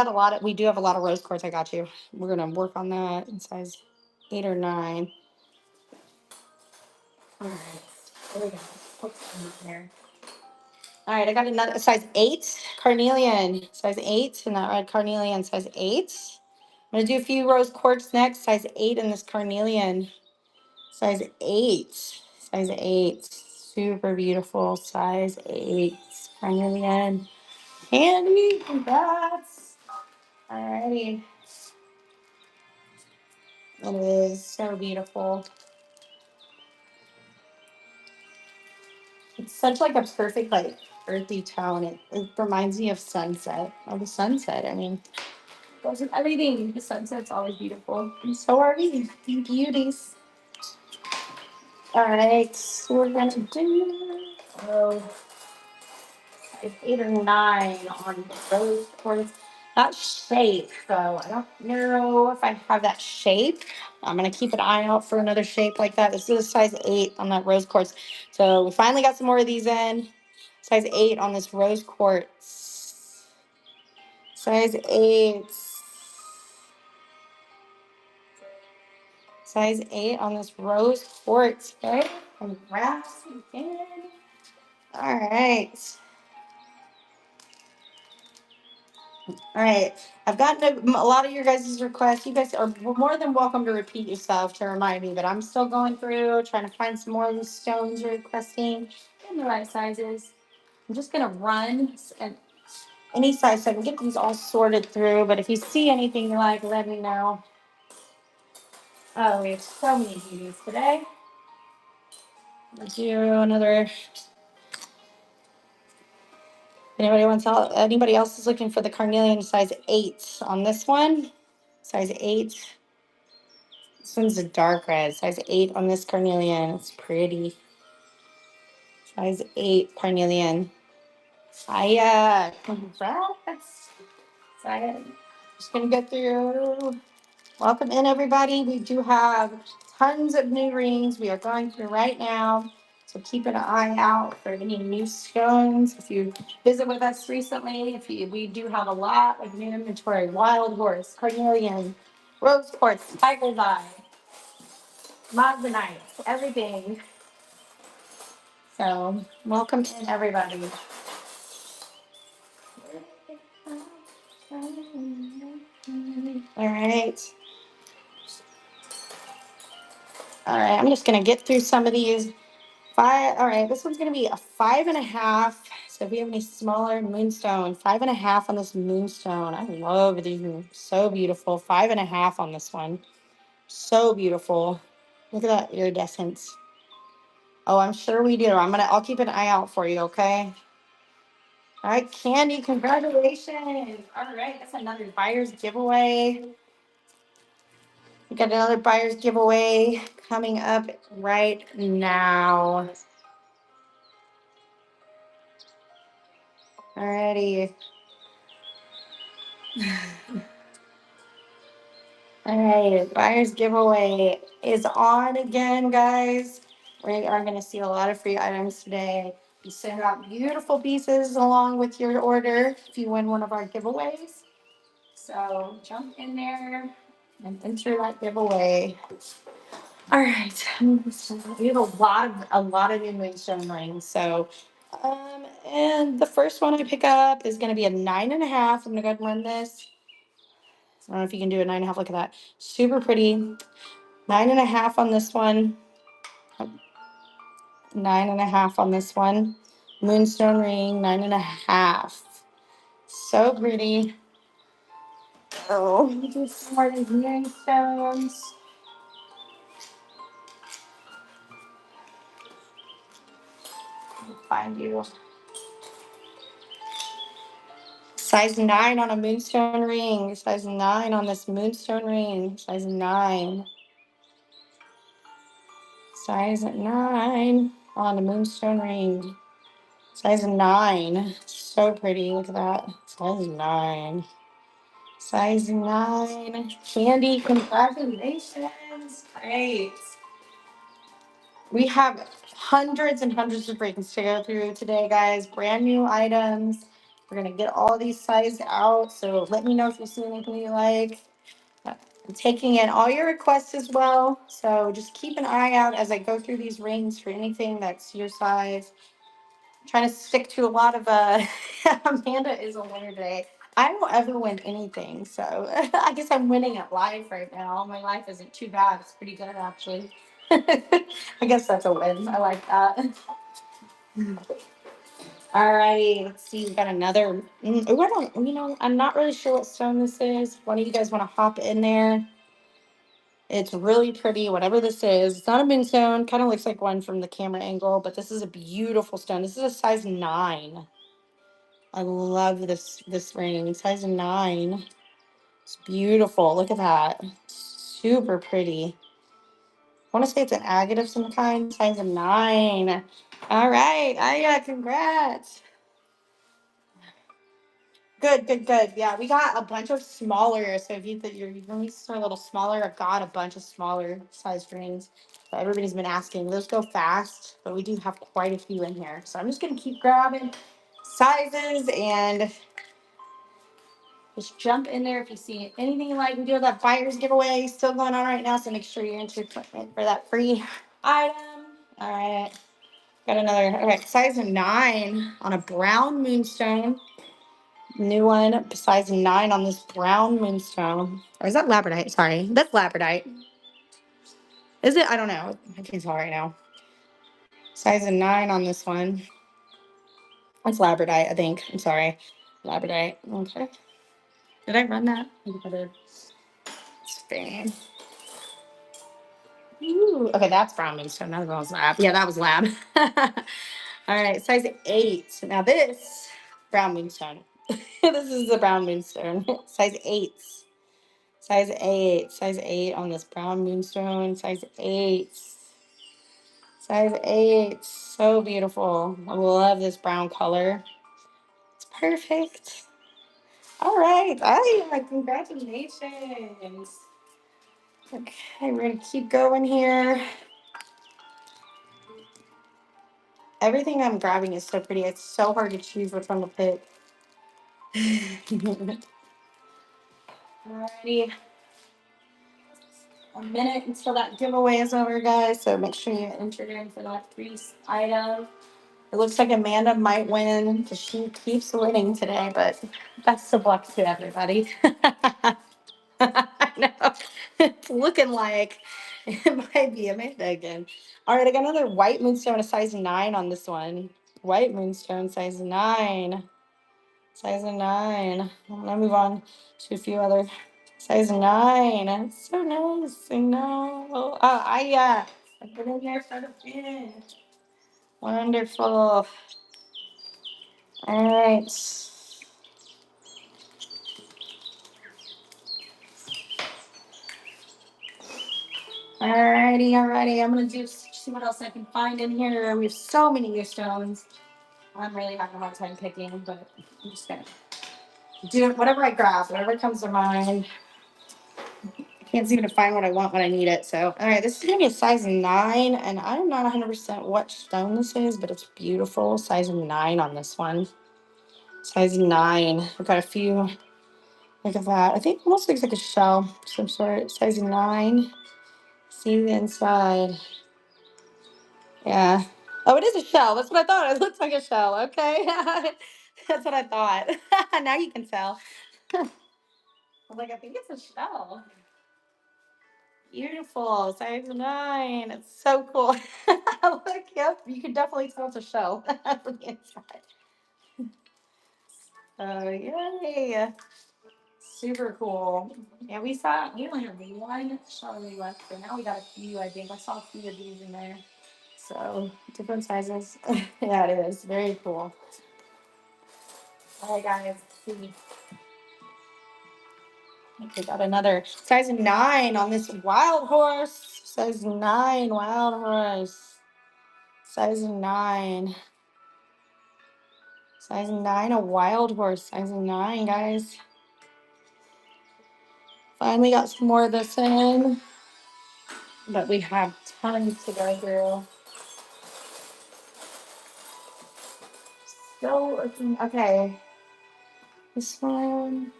do have a lot of rose quartz. I got you. We're gonna work on that in size 8 or 9. All right. There we go. Put some in there. All right, I got another size 8 carnelian. Size 8 and that red carnelian, size 8. I'm gonna do a few rose quartz next. Size 8 in this carnelian. Size 8. Size 8. Super beautiful. Size 8. Carnelian. Candy. Congrats. Alrighty. It is so beautiful. It's such like a perfect like earthy tone. It reminds me of sunset. Of the sunset. I mean, it goes with everything. The sunset's always beautiful. And so are we. You beauties. All right. So we're gonna do. Oh, it's 8 or 9 on rose quartz. That shape, though. I don't know if I have that shape. I'm gonna keep an eye out for another shape like that. This is a size 8 on that rose quartz. So we finally got some more of these in. Size 8 on this rose quartz. Size 8. Size 8 on this rose quartz. Okay. Congrats again. All right. All right. I've gotten a lot of your guys' requests. You guys are more than welcome to repeat yourself to remind me, but I'm still going through trying to find some more of the stones you're requesting in the right sizes. I'm just going to run and any size so I can get these all sorted through. But if you see anything you like, let me know. Oh, we have so many beauties today. Let's do another. Anybody else is looking for the carnelian size 8 on this one? Size 8. This one's a dark red. Size 8 on this carnelian. It's pretty. Size 8 carnelian. Congrats. So I'm just going to go through. Welcome in, everybody. We do have tons of new rings we are going through right now. So keep an eye out for any new stones. If you visit with us recently, we do have a lot of new inventory. Wild horse, carnelian, rose quartz, tiger's eye, Moissanite, everything. So, welcome in, everybody. All right. All right. I'm just going to get through some of these. All right. This one's going to be a 5.5. So, if we have any smaller moonstone, 5.5 on this moonstone. I love these. So beautiful. 5.5 on this one. So beautiful. Look at that iridescence. Oh, I'm sure we do. I'll keep an eye out for you, okay? All right, Candy, congratulations. All right, that's another buyer's giveaway. We got another buyer's giveaway coming up right now. Alrighty. All right, buyer's giveaway is on again, guys. We are going to see a lot of free items today. We send out beautiful pieces along with your order if you win one of our giveaways. So jump in there and enter that giveaway. All right, we have a lot of new Moonstone rings. So, and the first one I pick up is going to be a 9.5. I'm going to go ahead and run this. I don't know if you can do a 9.5. Look at that, super pretty. 9.5 on this one. 9.5 on this one. Moonstone ring, 9.5. So pretty. Oh, do some more of these moonstones. Find you. Size 9 on a moonstone ring. Size 9 on this moonstone ring. Size 9. Size 9 on a moonstone ring. Size 9. So pretty. Look at that. Size 9. Size 9. Candy, congratulations. Great. We have hundreds and hundreds of rings to go through today, guys. Brand new items. We're going to get all these sized out. So let me know if you see anything you like. I'm taking in all your requests as well. So just keep an eye out as I go through these rings for anything that's your size. I'm trying to stick to a lot of Amanda is a winner today. I don't ever win anything, so I guess I'm winning at life right now. My life isn't too bad. It's pretty good actually. I guess that's a win. I like that. Alrighty, let's see. We got another. Oh, I don't. I'm not really sure what stone this is. One of you guys want to hop in there? It's really pretty, whatever this is. It's not a moonstone. Kind of looks like one from the camera angle, but this is a beautiful stone. This is a size 9. I love this ring. Size 9. It's beautiful. Look at that. Super pretty. I want to say it's an agate of some kind. Size 9. All right. Aya, congrats. Good, good, good. Yeah, we got a bunch of smaller. So if you think your rings are a little smaller, I've got a bunch of smaller size rings. So everybody's been asking. Those go fast, but we do have quite a few in here. So I'm just gonna keep grabbing sizes and just jump in there if you see anything you like. We do have that buyer's giveaway still going on right now, so make sure you enter for that free item. All right, got another. All right, size 9 on a brown moonstone. New one, size 9 on this brown moonstone. Or is that labradorite? Sorry, that's labradorite. Is it? I don't know. I can't tell right now. Size 9 on this one. It's labradorite, I think. I'm sorry. Labradorite. Okay. Did I run that? I think I did. It's fine. Ooh. Okay, that's brown moonstone. That was lab. Yeah, that was lab. All right, size 8. Now this brown moonstone. This is the brown moonstone. Size 8. Size 8. Size 8 on this brown moonstone. Size 8. Size 8. So beautiful. I love this brown color. It's perfect. All right. Congratulations. Okay, we're going to keep going here. Everything I'm grabbing is so pretty. It's so hard to choose which one to pick. Alrighty. A minute until that giveaway is over, guys. So make sure you enter in for that free item. It looks like Amanda might win because she keeps winning today, but best of luck to everybody. I know. It's looking like it might be Amanda again. All right, I got another white moonstone, a size 9 on this one. White moonstone, size 9. Size 9. I'm going to move on to a few other. Size 9. It's so nice. I know. Oh, I've been in here for the finish. Wonderful. All right. Alrighty. I'm gonna see what else I can find in here. We have so many new stones. I'm really having a hard time picking, but I'm just gonna do whatever I grab, whatever comes to mind. I can't seem to find what I want when I need it. So, all right, this is gonna be a size 9, and I'm not 100% what stone this is, but it's beautiful. Size 9 on this one. Size 9. I've got a few. Look at that. I think it almost looks like a shell of some sort. Size 9. See the inside. Yeah. Oh, it is a shell. That's what I thought. It looks like a shell. Okay. That's what I thought. Now you can tell. I'm like, I think it's a shell. Beautiful. Size 9. It's so cool. Look, yep. You can definitely tell it's a shell from the inside. Oh, yay. Super cool. Yeah, we only have one shell left, but now we got a few, I think. I saw a few of these in there. So, different sizes. Yeah, it is. Very cool. All right, guys. Let's see. We got another size 9 on this wild horse. Size 9 wild horse. Size 9. Size 9 a wild horse. Size 9, guys. Finally got some more of this in. But we have tons to go through. Still looking. Okay. This one.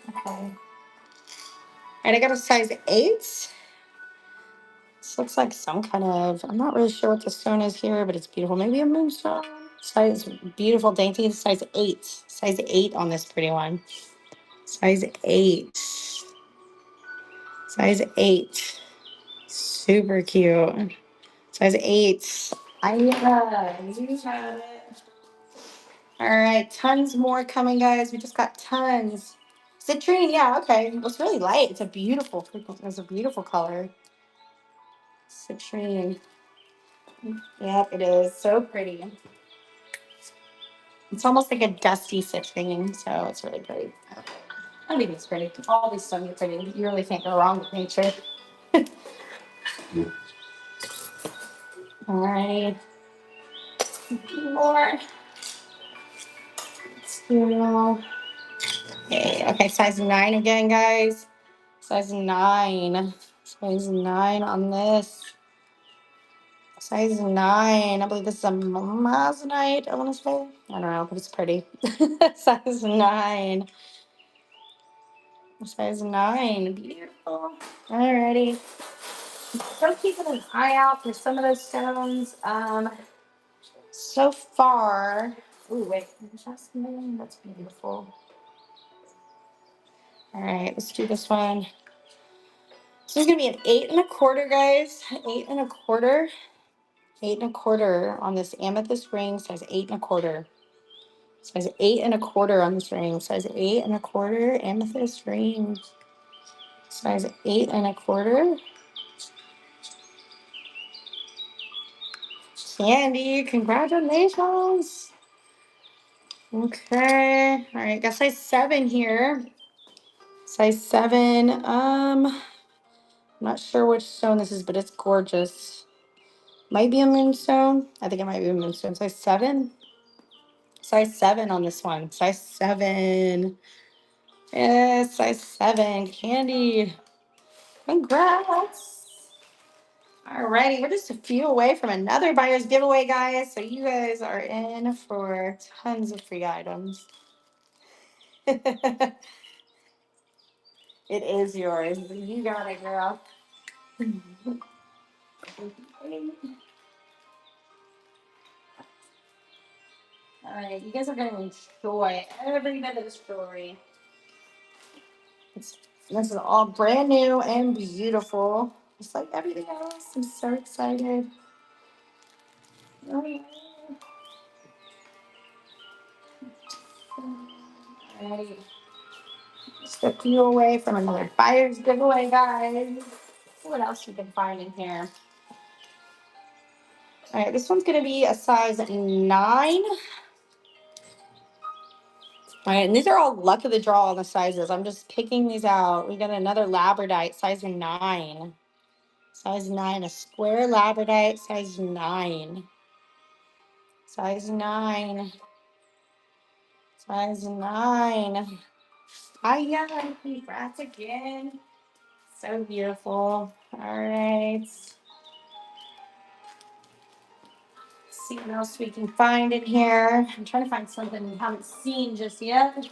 Okay. All right, I got a size 8. This looks like some kind of, I'm not really sure what the stone is here, but it's beautiful. Maybe a moonstone. Size, beautiful, dainty, size 8. Size 8 on this pretty one. Size 8. Size 8. Super cute. Size 8. You had it. All right, tons more coming, guys. We just got tons. Citrine, yeah, okay. It's really light. It's a beautiful color. Citrine. Yep, it is. So pretty. It's almost like a dusty citrine, so it's really pretty. I think it's pretty. All these stones are pretty. You really can't go wrong with nature. All right. More. Let's do. Okay, size 9 again, guys. Size 9. Size 9 on this. Size 9. I believe this is a Moissanite, I want to say. I don't know, but it's pretty. Size 9. Size 9. Beautiful. Alrighty. Still keeping an eye out for some of those stones. So far. Ooh, wait. Jasmine. That's beautiful. All right, let's do this one. This is gonna be an 8 1/4, guys. 8 1/4. 8 1/4 on this amethyst ring, size 8 1/4. Size 8 1/4 on this ring. Size 8 1/4 amethyst ring. Size 8 1/4. Candy, congratulations. Okay. All right, got size 7 here. Size 7. I'm not sure which stone this is, but it's gorgeous. Might be a moonstone. I think it might be a moonstone. Size 7. Size 7 on this one. Size 7. Yes, size 7. Candy. Congrats. Alrighty, we're just a few away from another buyer's giveaway, guys. So you guys are in for tons of free items. It is yours. You got it, girl. Alright, you guys are going to enjoy every bit of this jewelry. This is all brand new and beautiful. Just like everything else. I'm so excited. Alrighty. Just a few away from another buyer's giveaway, guys. See what else you can find in here. All right, this one's going to be a size 9. All right, and these are all luck of the draw on the sizes. I'm just picking these out. We got another labradorite, size 9. Size 9. A square labradorite, size 9. Size 9. Size 9. Yeah, congrats again. So beautiful. All right. Let's see what else we can find in here. I'm trying to find something we haven't seen just yet.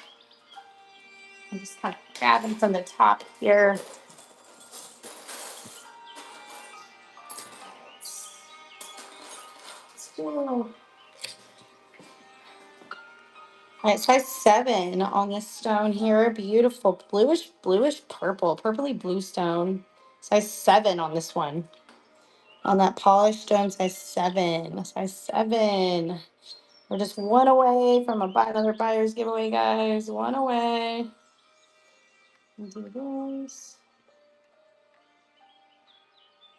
I'm just kind of grabbing from the top here. All right, size 7 on this stone here. Beautiful bluish purple, purpley blue stone. Size 7 on this one. On that polished stone, size 7. Size 7. We're just one away from another buyer's giveaway, guys. One away. Do this.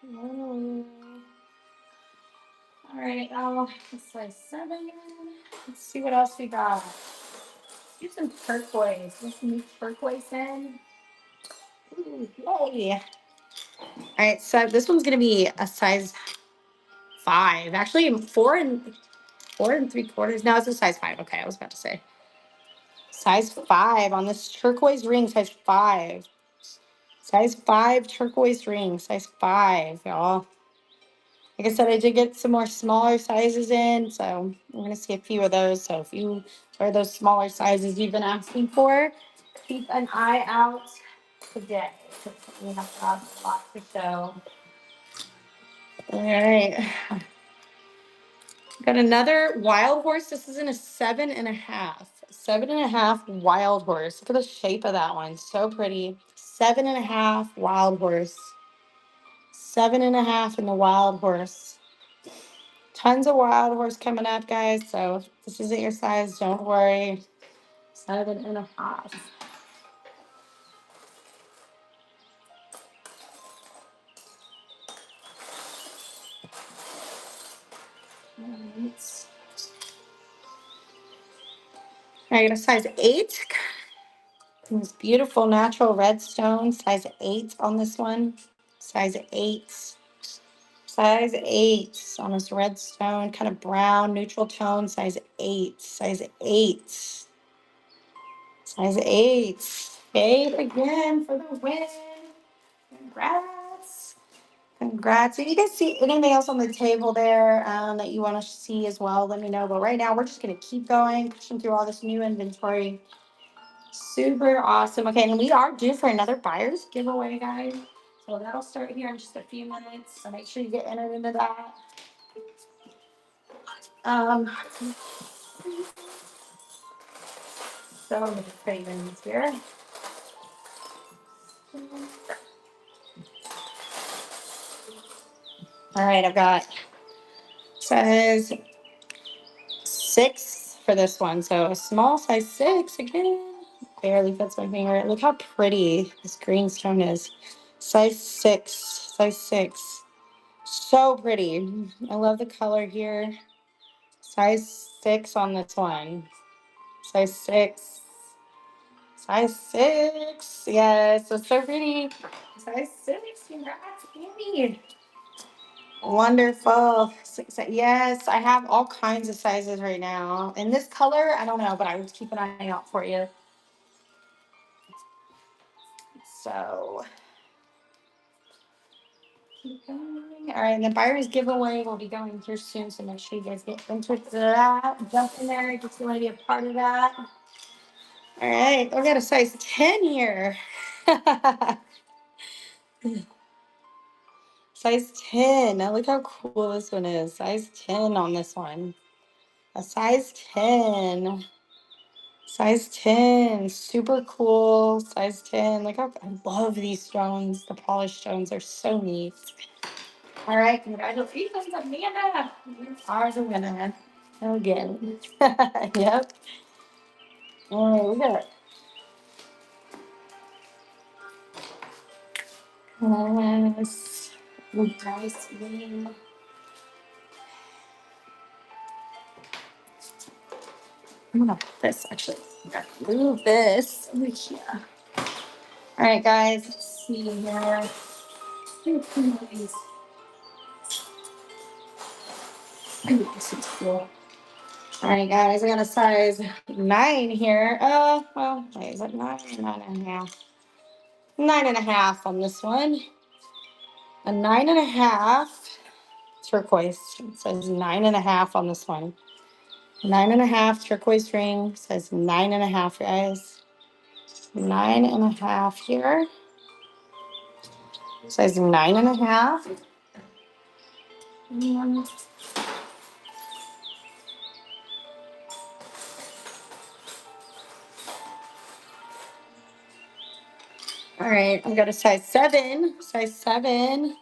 One away. All right, size 7. Let's see what else we got. Do some turquoise. Get some new turquoise in. Ooh, yay. All right, so this one's gonna be a size 5. Actually, 4 and 3/4. No, it's a size 5. Okay, I was about to say size 5 on this turquoise ring. Size 5. Size 5 turquoise ring. Size 5, y'all. Like I said, I did get some more smaller sizes in, so we're gonna see a few of those. So if you are those smaller sizes you've been asking for, keep an eye out today. We have lots to show. All right. Got another wild horse. This is in a 7.5. 7.5 wild horse. Look at the shape of that one. So pretty. 7.5 wild horse. 7.5 in the wild horse. Tons of wild horse coming up, guys. So if this isn't your size, don't worry. 7.5. Right. I got a size 8. This beautiful natural red stone. Size 8 on this one. Size 8. Size 8 on this red stone. Kind of brown, neutral tone. Size 8. Size 8. Size 8. Babe again for the win. Congrats. Congrats. If you guys see anything else on the table there that you want to see as well, let me know. But right now, we're just going to keep going, pushing through all this new inventory. Super awesome. Okay, and we are due for another buyer's giveaway, guys. So that'll start here in just a few minutes. So make sure you get entered into that. Um, so many cravings here. All right, I've got size 6 for this one. So a small size 6 again. Barely fits my finger. Look how pretty this green stone is. Size 6. Size 6. So pretty. I love the color here. Size 6 on this one. Size 6. Size 6. Yes, it's so pretty. Size 6. Congrats, Amy. Wonderful. Yes, I have all kinds of sizes right now. In this color, I don't know, but I would keep an eye out for you. So, keep going. All right, and the buyer's giveaway will be going here soon, so make sure you guys get entered to that. Jump in there if you want to be a part of that. All right, I got a size 10 here. Size 10. Now look how cool this one is. Size 10 on this one. A size 10. Size 10. Super cool. Size 10. Look how I love these stones. The polished stones are so neat. All right, congratulations, Amanda. You are the winner. Again. Yep. All right, we got this. Nice wing. I'm gonna put this actually. I'm gonna move this over here. All right, guys. Let's see here. This is cool. All right, guys, I got a size 9 here. Well, wait, is it 9 or 9.5? 9.5 on this one. A 9.5 turquoise. It says 9.5 on this one. 9.5 turquoise ring. Says 9.5, guys. 9.5 here. Says 9.5. All right, I've got a size 7. Size 7.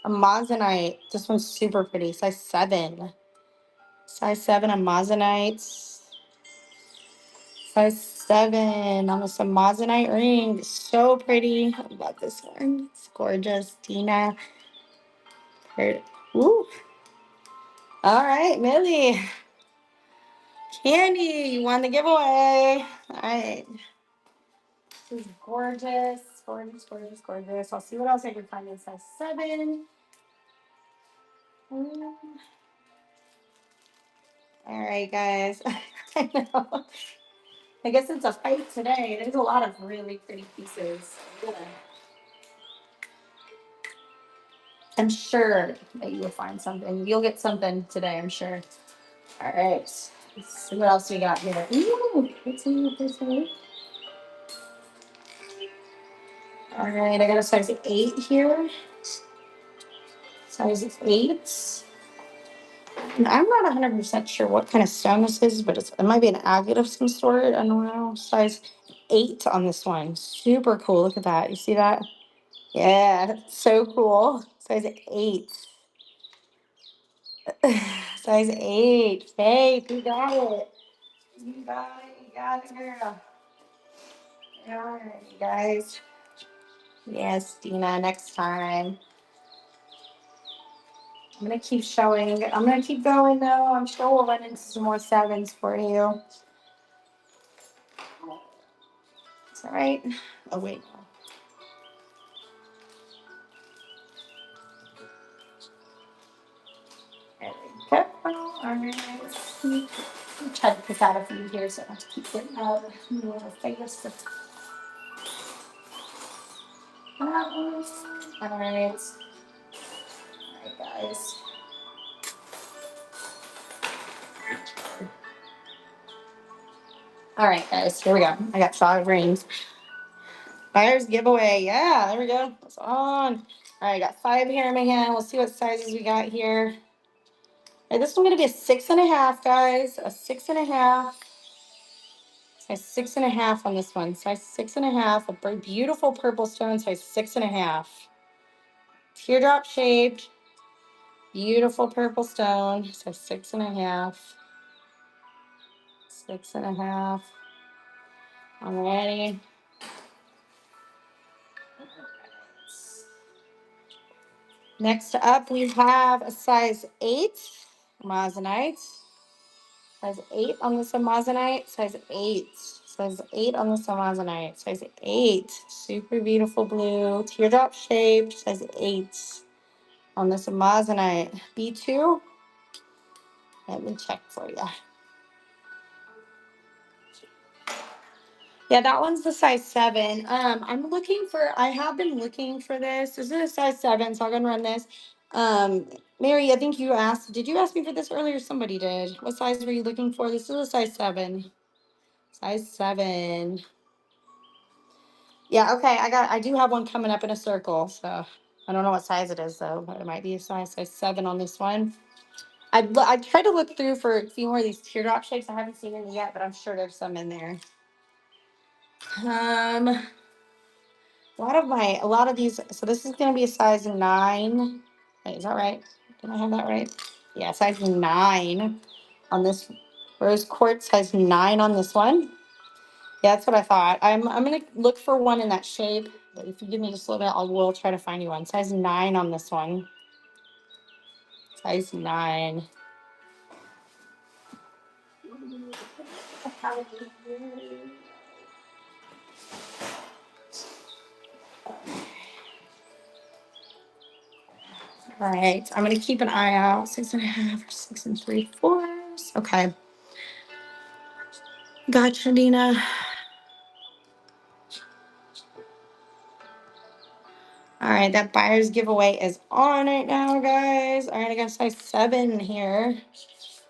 A Moissanite. This one's super pretty. Size 7. Size 7 a Moissanite. Size 7 on this Moissanite ring. So pretty. I love this one. It's gorgeous. Dina. Ooh. All right, Millie. Candy, you won the giveaway. All right. This is gorgeous. Gorgeous, gorgeous, gorgeous. I'll see what else I can find in size 7. All right, guys. I know. I guess it's a fight today. There's a lot of really pretty pieces. I'm sure that you will find something. You'll get something today, I'm sure. All right. Let's see what else we got here. Ooh, what's in the first one? All right, I got a size 8 here. Size 8. And I'm not 100% sure what kind of stone this is, but it might be an agate of some sort. I don't know. Size 8 on this one. Super cool. Look at that. You see that? Yeah, so cool. Size 8. Size 8. Hey, you got it. You got it. You got it, girl. All right, you guys. Yes, Dina, next time. I'm going to keep showing. I'm going to keep going, though. I'm sure we'll run into some more 7s for you. It's all right. Oh, wait. There we go. All right. I'm trying to pick out a few here, so I have to keep getting out of the face. All right. All right, guys. All right, guys. Here we go. I got 5 rings. Buyer's giveaway. Yeah, there we go. It's on. All right, I got 5 here in my hand. We'll see what sizes we got here. All right, this one's going to be a 6.5, guys. A 6.5. Size 6.5 on this one. Size 6.5. A beautiful purple stone. Size 6.5. Teardrop shaped. Beautiful purple stone. Size 6.5. 6.5. Alrighty. Next up, we have a size 8 Moissanite. Size 8 on this Moissanite. Size 8. Size 8 on this Moissanite. Size 8. Super beautiful blue. Teardrop shaped. Size 8 on this Moissanite. B2. Let me check for you. Yeah, that one's the size 7. I have been looking for this. This is a size 7, so I'm gonna run this. Mary, I think did you ask me for this earlier? Somebody did. What size were you looking for? This is a size 7. Size 7. Yeah, okay, I do have one coming up in a circle, so I don't know what size it is though, but it might be a size 7 on this one. I tried to look through for a few more of these teardrop shapes. I haven't seen any yet, but I'm sure there's some in there. A lot of these, so this is going to be a size 9. Wait, is that right? Did I have that right? Yeah, size 9 on this. Rose quartz size 9 on this one. Yeah, that's what I thought. I'm going to look for one in that shape. If you give me just a little bit, we'll try to find you one. Size 9 on this one. Size 9. All right, I'm gonna keep an eye out. 6.5 or 6 3/4. Okay, gotcha, Dina. All right, that buyer's giveaway is on right now, guys. All right, I got size 7 here.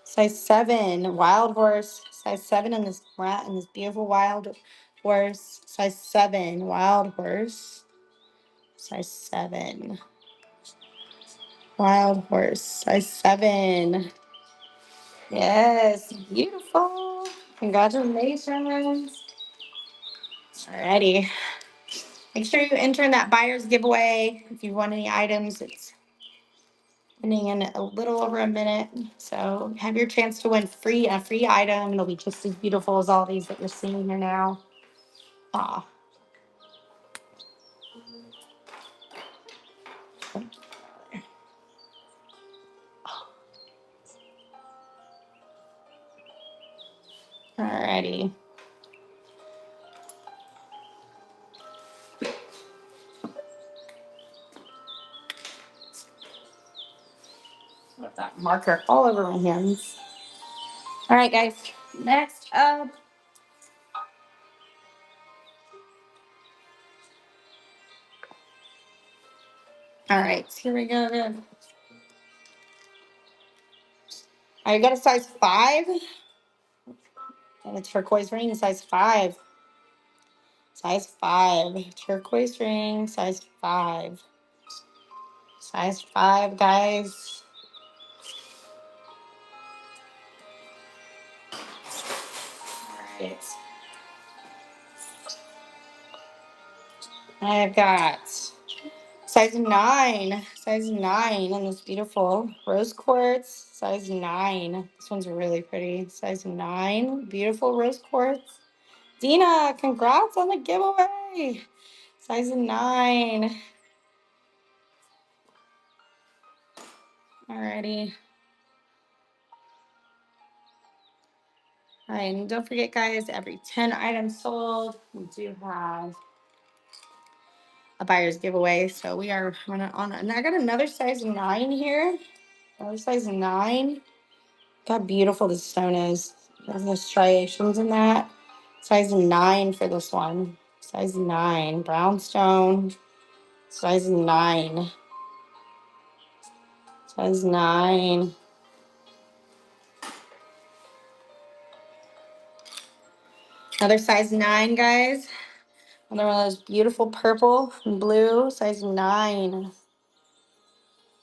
Size 7, wild horse. Size 7 in this rat and this beautiful wild horse. Size 7, wild horse. Size 7, wild horse. Size 7. Yes, beautiful. Congratulations. Alrighty. Make sure you enter in that buyer's giveaway if you want any items. It's ending in a little over a minute. So have your chance to win a free item. It'll be just as beautiful as all these that you're seeing here now. Aw. Alrighty. With that marker all over my hands. All right, guys. Next up. All right, here we go. I got a size 5. And a turquoise ring, size 5. Size 5. Turquoise ring, size 5. Size 5, guys. All right. I've got size 9. Size 9 on this beautiful rose quartz. Size 9. This one's really pretty. Size 9. Beautiful rose quartz. Dina, congrats on the giveaway. Size 9. Alrighty. All right, and don't forget, guys, every 10 items sold, we do have a buyer's giveaway. So we are on, and I got another size 9 here. Another size 9. Look how beautiful this stone is. There's no striations in that. Size 9 for this one. Size 9. Brown stone. Size 9. Size 9. Another size 9, guys. Another one of those beautiful purple and blue. Size 9.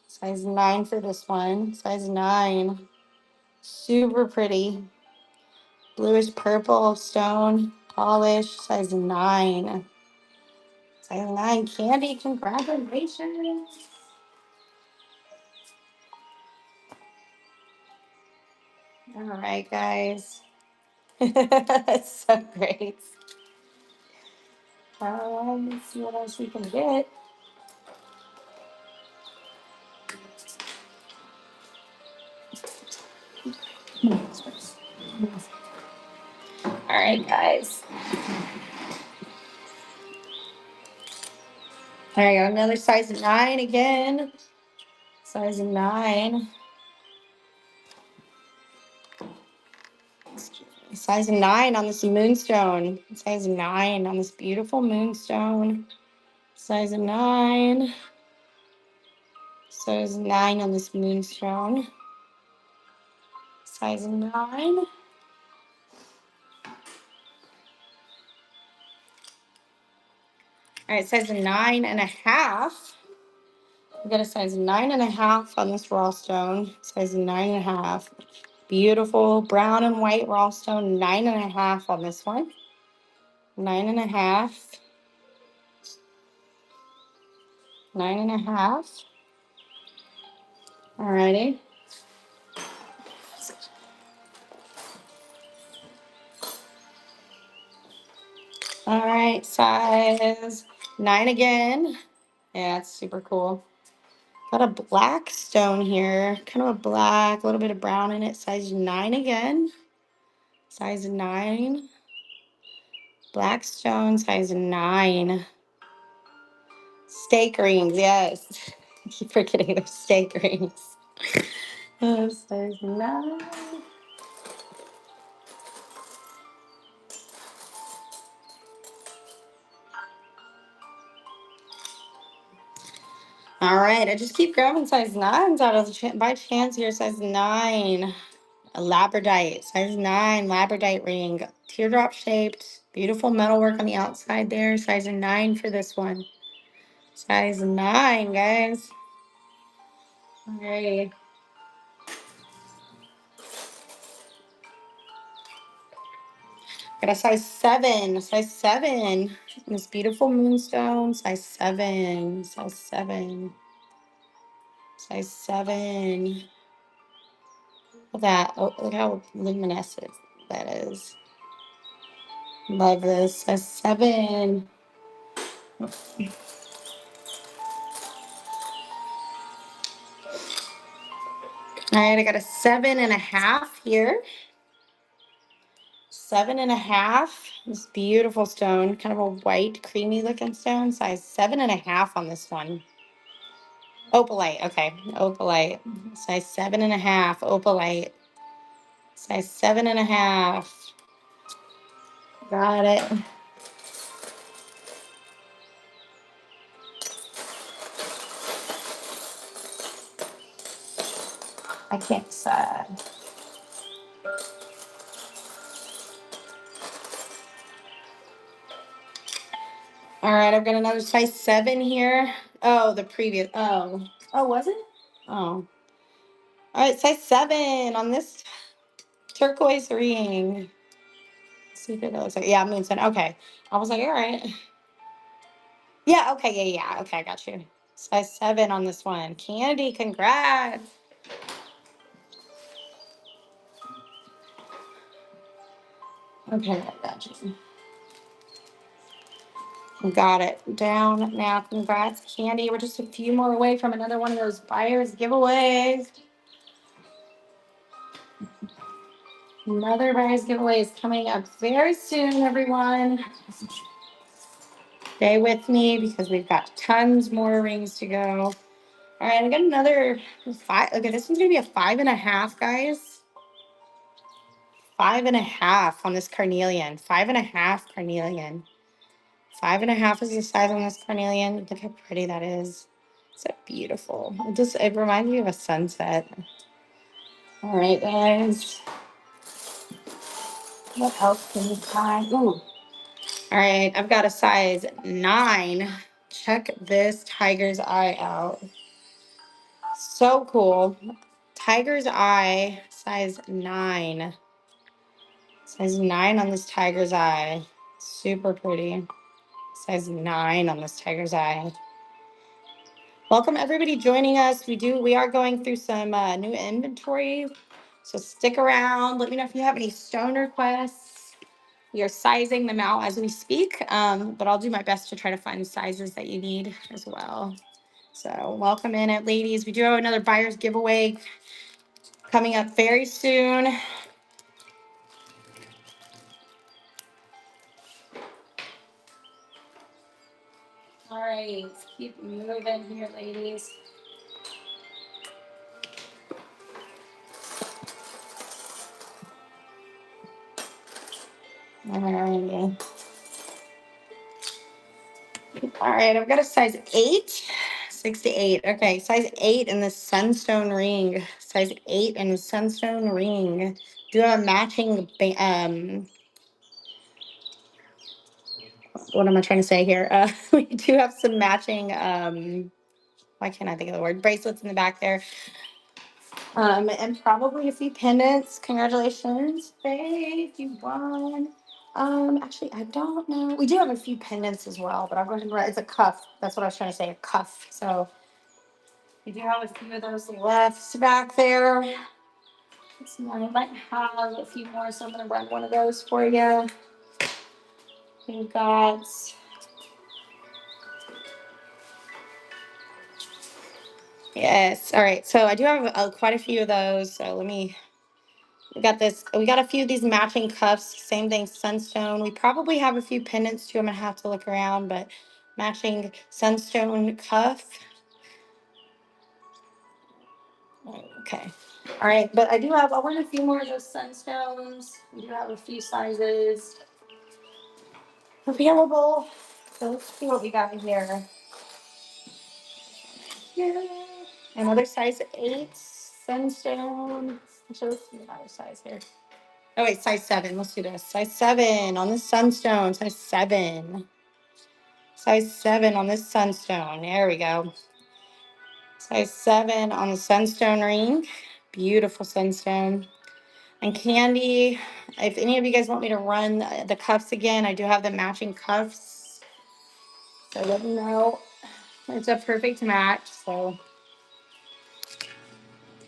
Size 9 for this one. Size 9. Super pretty. Bluish purple stone polish. Size 9. Size 9 candy. Congratulations. All right, guys. It's so great. Let's see what else we can get. All right, guys. All right, got another size 9 again. Size 9. Size 9 on this moonstone. Size 9 on this beautiful moonstone. Size 9. Size 9 on this moonstone. Size 9. All right, size 9.5. We got a size 9.5 on this raw stone. Size 9.5. Beautiful brown and white raw stone. 9.5 on this one. 9.5. 9.5. Alrighty. All right, size 9 again. Yeah, it's super cool. Got a black stone here, kind of a black, a little bit of brown in it. Size 9 again. Size 9. Black stone, size 9. Steak rings, yes. keep forgetting those steak rings. Size 9. All right, I just keep grabbing size 9s out of the by chance here. Size 9, a labradorite, size 9 labradorite ring, teardrop shaped, beautiful metalwork on the outside there. Size 9 for this one. Size 9, guys. Okay. Got a size 7, size 7. This beautiful moonstone, size 7, size 7, size 7. Look at that. Oh, look how luminescent that is. Love this. Size 7. All right, I got a 7.5 here. 7.5. This beautiful stone, kind of a white, creamy looking stone. Size 7.5 on this one. Opalite. Okay, opalite. Size 7.5. Opalite. Size 7.5. Got it. I can't decide. All right, I've got another size 7 here. Oh, the previous. Oh, was it? Oh. All right, size 7 on this turquoise ring. Let's see what it looks like. Yeah, moonstone. Okay. I was like, all right. Yeah, okay, yeah. Okay, I got you. Size 7 on this one. Candy, congrats. Okay, I got you. Got it down now. Congrats, Candy. We're just a few more away from another one of those buyers giveaways. Another buyers giveaway is coming up very soon, everyone. Stay with me because we've got tons more rings to go. All right, I got another 5. Okay, this one's gonna be a 5.5, guys. 5.5 on this carnelian. 5.5 carnelian. 5.5 is the size on this carnelian. Look how pretty that is. So beautiful. It reminds me of a sunset. All right, guys. What else can we find? Ooh. All right, I've got a size 9. Check this tiger's eye out. So cool. Tiger's eye, size 9. Size 9 on this tiger's eye. Super pretty. Size 9 on this tiger's eye. Welcome everybody joining us. We are going through some new inventory. So stick around. Let me know if you have any stone requests. We are sizing them out as we speak, but I'll do my best to try to find sizes that you need as well. So welcome in it, ladies. We do have another buyer's giveaway coming up very soon. All right, let's keep moving here, ladies. All right. All right, I've got a size 8, 6 to 8. Okay, size 8 in the sunstone ring. Size 8 in the sunstone ring. Do have a matching, what am I trying to say here? We do have some matching, why can't I think of the word? Bracelets in the back there. And probably a few pendants. Congratulations, Faith, you won. Actually, I don't know. We do have a few pendants as well, but I'll go ahead and write. It's a cuff. That's what I was trying to say, a cuff. So we do have a few of those left back there. So I might have a few more, so I'm gonna run one of those for you. We've got yes. All right. So I do have quite a few of those. So let me. We got this. We got a few of these matching cuffs. Same thing, sunstone. We probably have a few pendants too. I'm gonna have to look around, but matching sunstone cuff. Okay. All right, but I'll run a few more of those sunstones. We do have a few sizes available. So let's see what we got in here. Yeah. Another size 8 sunstone. So let's see another size here. Oh wait, size 7. Let's do this. Size 7 on this sunstone. Size 7. Size 7 on this sunstone. There we go. Size 7 on the sunstone ring. Beautiful sunstone. And Candy, if any of you guys want me to run the cuffs again, I do have the matching cuffs. So let me know. It's a perfect match. So,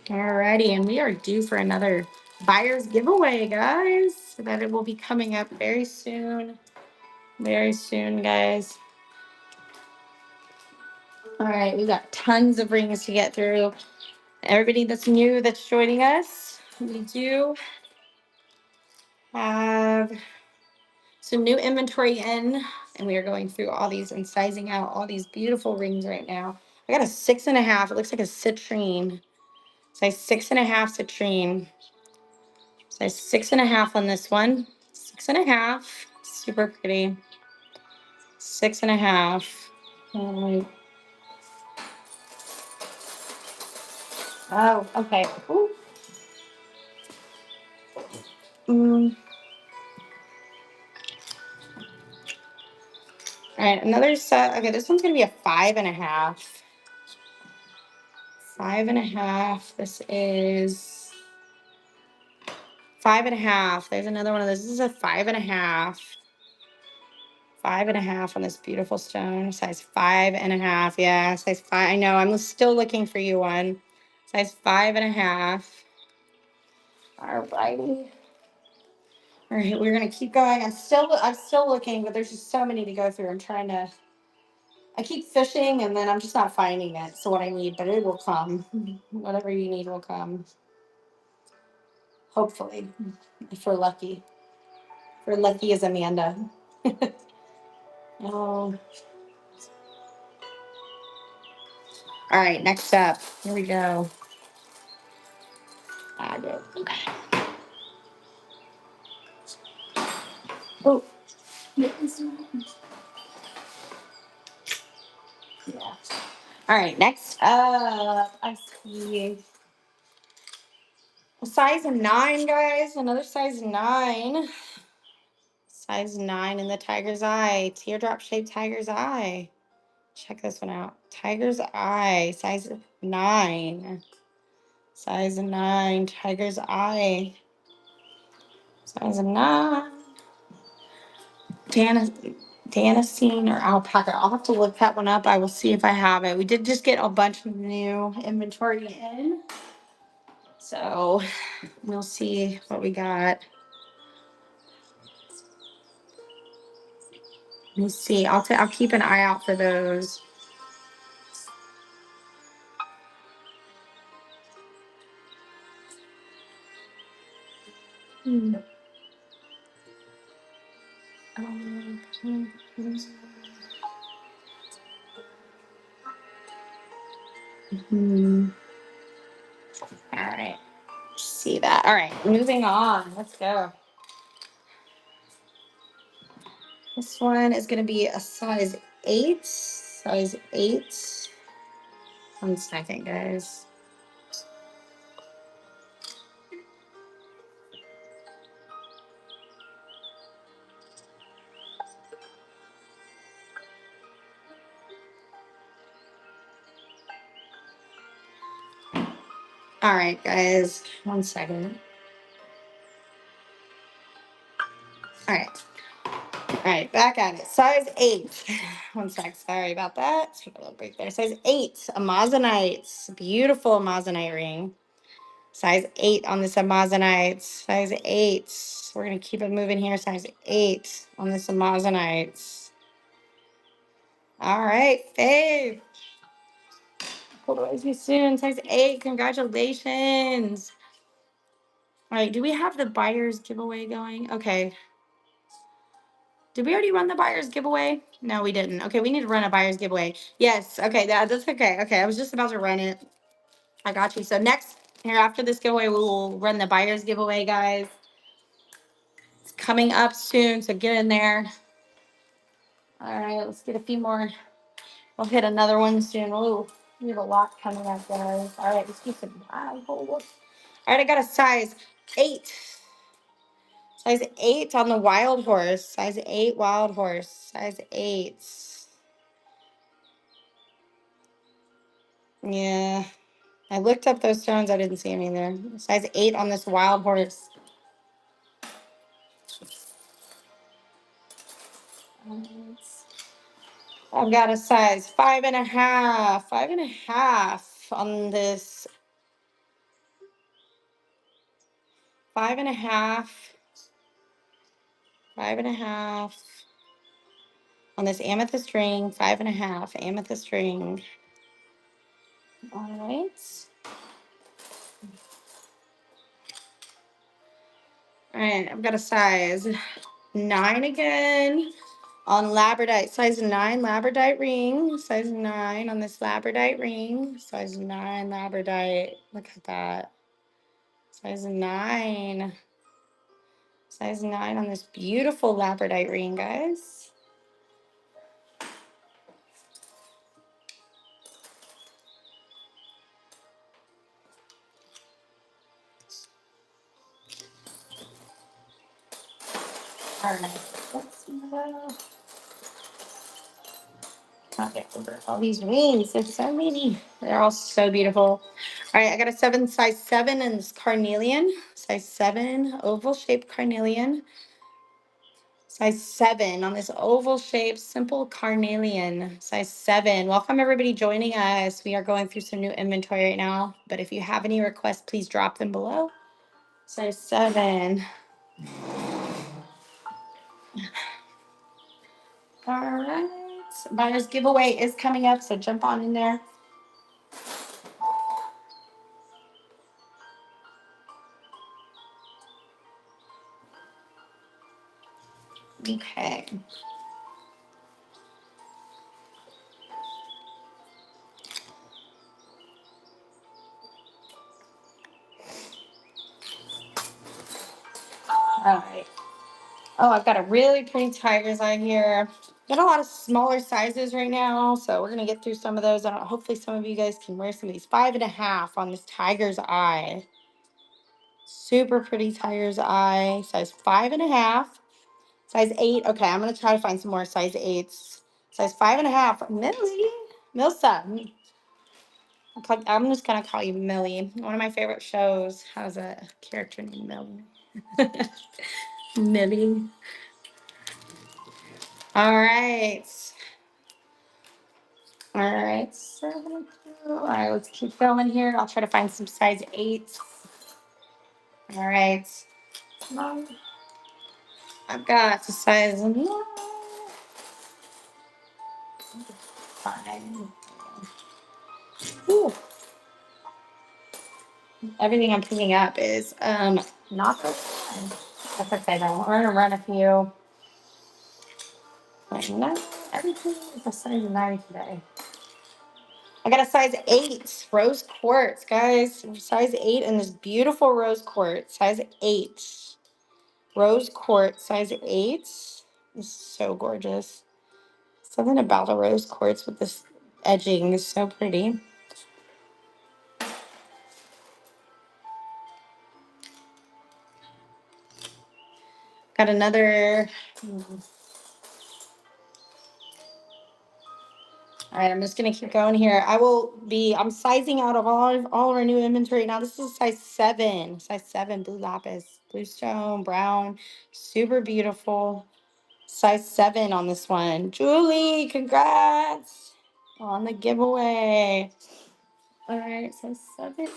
alrighty. And we are due for another buyer's giveaway, guys. So that it will be coming up very soon. Very soon, guys. All right. We got tons of rings to get through. Everybody that's new that's joining us, we do have some new inventory in, and we are going through all these and sizing out all these beautiful rings right now. I got a 6.5. It looks like a citrine. Size 6.5 citrine. Size 6.5 on this one. 6.5. Super pretty. 6.5. Alright. Oh, okay. Ooh. Mm. All right, another set. Okay, this one's gonna be a 5.5. 5.5. This is 5.5. There's another one of those. This is a 5.5. 5.5 on this beautiful stone. Size 5.5. Yeah, size 5. I know. I'm still looking for you one. Size 5.5. All righty. All right, we're gonna keep going. I'm still looking, but there's just so many to go through. I keep fishing and then I'm just not finding it. So what I need, but it will come. Whatever you need will come. Hopefully, if we're lucky. If we're lucky as Amanda. Oh. All right, next up. Here we go. Okay. Oh. Yes. Yeah. All right, next up, I see a size 9, guys. Another size 9. Size 9 in the tiger's eye. Teardrop shaped tiger's eye. Check this one out. Tiger's eye. Size 9. Size 9. Tiger's eye. Size 9. Damascene or alpaca. I'll have to look that one up. I will see if I have it. We did just get a bunch of new inventory in. So we'll see what we got. Let me see. I'll keep an eye out for those. Hmm. Hmm. All right. See that. All right. Moving on. Let's go. This one is going to be a size 8. Size 8. 1 second, guys. All right, guys. 1 second. All right. All right, back at it. Size 8. 1 sec. Sorry about that. Take a little break there. Size 8. Amazonites. Beautiful Amazonite ring. Size 8 on this Amazonite. Size 8. We're going to keep it moving here. Size 8 on this Amazonite. All right, Faith. Polarize you soon. Size 8. Congratulations. All right, do we have the buyer's giveaway going? Okay. Did we already run the buyer's giveaway? No, we didn't. Okay, we need to run a buyer's giveaway. Yes. Okay, that's okay. Okay, I was just about to run it. I got you. So next, here after this giveaway, we will run the buyer's giveaway, guys. It's coming up soon, so get in there. All right, let's get a few more. We'll hit another one soon. Ooh, we have a lot coming up, guys. All right, let's do some wild horse. All right, I got a size 8. Size 8 on the wild horse. Size 8 wild horse. Size 8. Yeah. I looked up those stones. I didn't see them either. Size 8 on this wild horse. I've got a size 5.5. 5.5 on this. 5.5. 5.5 on this amethyst ring. 5.5 amethyst ring. All right. All right. I've got a size 9 again. On labradorite, size 9 labradorite ring, size 9 on this labradorite ring, size 9 labradorite. Look at that. Size 9. Size 9 on this beautiful labradorite ring, guys. All right. Let's not get over all these rings. There's so many. They're all so beautiful. All right, I got a size 7 in this carnelian. Size 7 oval shaped carnelian. Size 7 on this oval shaped simple carnelian. Size 7. Welcome everybody joining us. We are going through some new inventory right now, but if you have any requests, please drop them below. Size 7. All right. Buyer's giveaway is coming up, so jump on in there. Okay. All right. Oh, I've got a really pretty tiger's eye here. Got a lot of smaller sizes right now, so we're gonna get through some of those. Hopefully some of you guys can wear some of these. 5.5 on this tiger's eye. Super pretty tiger's eye. Size 5.5. Size 8. Okay, I'm gonna try to find some more size 8s. Size 5.5. Millie. Milsa. I'm just gonna call you Millie. One of my favorite shows has a character named Millie. Millie. All right. All right. All right, let's keep going here. I'll try to find some size 8s. All right. I've got a size 5. Ooh. Everything I'm picking up is not so fun. That's okay though. We're gonna run a few. Like, no, everything is a size 9 today. I got a size 8 rose quartz, guys. Size 8 and this beautiful rose quartz. Size 8. Rose quartz, size 8. This is so gorgeous. Something about a rose quartz with this edging is so pretty. Got another. All right, I'm just gonna keep going here. I'm sizing out of all of our new inventory now. This is size 7 blue lapis, blue stone, brown, super beautiful. Size 7 on this one. Julie, congrats on the giveaway. All right, size 7.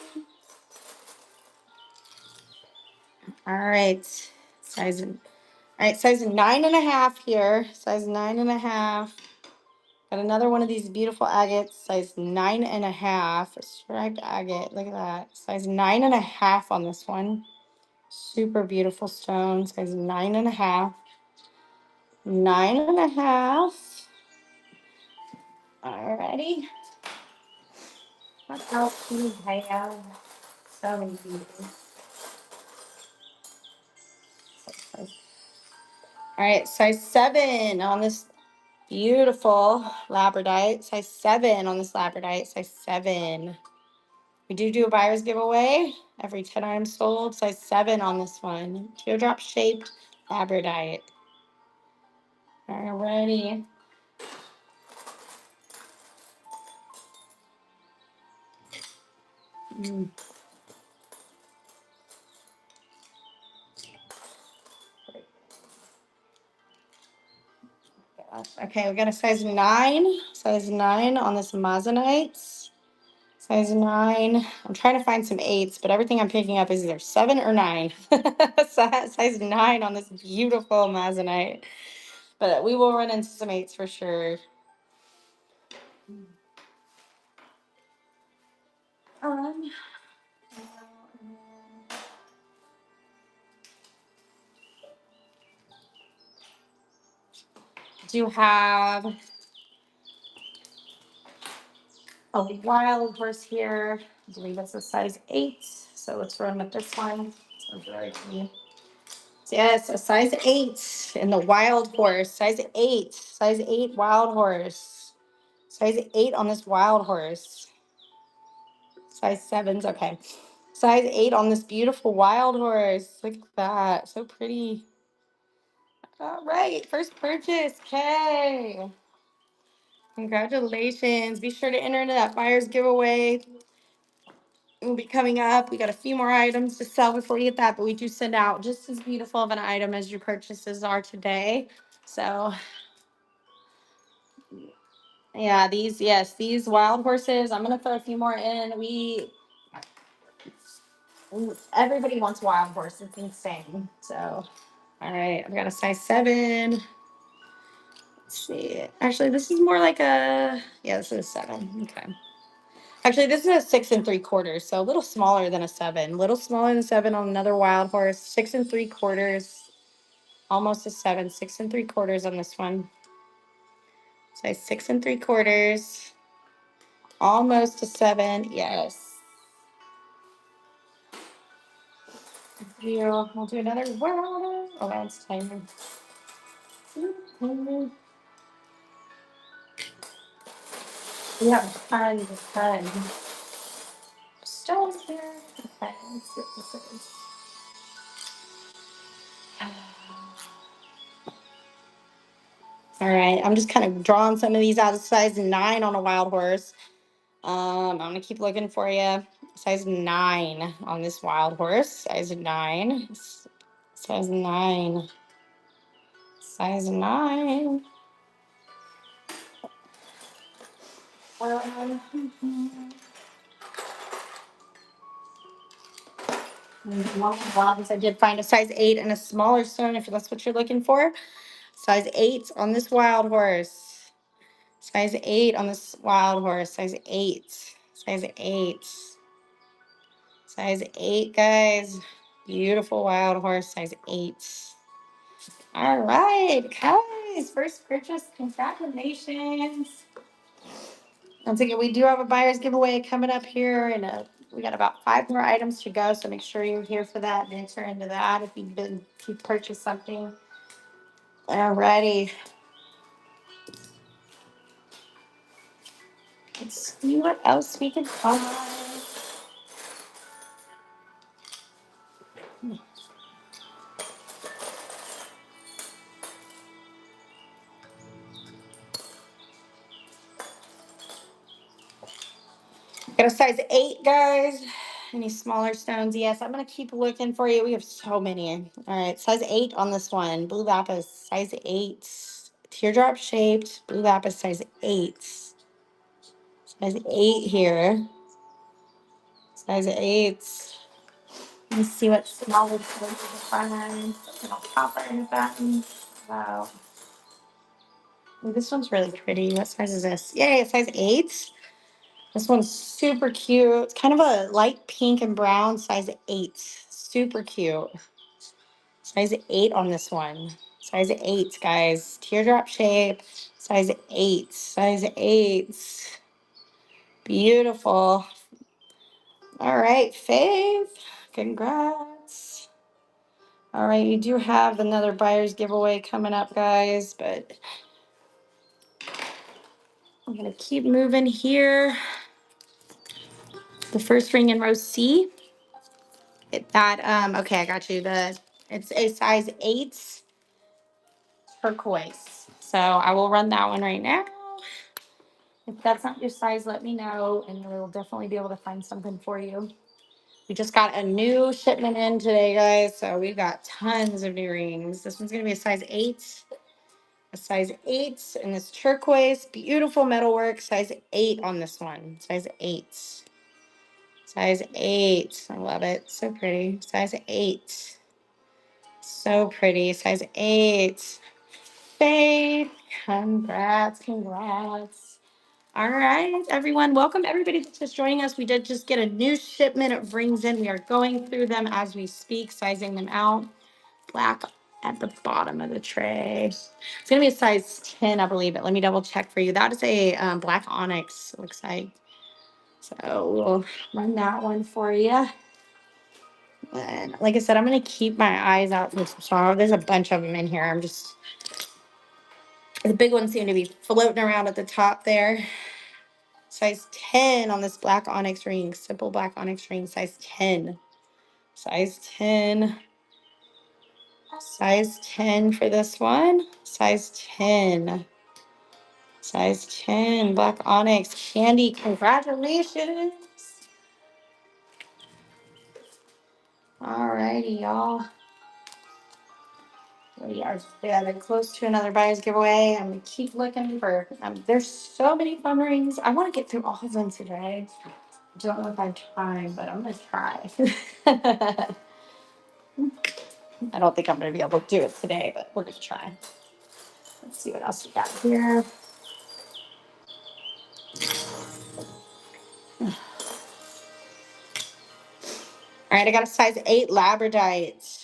All right, size 9.5 here. Size 9.5. Got another one of these beautiful agates, size 9.5, striped agate. Look at that. Size 9.5 on this one. Super beautiful stone, size 9.5. 9.5. Alrighty. What else do we have? So many pieces. All right, size 7 on this beautiful Labradorite. Size 7 on this Labradorite. Size 7. We do a buyer's giveaway every 10 items sold. Size 7 on this one. Teardrop shaped Labradorite. Alrighty. Mm, gosh. Okay, we got a size 9. Size 9 on this Moissanite. Size 9. I'm trying to find some 8s, but everything I'm picking up is either 7 or 9. Size 9 on this beautiful Moissanite. But we will run into some 8s for sure. Um, do have a wild horse here. I believe it's a size 8. So let's run with this one. Sounds right to me. Yes, a size 8 in the wild horse. Size 8. Size 8 wild horse. Size 8 on this wild horse. Size 7's okay. Size 8 on this beautiful wild horse. Look at that. So pretty. All right. First purchase. Okay. Congratulations. Be sure to enter into that buyer's giveaway. It will be coming up. We got a few more items to sell before you get that, but we do send out just as beautiful of an item as your purchases are today. So yeah, these wild horses. I'm gonna throw a few more in. Everybody wants wild horse. It's insane. So all right, I've got a size 7. Let's see. Actually, this is more like this is a 7. Okay. Actually, this is a 6 3/4, so a little smaller than a 7. Little smaller than 7 on another wild horse. 6 3/4, almost a 7. 6 3/4 on this one. Size 6 3/4, almost a 7. Yes. We'll do another world. Oh, that's timer. We have tons of stones here. Okay, let's see what this is. All right, I'm just kind of drawing some of these out of size 9 on a wild horse. I'm gonna keep looking for you. Size 9 on this wild horse. Size 9. Size 9. Size 9. I did find a size 8 and a smaller stone if that's what you're looking for. Size 8 on this wild horse. Size 8 on this wild horse. Size 8. Size 8. Size 8, guys. Beautiful wild horse. Size 8. All right, guys. First purchase. Congratulations. Once again, we do have a buyer's giveaway coming up here, and we got about 5 more items to go. So make sure you're here for that and enter into that if you purchase something. Alrighty. Let's see what else we can find. Got a size 8, guys. Any smaller stones? Yes, I'm gonna keep looking for you. We have so many. All right, size 8 on this one. Blue lapis, size 8. Teardrop shaped. Blue lapis, size 8. Size 8 here. Size 8. Let's see what smaller stones we can find. Little copper in the button. Wow. Ooh, this one's really pretty. What size is this? Yay, it's size 8. This one's super cute. It's kind of a light pink and brown, size 8. Super cute. Size 8 on this one. Size 8, guys. Teardrop shape. Size 8. Size 8. Beautiful. All right, Faith. Congrats. All right, you do have another buyer's giveaway coming up, guys, but I'm going to keep moving here. The first ring in row C. Okay, I got you. It's a size 8 turquoise. So I will run that one right now. If that's not your size, let me know, and we'll definitely be able to find something for you. We just got a new shipment in today, guys, so we've got tons of new rings. This one's gonna be a size 8. A size 8 in this turquoise. Beautiful metalwork. Size 8 on this one. Size 8. Size 8. I love it. So pretty. Size 8. So pretty. Size 8. Faith. Congrats. Congrats. All right, everyone. Welcome everybody that's just joining us. We did just get a new shipment of rings in. We are going through them as we speak, sizing them out. Black at the bottom of the tray. It's gonna be a size 10, I believe, but let me double check for you. That is a black onyx, it looks like. So we'll run that one for you. And like I said, I'm gonna keep my eyes out for some small. There's a bunch of them in here. The big ones seem to be floating around at the top there. Size 10 on this black onyx ring. Simple black onyx ring, size 10. Size 10. Size 10 for this one. Size 10. Size 10. Black onyx. Candy, congratulations. Alrighty, y'all. We are very close to another buyer's giveaway. I'm going to keep looking for, there's so many fun rings. I want to get through all of them today. Don't know if I have time, but I'm going to try. I don't think I'm going to be able to do it today, but we're going to try. Let's see what else we got here. All right, I got a size 8 Labradorite.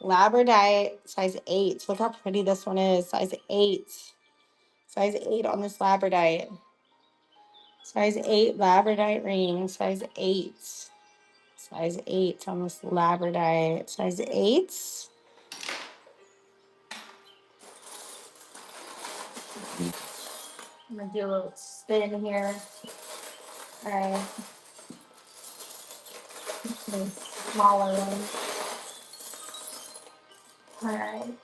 Labradorite, size 8. Look how pretty this one is. Size 8. Size 8 on this Labradorite. Size 8 Labradorite ring. Size 8. Size 8 on this Labradorite. Size 8. I'm going to do a little spin here. All right. Smaller one. All right.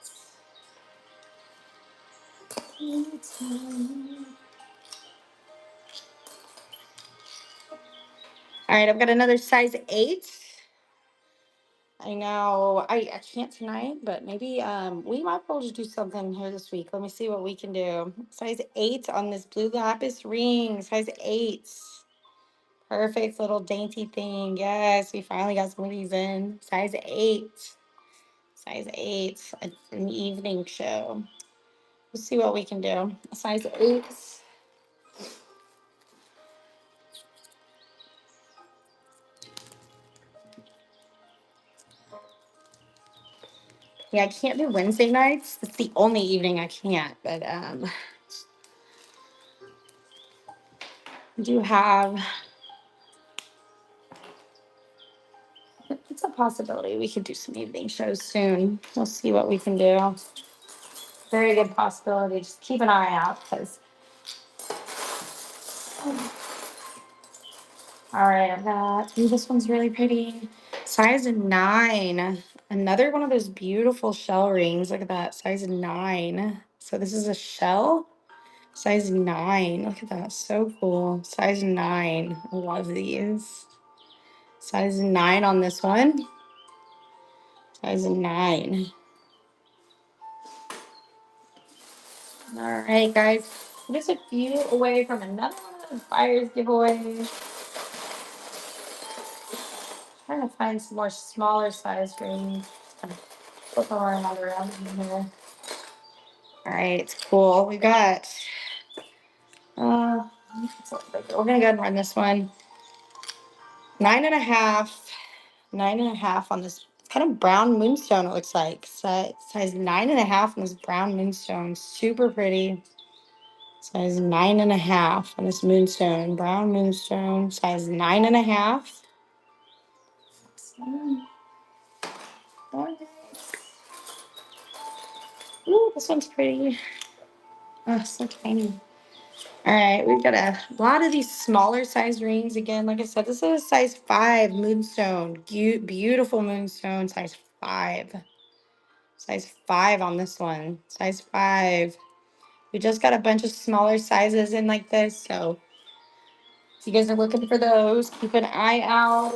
All right, I've got another size 8. I know I can't tonight, but maybe we might be able to do something here this week. Let me see what we can do. Size 8 on this blue lapis ring. Size 8. Perfect little dainty thing. Yes, we finally got some of these in. Size 8. Size 8. An evening show. Let's see what we can do. Size 8. Yeah, I can't do Wednesday nights. It's the only evening I can't, but we do have, it's a possibility we could do some evening shows soon. We'll see what we can do. Very good possibility. Just keep an eye out because. All right, I've got. Ooh, this one's really pretty. Size 9. Another one of those beautiful shell rings. Look at that. Size 9. So this is a shell. Size 9. Look at that. So cool. Size 9. I love these. Size 9 on this one. Size 9. All right, guys. Just a few away from another one of the buyer's giveaways. Trying to find some more smaller size rings. Flip around in here. All right, cool. We got. Uh, we're gonna go ahead and run this one. 9.5. 9.5 on this kind of brown moonstone. It looks like size 9.5 on this brown moonstone. Super pretty. Size 9.5 on this moonstone, brown moonstone, size 9.5. Ooh, this one's pretty. Oh, so tiny. All right, we've got a lot of these smaller size rings. Again, like I said, this is a size 5 moonstone. Beautiful moonstone, size 5. Size 5 on this one. Size 5. We just got a bunch of smaller sizes in like this, so if you guys are looking for those, keep an eye out.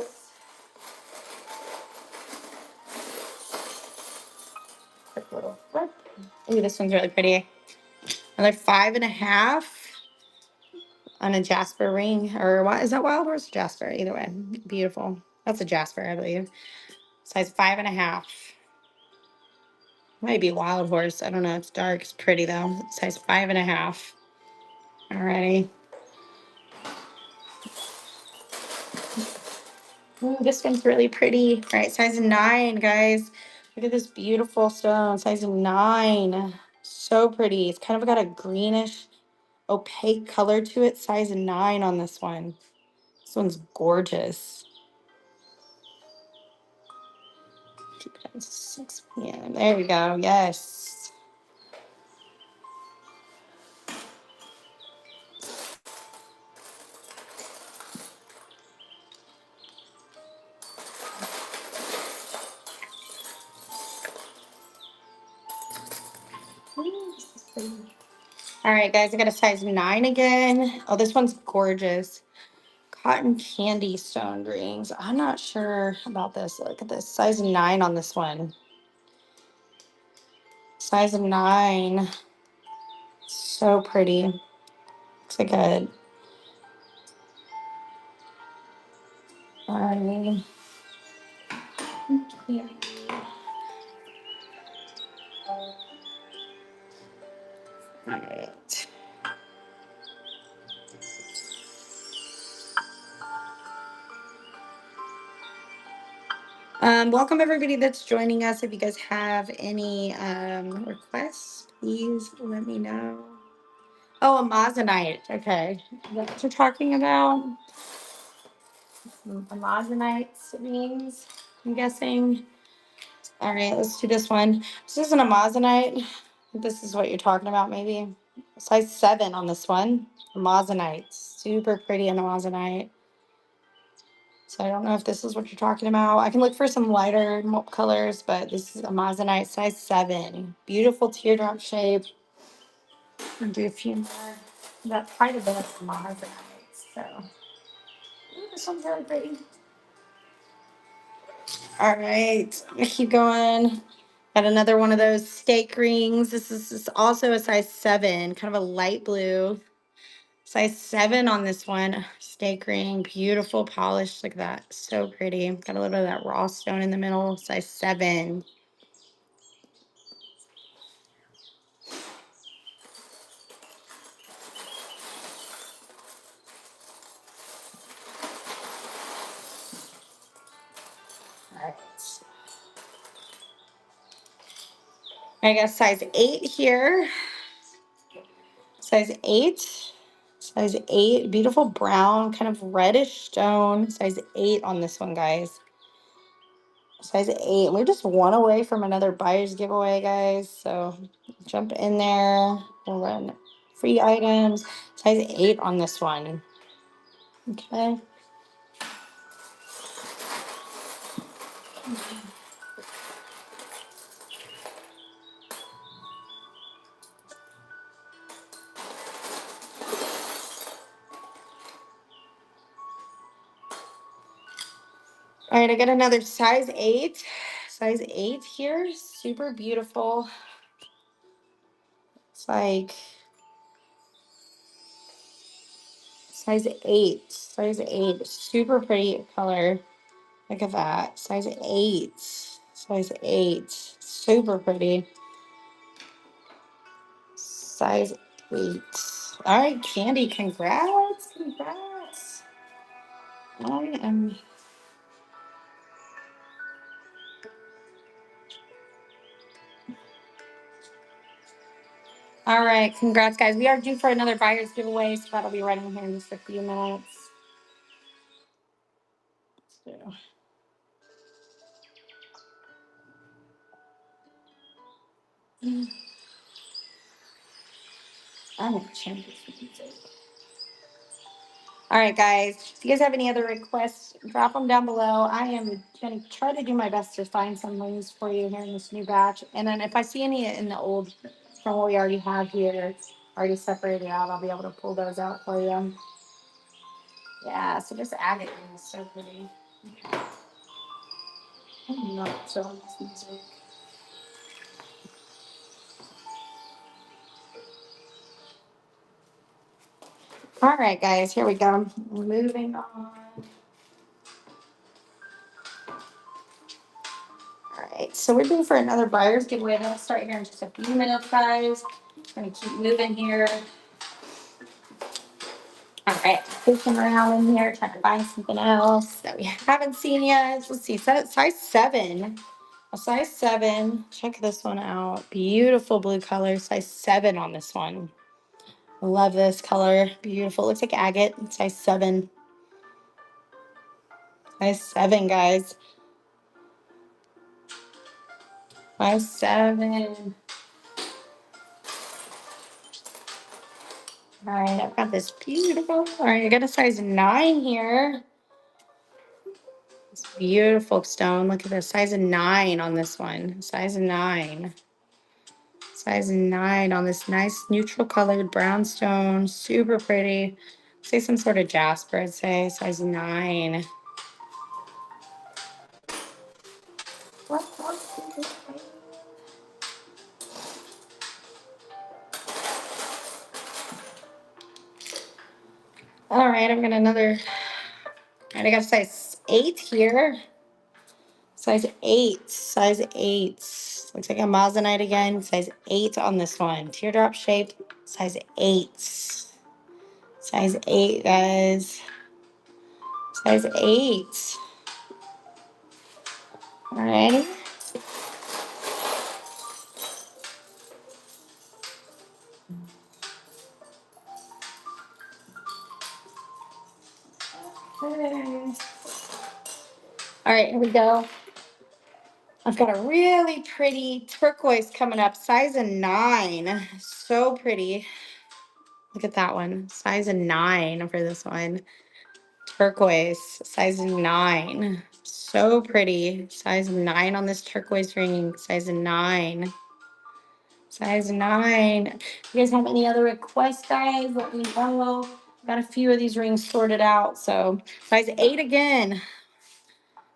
Quick little flip. Ooh, this one's really pretty. Another 5.5 on a Jasper ring, or what is that, wild horse? Jasper, either way. Beautiful. That's a Jasper, I believe. Size 5.5. Might be wild horse. I don't know. It's dark. It's pretty though. Size 5.5. Alrighty. Ooh, this one's really pretty. All right, size 9, guys. Look at this beautiful stone. Size 9. So pretty. It's kind of got a greenish, opaque color to it. Size 9 on this one. This one's gorgeous. 6 p.m. There we go. Yes. Ooh, this is pretty. All right, guys. I got a size 9 again. Oh, this one's gorgeous. Cotton candy stone rings. I'm not sure about this. Look at this. Size 9 on this one. Size 9. So pretty. Looks like a um, yeah. All right. Welcome everybody that's joining us. If you guys have any requests, please let me know. Oh, a Moissanite. Okay. Is that what you're talking about? A Moissanite means, I'm guessing. All right, let's do this one. This isn't a Moissanite. This is what you're talking about, maybe. Size 7 on this one. Moissanite. Super pretty in a Moissanite. So I don't know if this is what you're talking about. I can look for some lighter colors, but this is a Moissanite size 7. Beautiful teardrop shape. I'll do a few more. That's quite a bit of Moissanite. So ooh, this one's really pretty. All right, I'm gonna keep going. Got another one of those stake rings. This is also a size 7, kind of a light blue. Size 7 on this one. Stake ring, beautiful polish. Look at that. So pretty. Got a little bit of that raw stone in the middle. Size 7. All right. I got size 8 here. Size 8. Size 8. Beautiful brown, kind of reddish stone. Size 8 on this one, guys. Size 8. We're just one away from another buyer's giveaway, guys. So jump in there. We'll run free items. Size 8 on this one. Okay. All right, I got another size 8. Size 8 here. Super beautiful. It's like size 8. Size 8. Super pretty color. Look at that. Size 8. Size 8. Super pretty. Size 8. All right, Candy, congrats. Congrats. I am. All right, congrats, guys. We are due for another buyer's giveaway, so that'll be running here in just a few minutes. So, I'm gonna change this music. All right, guys. If you guys have any other requests, drop them down below. I am going to try to do my best to find some rings for you here in this new batch. And then if I see any in the old, from what we already have here, already separated out, I'll be able to pull those out for you. Yeah, so just add it in. It's so pretty. I'm not so on this music. All right, guys, here we go. Moving on. All right, so we're due for another buyer's giveaway. That'll start here in just a few minutes, guys. Gonna keep moving here. All right, fishing around in here, trying to find something else that we haven't seen yet. Let's see, size 7. A size 7. Check this one out. Beautiful blue color, size 7 on this one. I love this color. Beautiful. Looks like agate, size 7. Size 7, guys. Size 7. All right, I've got this beautiful. All right, I got a size 9 here. It's beautiful stone. Look at the size 9 on this one. Size 9. Size 9 on this nice neutral colored brown stone. Super pretty. Say some sort of jasper, I'd say. Size 9. All right, I'm gonna another. All right, I got size 8 here. Size 8. Size 8. Looks like a moissanite again. Size 8 on this one. Teardrop shaped. Size 8. Size 8, guys. Size 8. All right. Okay. All right, here we go. I've got a really pretty turquoise coming up, size 9. So pretty. Look at that one. Size 9 for this one. Turquoise, size 9. So pretty. Size 9 on this turquoise ring. Size 9. Size 9. If you guys have any other requests, guys, let me know. Got a few of these rings sorted out. So size 8 again.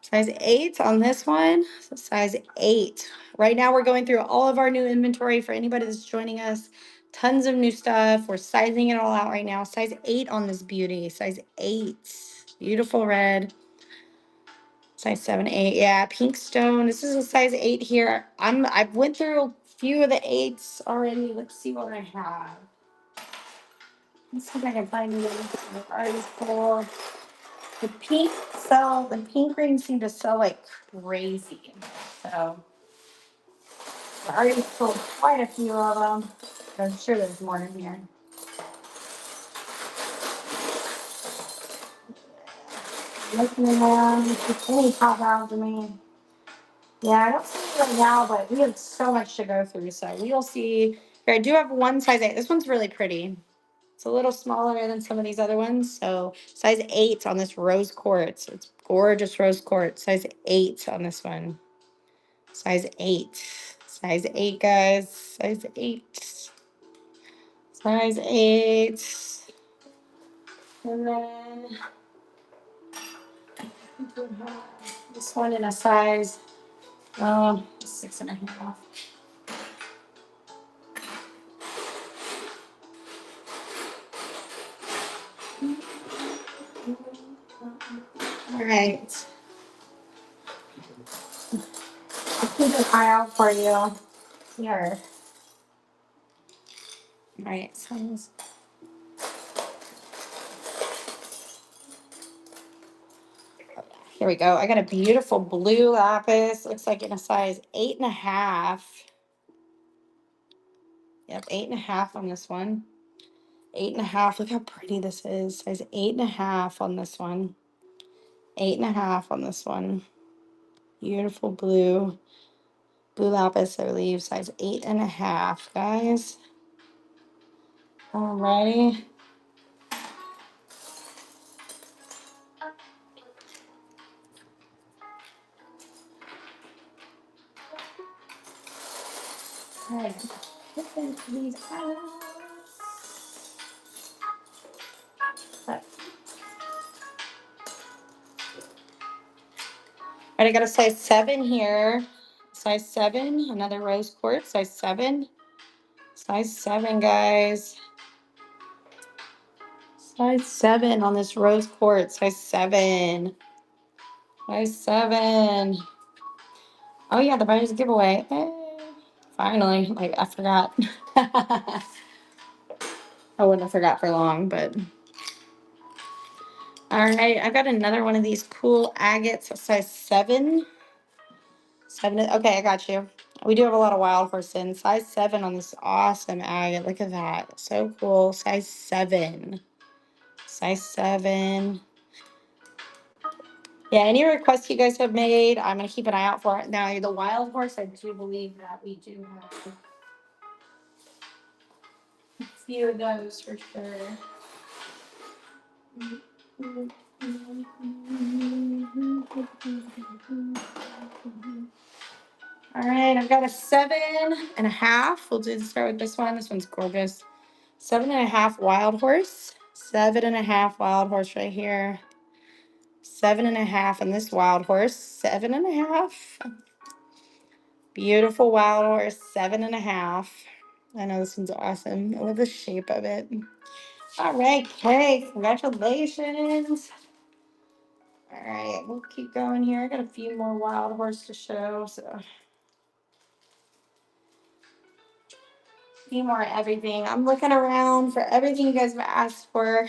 Size 8 on this one. So size 8. Right now we're going through all of our new inventory for anybody that's joining us. Tons of new stuff. We're sizing it all out right now. Size 8 on this beauty. Size 8. Beautiful red. Size 7, 8. Yeah, pink stone. This is a size 8 here. I've went through a few of the 8s already. Let's see what I have. Let's see if I can find any artists for. The pink rings seem to sell like crazy. So I already sold quite a few of them. I'm sure there's more in here. Looking around, if any pop out to me. Yeah, I don't see it right now, but we have so much to go through. So we will see. Here, I do have one size 8. This one's really pretty. It's a little smaller than some of these other ones. So size 8 on this rose quartz. It's gorgeous rose quartz. Size 8 on this one. Size 8. Size 8, guys. Size 8. Size 8. And then this one in a size 6.5. All right. I'll keep an eye out for you here. All right. So here we go. I got a beautiful blue lapis. Looks like in a size 8.5. Yep, 8.5 on this one. 8.5. Look how pretty this is. Size 8.5 on this one. 8.5 on this one. Beautiful blue. Blue lapis, I believe. Size 8.5, guys. Alrighty. Alright. Put these out. Alright, I got a size 7 here. Size 7, another rose quartz, size 7. Size 7, guys. Size 7 on this rose quartz, size 7. Size 7. Oh yeah, the buyer's giveaway. Finally, like I forgot. I wouldn't have forgot for long, but all right, I've got another one of these cool agates, size 7. 7. Okay, I got you. We do have a lot of wild horse in. Size 7 on this awesome agate. Look at that. So cool. Size 7. Size 7. Yeah, any requests you guys have made, I'm going to keep an eye out for it. Now, the wild horse, I do believe that we do have a few of those for sure. All right, I've got a 7.5. We'll start with this one. This one's gorgeous. 7.5 wild horse. 7.5 wild horse right here. 7.5 on this wild horse. 7.5. Beautiful wild horse. 7.5. I know this one's awesome. I love the shape of it. All right, Kay, congratulations. All right, we'll keep going here. I got a few more wild horse to show, so a few more everything. I'm looking around for everything you guys have asked for.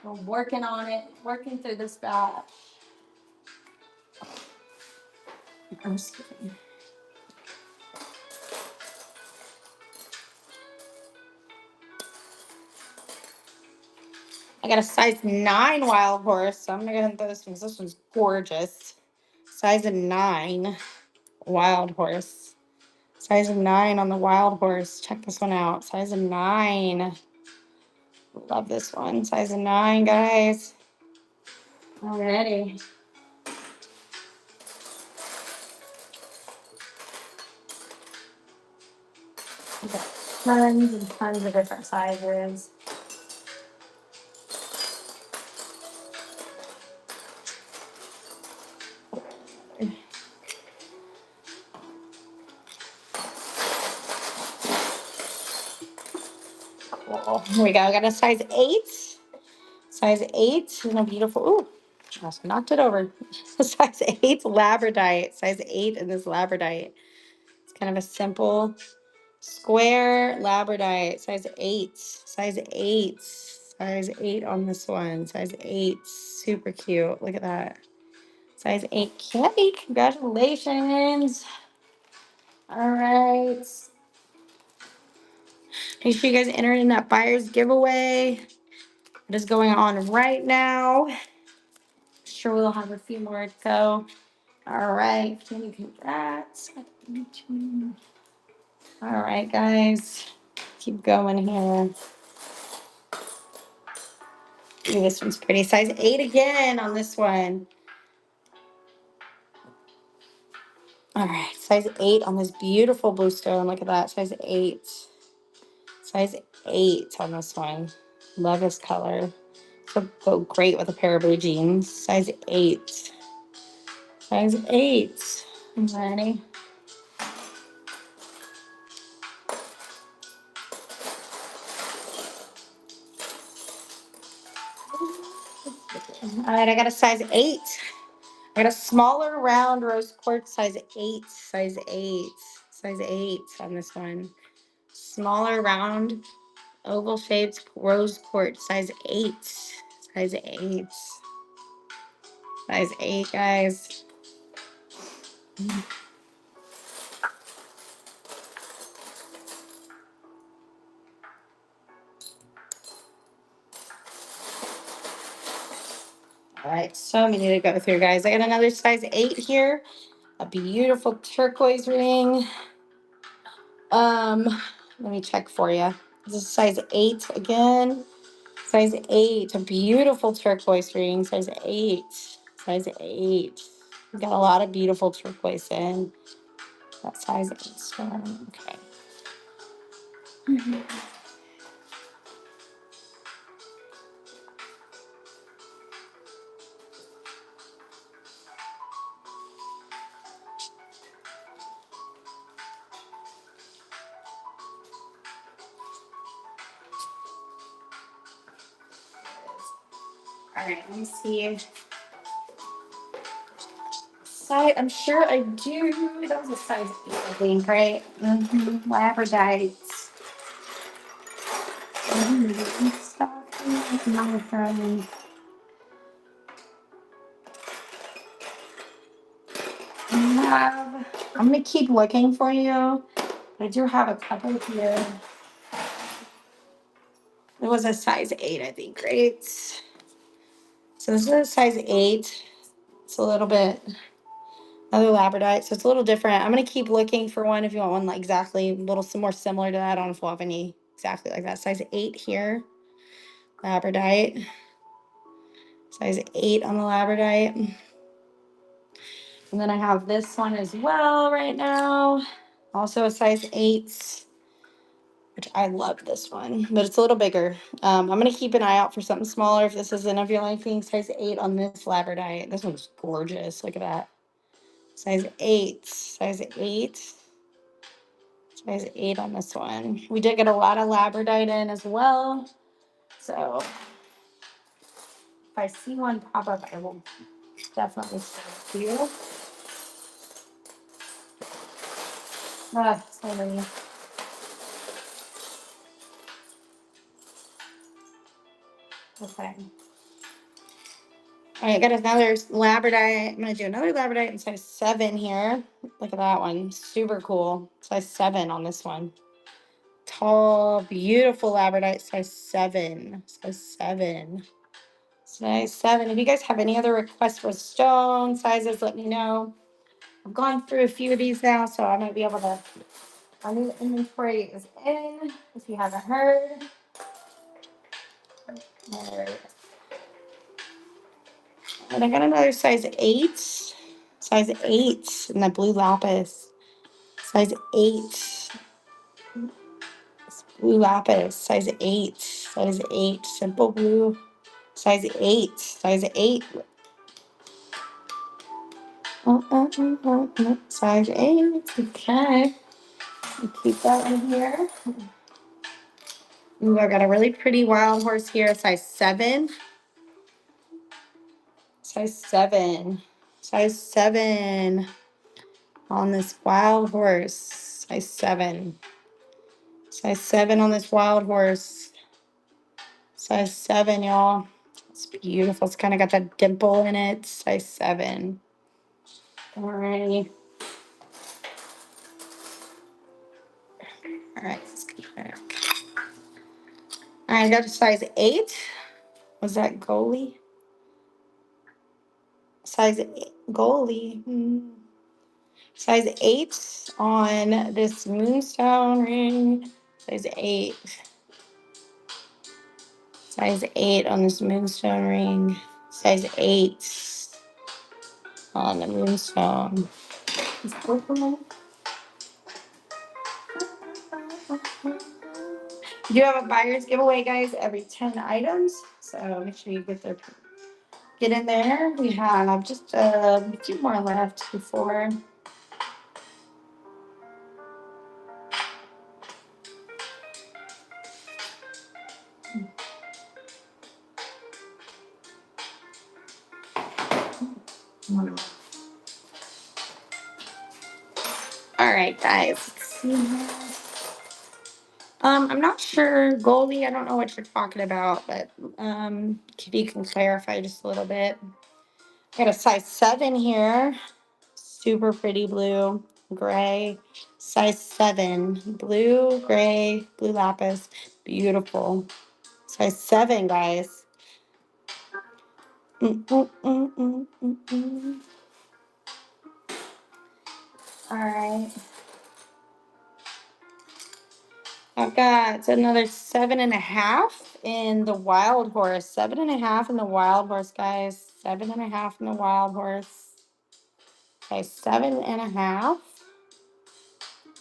I'm working on it, working through this batch. I'm just kidding. I got a size 9 wild horse, so I'm gonna go ahead and throw this one because this one's gorgeous. Size 9 wild horse. Size 9 on the wild horse. Check this one out. Size 9. Love this one. Size 9, guys. Alrighty. We've got tons and tons of different sizes. Cool. Here we go. I got a size 8. Size 8 and a beautiful. Ooh, just knocked it over. Size 8 labradorite. Size 8 in this labradorite. It's kind of a simple square labradorite. Size 8. Size 8. Size 8 on this one. Size 8. Super cute. Look at that. Size 8 candy. Congratulations. All right. Make sure you guys enter in that buyer's giveaway. It is going on right now. Sure, we'll have a few more to go. All right. Candy, congrats. All right, guys. Keep going here. Ooh, this one's pretty. Size 8 again on this one. All right, size 8 on this beautiful blue stone. Look at that, size 8. Size 8 on this one. Love this color. It'll go great with a pair of blue jeans. Size 8. Size 8. I'm ready. All right, I got a size 8. I got a smaller round rose quartz, size 8. Size 8. Size 8 on this one. Smaller round oval shaped rose quartz, size 8. Size 8. Size 8, guys. All right, so many to go through, guys. I got another size 8 here. A beautiful turquoise ring. Um, Let me check for you. This is size 8 again. Size 8, a beautiful turquoise ring. Size 8. Size 8. We got a lot of beautiful turquoise in. That size 8 stone. Okay. All right, let me see. Size, I'm sure I do. That was a size 8, I think, right? Labradites. Stuff. My friend. I'm gonna keep looking for you. I do have a couple here. It was a size 8, I think, right? So this is a size 8. It's a little bit another labradorite, so it's a little different. I'm gonna keep looking for one if you want one like exactly a little more similar to that. I don't know if we'll have any exactly like that. Size 8 here, labradorite. Size 8 on the labradorite. And then I have this one as well right now. Also a size 8, which I love this one, but it's a little bigger. I'm gonna keep an eye out for something smaller if this isn't of your liking. Size 8 on this labradorite. This one's gorgeous. Look at that. Size 8. Size 8. Size 8 on this one. We did get a lot of labradorite in as well. So if I see one pop up, I will definitely share it to you. Ah, so many. Okay. All right, got another labradorite. I'm gonna do another labradorite in size 7 here. Look at that one. Super cool. Size 7 on this one. Tall, beautiful labradorite, size 7. Size 7. Size 7. If you guys have any other requests for stone sizes, let me know. I've gone through a few of these now, so I might be able to. Our new inventory is in, if you haven't heard. All right. And I got another size 8. Size 8 in the blue lapis. Size 8. Blue lapis. Size 8. Size 8. Simple blue. Size 8. Size 8. Size 8. Okay. Keep that in here. Ooh, I got a really pretty wild horse here. Size 7. Size 7. Size 7 on this wild horse. Size 7. Size 7 on this wild horse. Size 7, y'all. It's beautiful. It's kind of got that dimple in it. Size 7. Alrighty. Alright, let's get back. Alright, I got a size 8. Was that goalie? Size 8. Goalie. Size 8 on this moonstone ring. Size 8. Size 8 on this moonstone ring. Size 8 on the moonstone. You do have a buyer's giveaway, guys, every 10 items. So make sure you get in there. We have just a few more left before. All right, guys. Let's see here. I'm not sure, Goldie. I don't know what you're talking about, but if you can clarify just a little bit. Got a size 7 here. Super pretty blue, gray. Size 7. Blue, gray, blue lapis. Beautiful. Size 7, guys. Mm, mm, mm, mm, mm, mm. All right. I've got another 7.5 in the wild horse. 7.5 in the wild horse, guys. 7.5 in the wild horse. Okay, 7.5.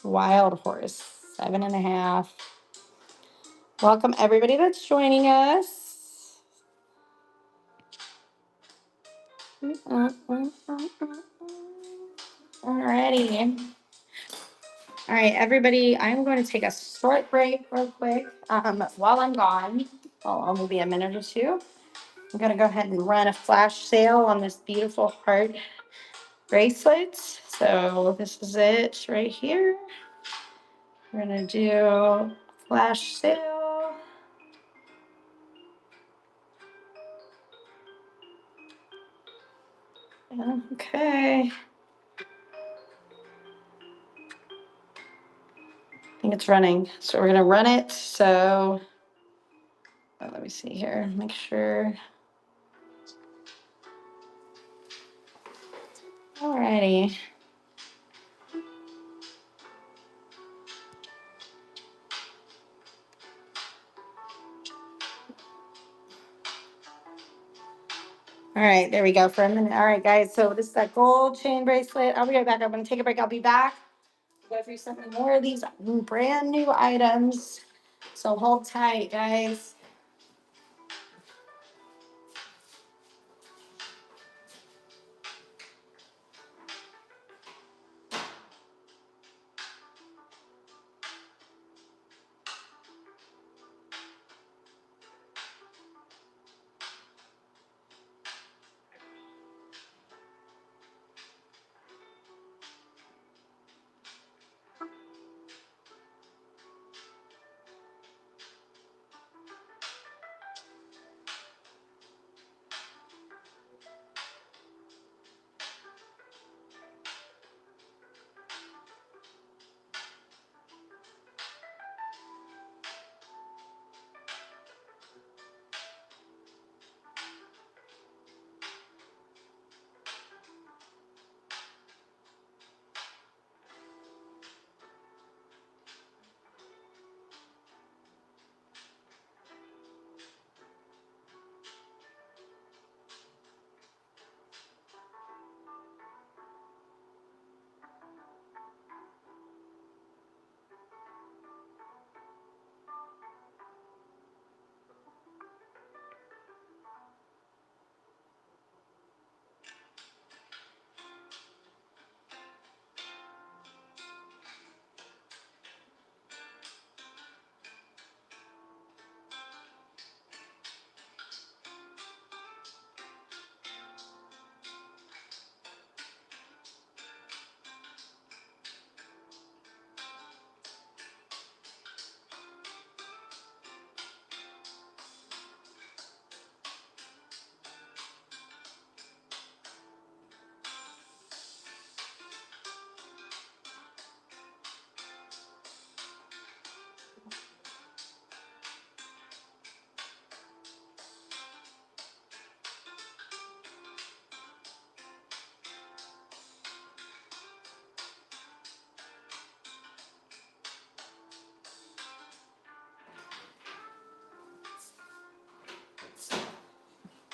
Wild horse. 7.5. Welcome everybody that's joining us. Alrighty. All right, everybody, I'm going to take a short break real quick. While I'm gone, I'll maybe a minute or two. I'm going to go ahead and run a flash sale on this beautiful heart bracelet. So this is it right here. We're going to do flash sale. Okay. I think it's running. So we're going to run it. So let me see here. Make sure. Alrighty. All right, there we go for a minute. All right, guys. So this is that gold chain bracelet. I'll be right back. I'm going to take a break. I'll be back. Go through some more of these brand new items. So hold tight, guys.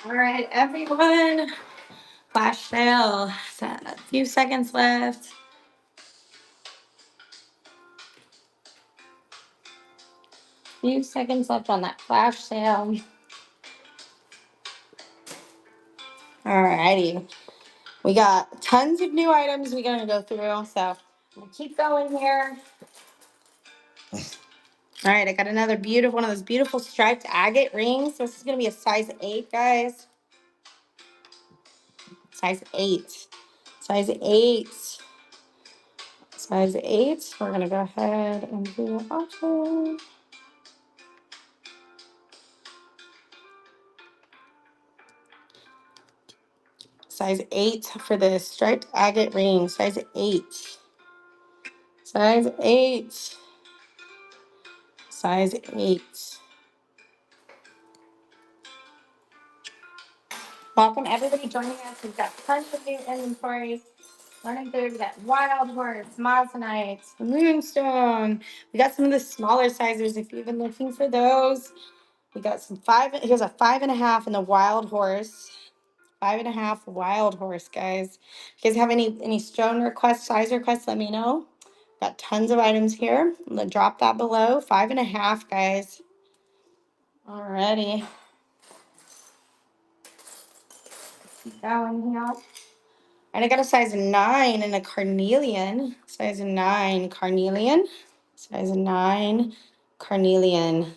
All right, everyone. Flash sale. A few seconds left. Few seconds left on that flash sale. All righty. We got tons of new items we're going to go through. So we'll keep going here. All right, I got another beautiful one of those beautiful striped agate rings. This is going to be a size 8, guys. Size 8. Size 8. Size 8. We're going to go ahead and do an option. Size 8 for the striped agate ring. Size 8. Size 8. Size 8. Welcome everybody joining us. We've got tons of new inventory. Running through, we got Wild Horse, Moissanite, Moonstone. We got some of the smaller sizes if you've been looking for those. We got some here's a 5.5 in the Wild Horse. 5.5 Wild Horse, guys. If you guys have any stone requests, size requests, let me know. Got tons of items here. I'm gonna drop that below. 5.5, guys. Alrighty. Keep going here. And I got a size 9 in a carnelian. Size 9 carnelian. Size 9 carnelian.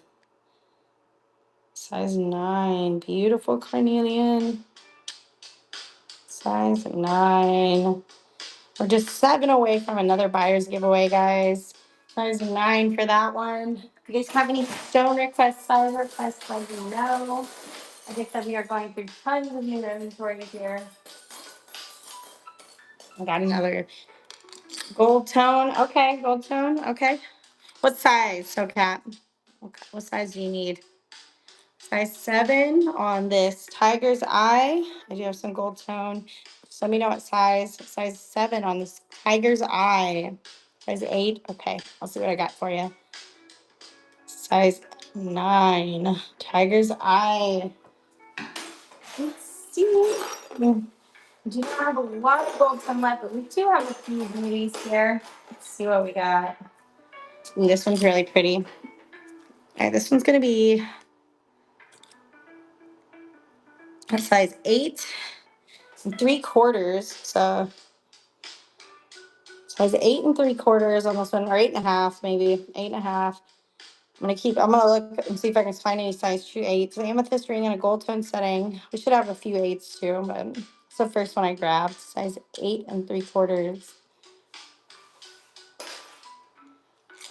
Size 9. Beautiful carnelian. Size 9. We're just 7 away from another buyer's giveaway, guys. Size 9 for that one. If you guys have any stone requests, size requests, let me know. Like I said, we are going through tons of new inventory here. I got another gold tone. Okay, gold tone. Okay. What size, SoCat? Okay. What size do you need? Size 7 on this Tiger's Eye. I do have some gold tone. Just let me know what size. Size 7 on this Tiger's Eye. Size 8. Okay, I'll see what I got for you. Size 9. Tiger's Eye. Let's see. We do not have a lot of gold tone left, but we do have a few beauties here. Let's see what we got. Ooh, this one's really pretty. Okay, this one's going to be a size 8 3/4. So size 8 3/4 on this one, or 8.5, maybe 8.5. I'm gonna look and see if I can find any size true 8s. Amethyst ring in a gold tone setting. We should have a few 8s too, but it's the first one I grabbed. Size 8 3/4.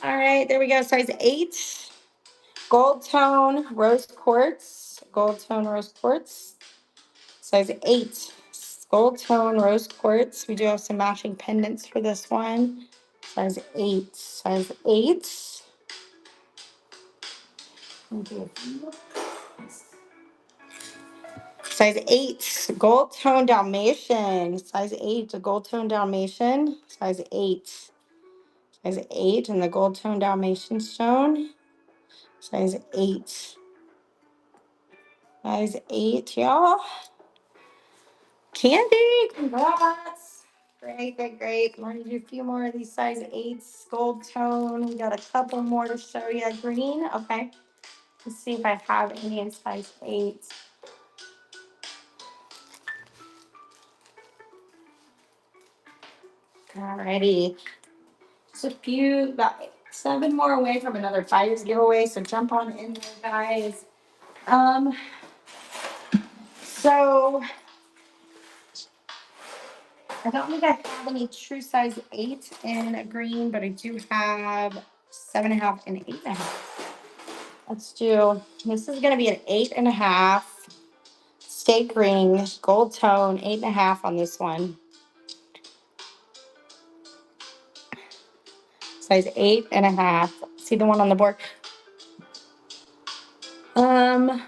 All right, there we go. Size 8. Gold tone rose quartz. Gold tone rose quartz. Size 8. Gold tone rose quartz. We do have some matching pendants for this one. Size 8. Size 8. Size 8. Gold tone Dalmatian. Size 8. A gold tone Dalmatian. Size 8. Size 8 and the gold tone Dalmatian stone. Size 8. Size 8, y'all. Candy, congrats. Great, great, great. We're gonna do a few more of these size 8s, gold tone. We got a couple more to show you. Green, okay. Let's see if I have any in size 8. Alrighty. Just a few, about 7 more away from another buyer's giveaway, so jump on in there, guys. So I don't think I have any true size 8 in a green, but I do have 7.5 and 8.5. Let's do, this is gonna be an 8.5 steak ring, gold tone, 8.5 on this one. Size 8.5. See the one on the board? Oh,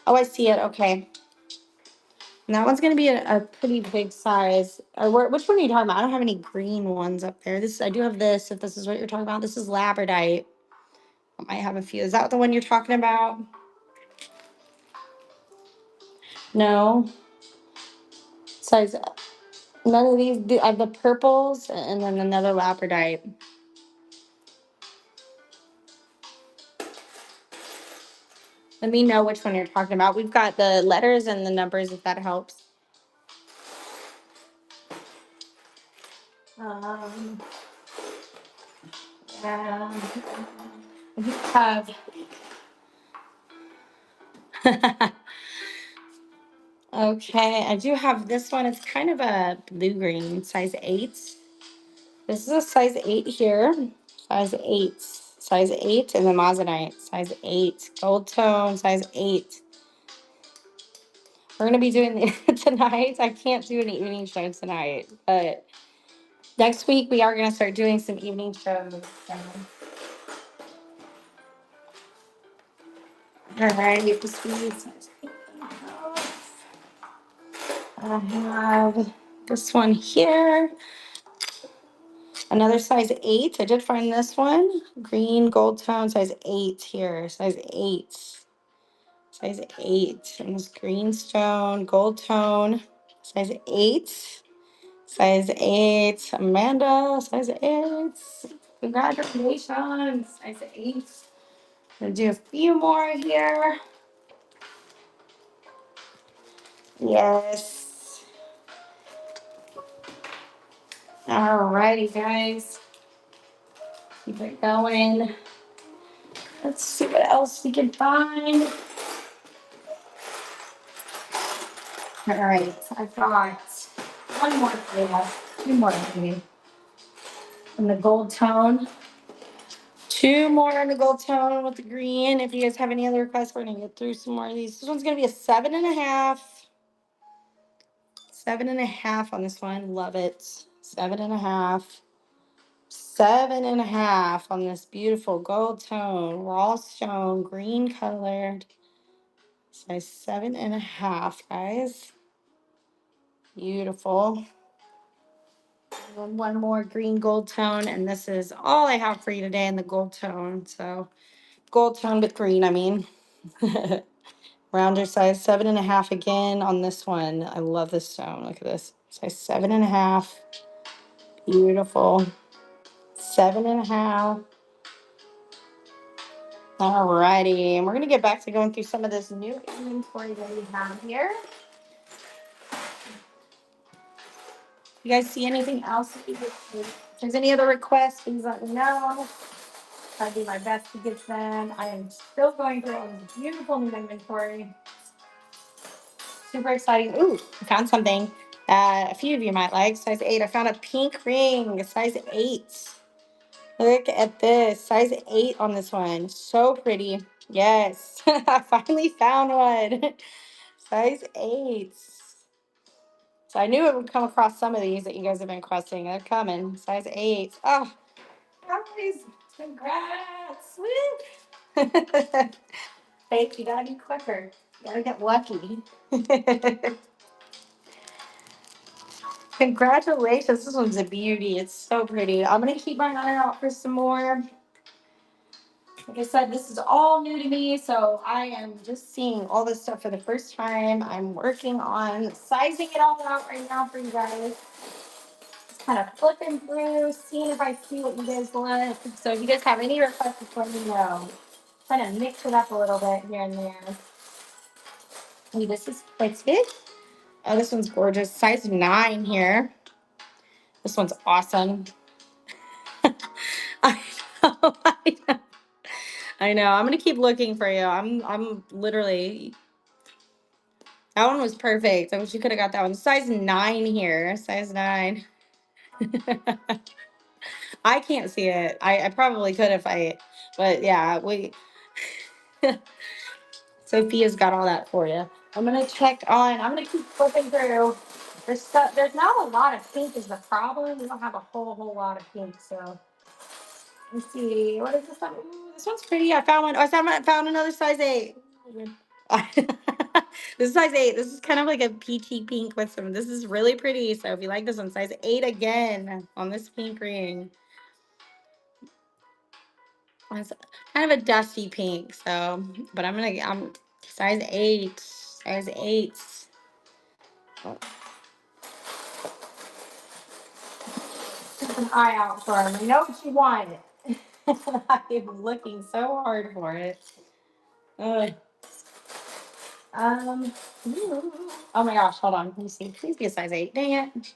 I see it. Okay. And that one's gonna be a pretty big size. Which one are you talking about? I don't have any green ones up there. I do have this, if this is what you're talking about. This is labradite. I might have a few. Is that the one you're talking about? No. Size, none of these. I have the purples and then another labradite. Let me know which one you're talking about. We've got the letters and the numbers, if that helps. Yeah. I just have. Okay, I do have this one. It's kind of a blue green, size 8. This is a size 8 here. Size 8. Size 8 and the Moissanite. Size 8. Gold tone, size 8. We're going to be doing it tonight. I can't do an evening show tonight, but next week we are going to start doing some evening shows. So. All right, the sweet size 8.5. I have this one here. Another size 8. I did find this one. Green gold tone, size 8 here. Size 8. Size 8. And this green stone, gold tone, size 8. Size 8. Amanda, size 8. Congratulations. Size 8. Gonna do a few more here. Yes. Alrighty, guys. Keep it going. Let's see what else we can find. All right, I've got one more for you. Two more for you. In the gold tone. Two more in the gold tone with the green. If you guys have any other requests, we're gonna get through some more of these. This one's gonna be a 7.5. 7.5 on this one. Love it. 7.5. 7.5 on this beautiful gold tone, raw stone, green colored. Size 7.5, guys. Beautiful. And one more green gold tone, and this is all I have for you today in the gold tone. So gold tone with green, I mean. Rounder size 7.5 again on this one. I love this stone. Look at this. Size 7.5. Beautiful. 7.5. Alrighty, and we're gonna get back to going through some of this new inventory that we have here. You guys see anything else? If there's any other requests, please let me know. I'll do my best to get them. I am still going through all this beautiful new inventory. Super exciting. Ooh, I found something a few of you might like. Size 8. I found a pink ring, size 8. Look at this. Size 8 on this one. So pretty. Yes. I finally found one. Size 8. So I knew it would come across some of these that you guys have been requesting. They're coming. Size 8. Oh, guys. Congrats. Woo. Faith, you gotta be quicker. You gotta get lucky. Congratulations. This one's a beauty. It's so pretty. I'm gonna keep my eye out for some more. Like I said, this is all new to me, so I am just seeing all this stuff for the first time. I'm working on sizing it all out right now for you guys. Just kind of flipping through, seeing if I see what you guys want. So if you guys have any requests, just let me know. Kind of mix it up a little bit here and there. Ooh, this is pretty. Oh, this one's gorgeous. Size 9 here. This one's awesome. I know. I know. I know. I'm gonna keep looking for you. I'm literally. That one was perfect. I wish you could have got that one. Size 9 here. Size 9. I can't see it. I probably could if I, but yeah, we. Sophia's got all that for you. I'm gonna check on. I'm gonna keep flipping through. There's stuff. There's not a lot of pink. Is the problem? We don't have a whole lot of pink. So let's see. What is this one? Ooh, this one's pretty. I found one. I found another size 8. This is size 8. This is kind of like a peachy pink with some. This is really pretty. So if you like this one, size 8 again on this pink ring. It's kind of a dusty pink. So, but I'm size 8. Size 8. Keep an eye out for him. I know what you want. I'm looking so hard for it. Ugh. Um. Oh my gosh, hold on. Let me see. Please be a size 8. Dang it.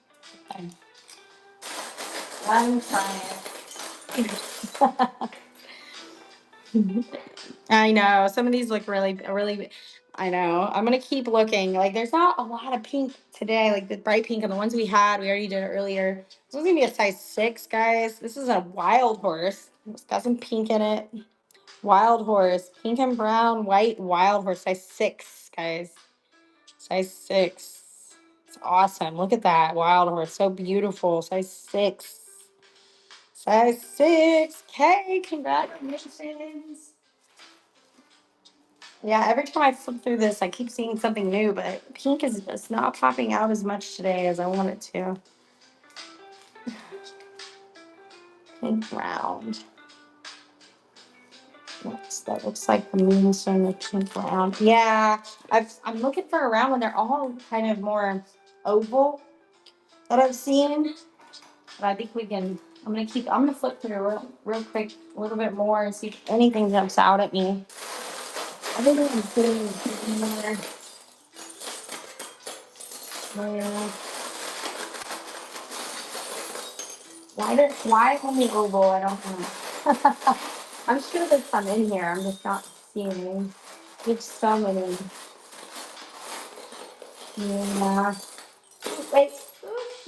I'm trying. I know. Some of these look really. I know. I'm gonna keep looking. Like, there's not a lot of pink today. Like the bright pink and the ones we had, we already did it earlier. This one's gonna be a size 6, guys. This is a wild horse. It's got some pink in it. Wild horse, pink and brown, white wild horse, size 6, guys. Size 6. It's awesome. Look at that wild horse, so beautiful. Size 6. Size 6. Okay, congratulations. Yeah, every time I flip through this, I keep seeing something new, but pink is just not popping out as much today as I want it to. Pink round. That looks like the moonstone with pink round. Yeah, I'm looking for a round when they're all kind of more oval that I've seen. But I think we can. I'm gonna flip through real quick a little bit more and see if anything jumps out at me. I think I'm seeing more. Yeah. Why only oval? I don't know. I'm sure there's some in here. I'm just not seeing any. There's so many. Yeah. Wait.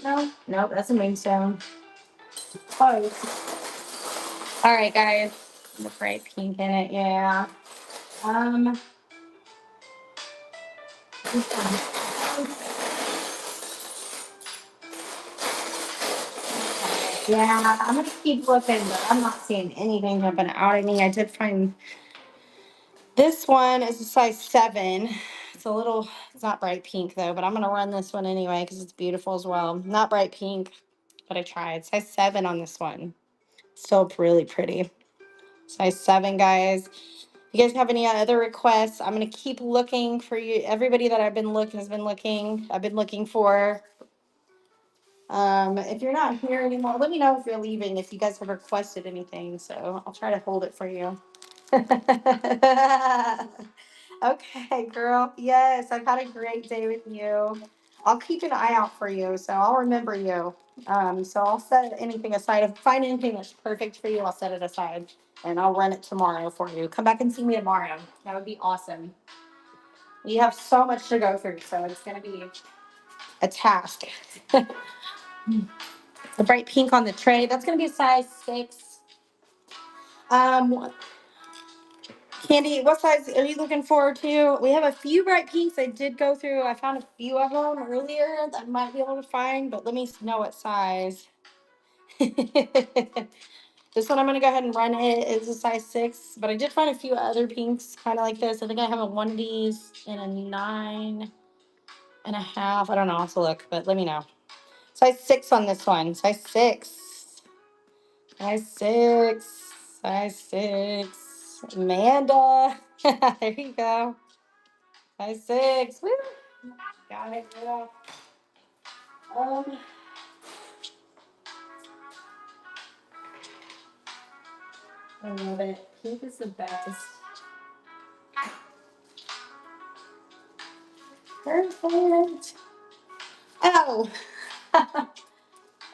No. Nope. That's a moonstone. Close. All right, guys. The bright pink in it. Yeah. Um. This one. Yeah, I'm gonna keep looking, but I'm not seeing anything jumping out at me. I did find this one is a size 7. It's not bright pink though, but I'm gonna run this one anyway because it's beautiful as well. Not bright pink, but I tried. Size 7 on this one. Still really pretty. Size 7, guys. If you guys have any other requests, I'm gonna keep looking for you. Everybody that has been looking. I've been looking for. If you're not here anymore, let me know if you're leaving, if you guys have requested anything. So I'll try to hold it for you. Okay, girl. Yes, I've had a great day with you. I'll keep an eye out for you, so I'll remember you. So I'll set anything aside. If I find anything that's perfect for you, I'll set it aside and I'll run it tomorrow for you. Come back and see me tomorrow. That would be awesome. We have so much to go through, so it's gonna be a task. The bright pink on the tray. That's gonna be a size 6. Um, Candy, what size are you looking forward to? We have a few bright pinks. I did go through. I found a few of them earlier that I might be able to find, but let me know what size. This one I'm gonna go ahead and run it. It's a size 6, but I did find a few other pinks kind of like this. I think I have a 1Ds and a 9.5. I don't know. I'll have to look, but let me know. Size 6 on this one. Size 6. Size 6. Size 6. Amanda. There you go. Size 6. Woo. Got it, girl. Um, I love it. Pink is the best. Perfect. Oh.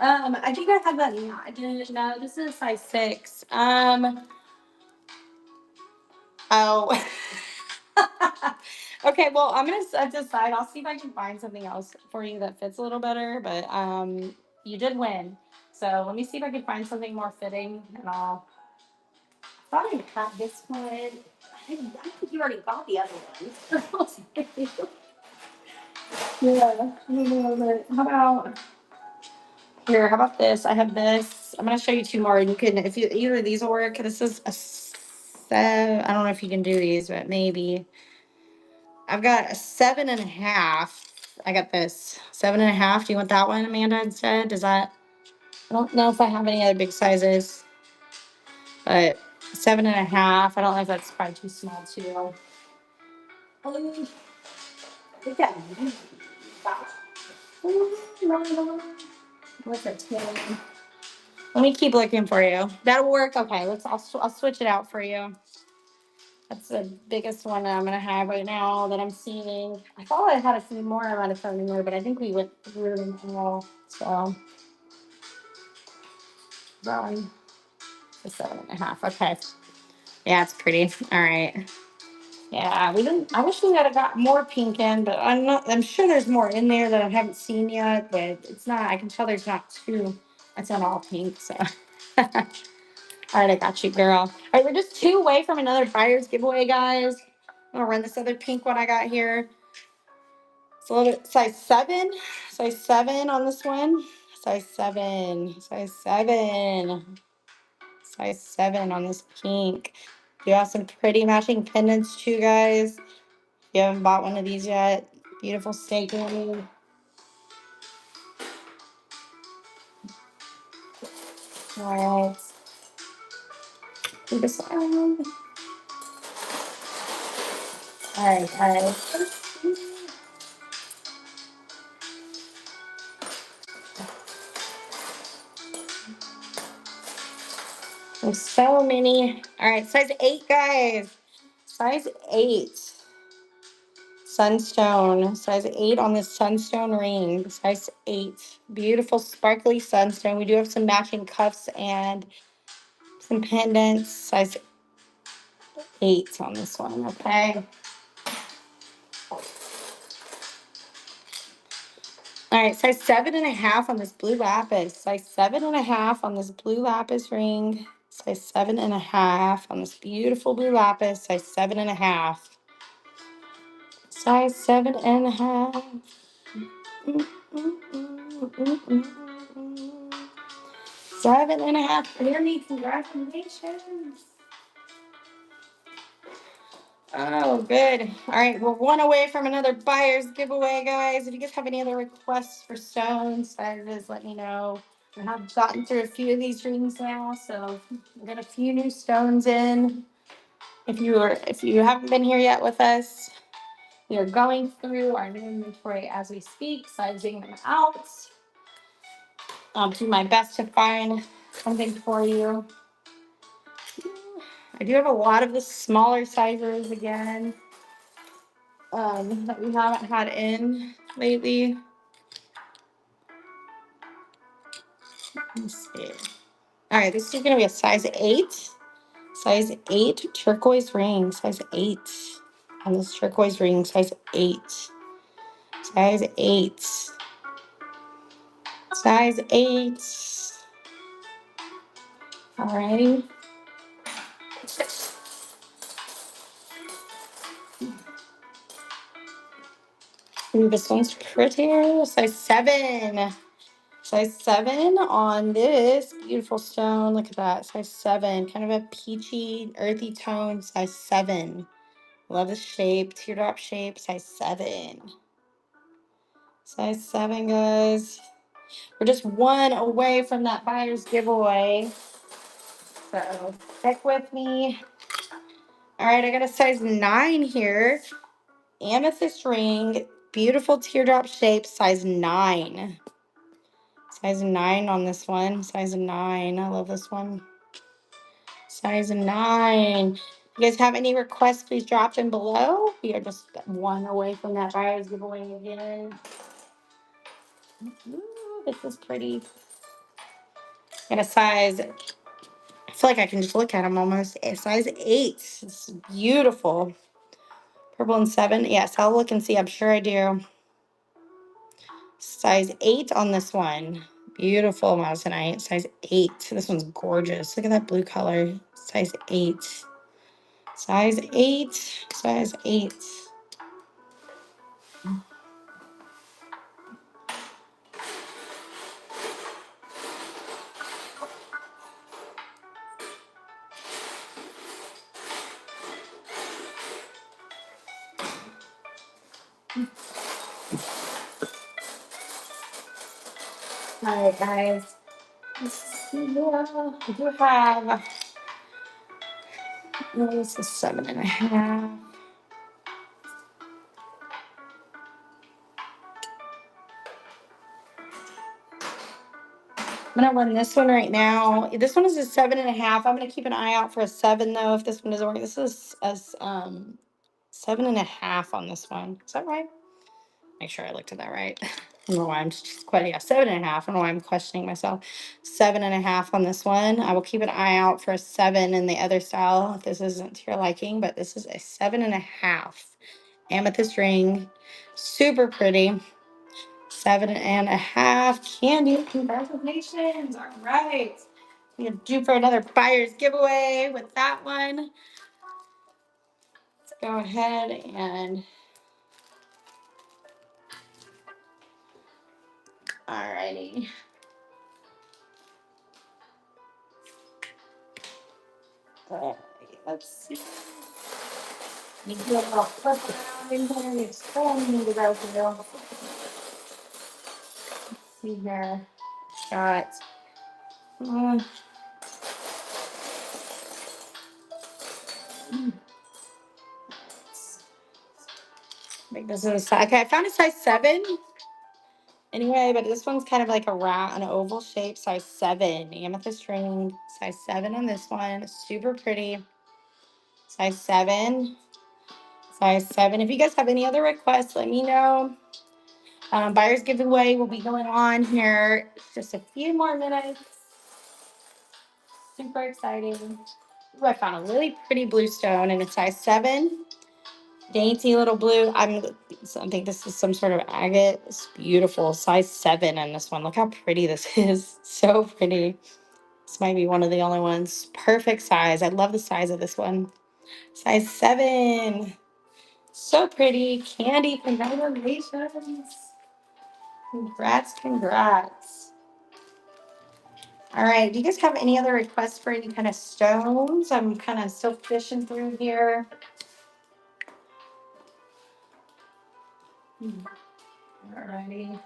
I think I had that. No, I didn't. No, this is a size 6. Oh. Okay, well, I'm gonna set this aside. I'll see if I can find something else for you that fits a little better. But you did win. So let me see if I can find something more fitting, and I'll. I thought I had this one. I think you already got the other ones. Yeah. But how about here? How about this? I have this. I'm gonna show you two more, and you can, if you either of these will work. This is a 7. I don't know if you can do these, but maybe. I've got a 7.5. I got this 7.5. Do you want that one, Amanda? Instead, does that? I don't know if I have any other big sizes, but 7.5. I don't know if that's probably too small too. Look at me. What's a 10? Let me keep looking for you. That'll work. Okay, I'll switch it out for you. That's the biggest one that I'm gonna have right now that I'm seeing. I thought I had a few more. I might have found more, but I think we went through them all. So that one, the 7.5. Okay. Yeah, it's pretty. All right. Yeah, we didn't. I wish we had got more pink in, but I'm not. I'm sure there's more in there that I haven't seen yet. But it's not. I can tell there's not two. It's not all pink. So. All right, I got you, girl. All right, we're just 2 away from another buyer's giveaway, guys. I'm gonna run this other pink one I got here. It's a little bit size 7. Size 7 on this one. Size 7. Size 7. Size 7 on this pink. You have some pretty matching pendants too, guys. If you haven't bought one of these yet, beautiful snake ring. All right. Do this one. All right, guys. There's so many. All right, size 8, guys. Size 8. Sunstone. Size 8 on this sunstone ring. Size 8. Beautiful sparkly sunstone. We do have some matching cuffs and some pendants. Size 8 on this one, okay? All right, size 7.5 on this blue lapis. Size 7.5 on this blue lapis ring. Size 7.5 on this beautiful blue lapis. Size 7.5. Size 7.5. Mm, mm, mm, mm, mm, mm. 7.5. Clearly, congratulations. Oh, good. All right, we're one away from another buyer's giveaway, guys. If you guys have any other requests for stones, sizes, let me know. I have gotten through a few of these rings now, so we got a few new stones in. If you haven't been here yet with us, we are going through our new inventory as we speak, sizing them out. I'll do my best to find something for you. I do have a lot of the smaller sizes again. That we haven't had in lately. Let's see. All right, this is gonna be a size 8. Size 8 turquoise ring. Size 8 on this turquoise ring. Size 8. Size 8. Size 8. Alrighty. Ooh, this one's prettier. Size 7. Size 7 on this beautiful stone. Look at that. Size 7. Kind of a peachy, earthy tone. Size 7. Love the shape. Teardrop shape. Size 7. Size 7, guys. We're just one away from that buyer's giveaway. So stick with me. All right, I got a size 9 here. Amethyst ring. Beautiful teardrop shape. Size 9. Size 9 on this one. Size 9. I love this one. Size 9. If you guys have any requests, please drop them below. We are just one away from that buyer's giveaway again. Ooh, this is pretty. Got a size. I feel like I can just look at them almost. A size 8. It's beautiful. Purple and 7. Yes, I'll look and see. I'm sure I do. Size 8 on this one. Beautiful moissanite. Size 8. This one's gorgeous. Look at that blue color. Size 8. Size 8. Size 8. All right, guys. Let's see here. I do have. This is 7.5. I'm gonna run this one right now. This one is a 7.5. I'm gonna keep an eye out for a 7 though. If this one doesn't work, this is a 7.5 on this one. Is that right? Make sure I looked at that right. I don't know why I'm just questioning. Yeah, 7.5. I don't know why I'm questioning myself. 7.5 on this one. I will keep an eye out for a 7 in the other style if this isn't to your liking, but this is a 7.5 amethyst ring. Super pretty. 7.5 candy. Congratulations. All right. We're due for another buyer's giveaway with that one. Let's go ahead and. Alrighty. Let's see. Need to do a little flip around in here. Need to go through. Let's see here. Got. Uh, Make this a size. Okay, I found a size 7. Anyway, but this one's kind of like a round, an oval shape, size 7. Amethyst ring, size 7 on this one. Super pretty. Size 7. Size 7. If you guys have any other requests, let me know. Buyer's giveaway will be going on here just a few more minutes. Super exciting. Ooh, I found a really pretty blue stone and it's size 7. Dainty little blue. I think this is some sort of agate. It's beautiful. Size 7 on this one. Look how pretty this is. So pretty. This might be one of the only ones. Perfect size. I love the size of this one. Size 7. So pretty. Candy, congratulations. Congrats, congrats. All right. Do you guys have any other requests for any kind of stones? I'm kind of still fishing through here. Alrighty.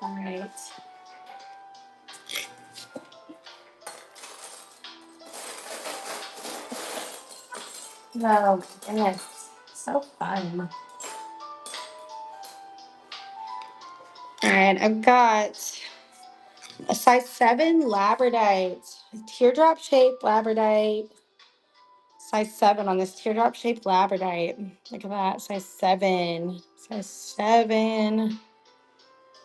All right. No, goodness. So fun. All right. I've got a size 7 labradorite. Teardrop shaped labradorite. Size 7 on this teardrop shaped labradorite. Look at that. Size 7. Size 7.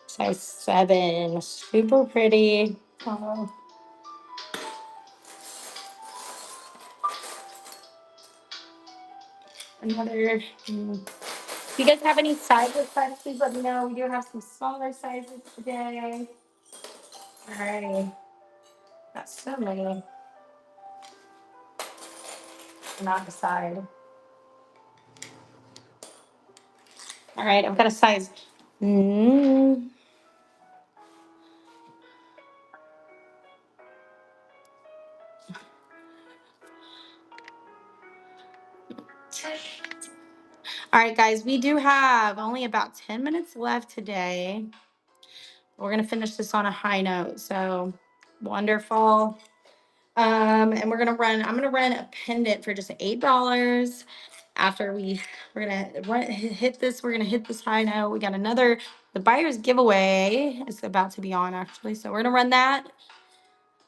Size 7. Super pretty. Oh, another. If you guys have any size requests, please let me know. We do have some smaller sizes today. Alrighty. Got so many. Not decide. All right, I've got a size. Mm. All right, guys, we do have only about 10 minutes left today. We're going to finish this on a high note. So wonderful. And I'm going to run a pendant for just $8 after we're going to hit this. We're going to hit this high note. We got the buyer's giveaway is about to be on actually. So we're going to run that.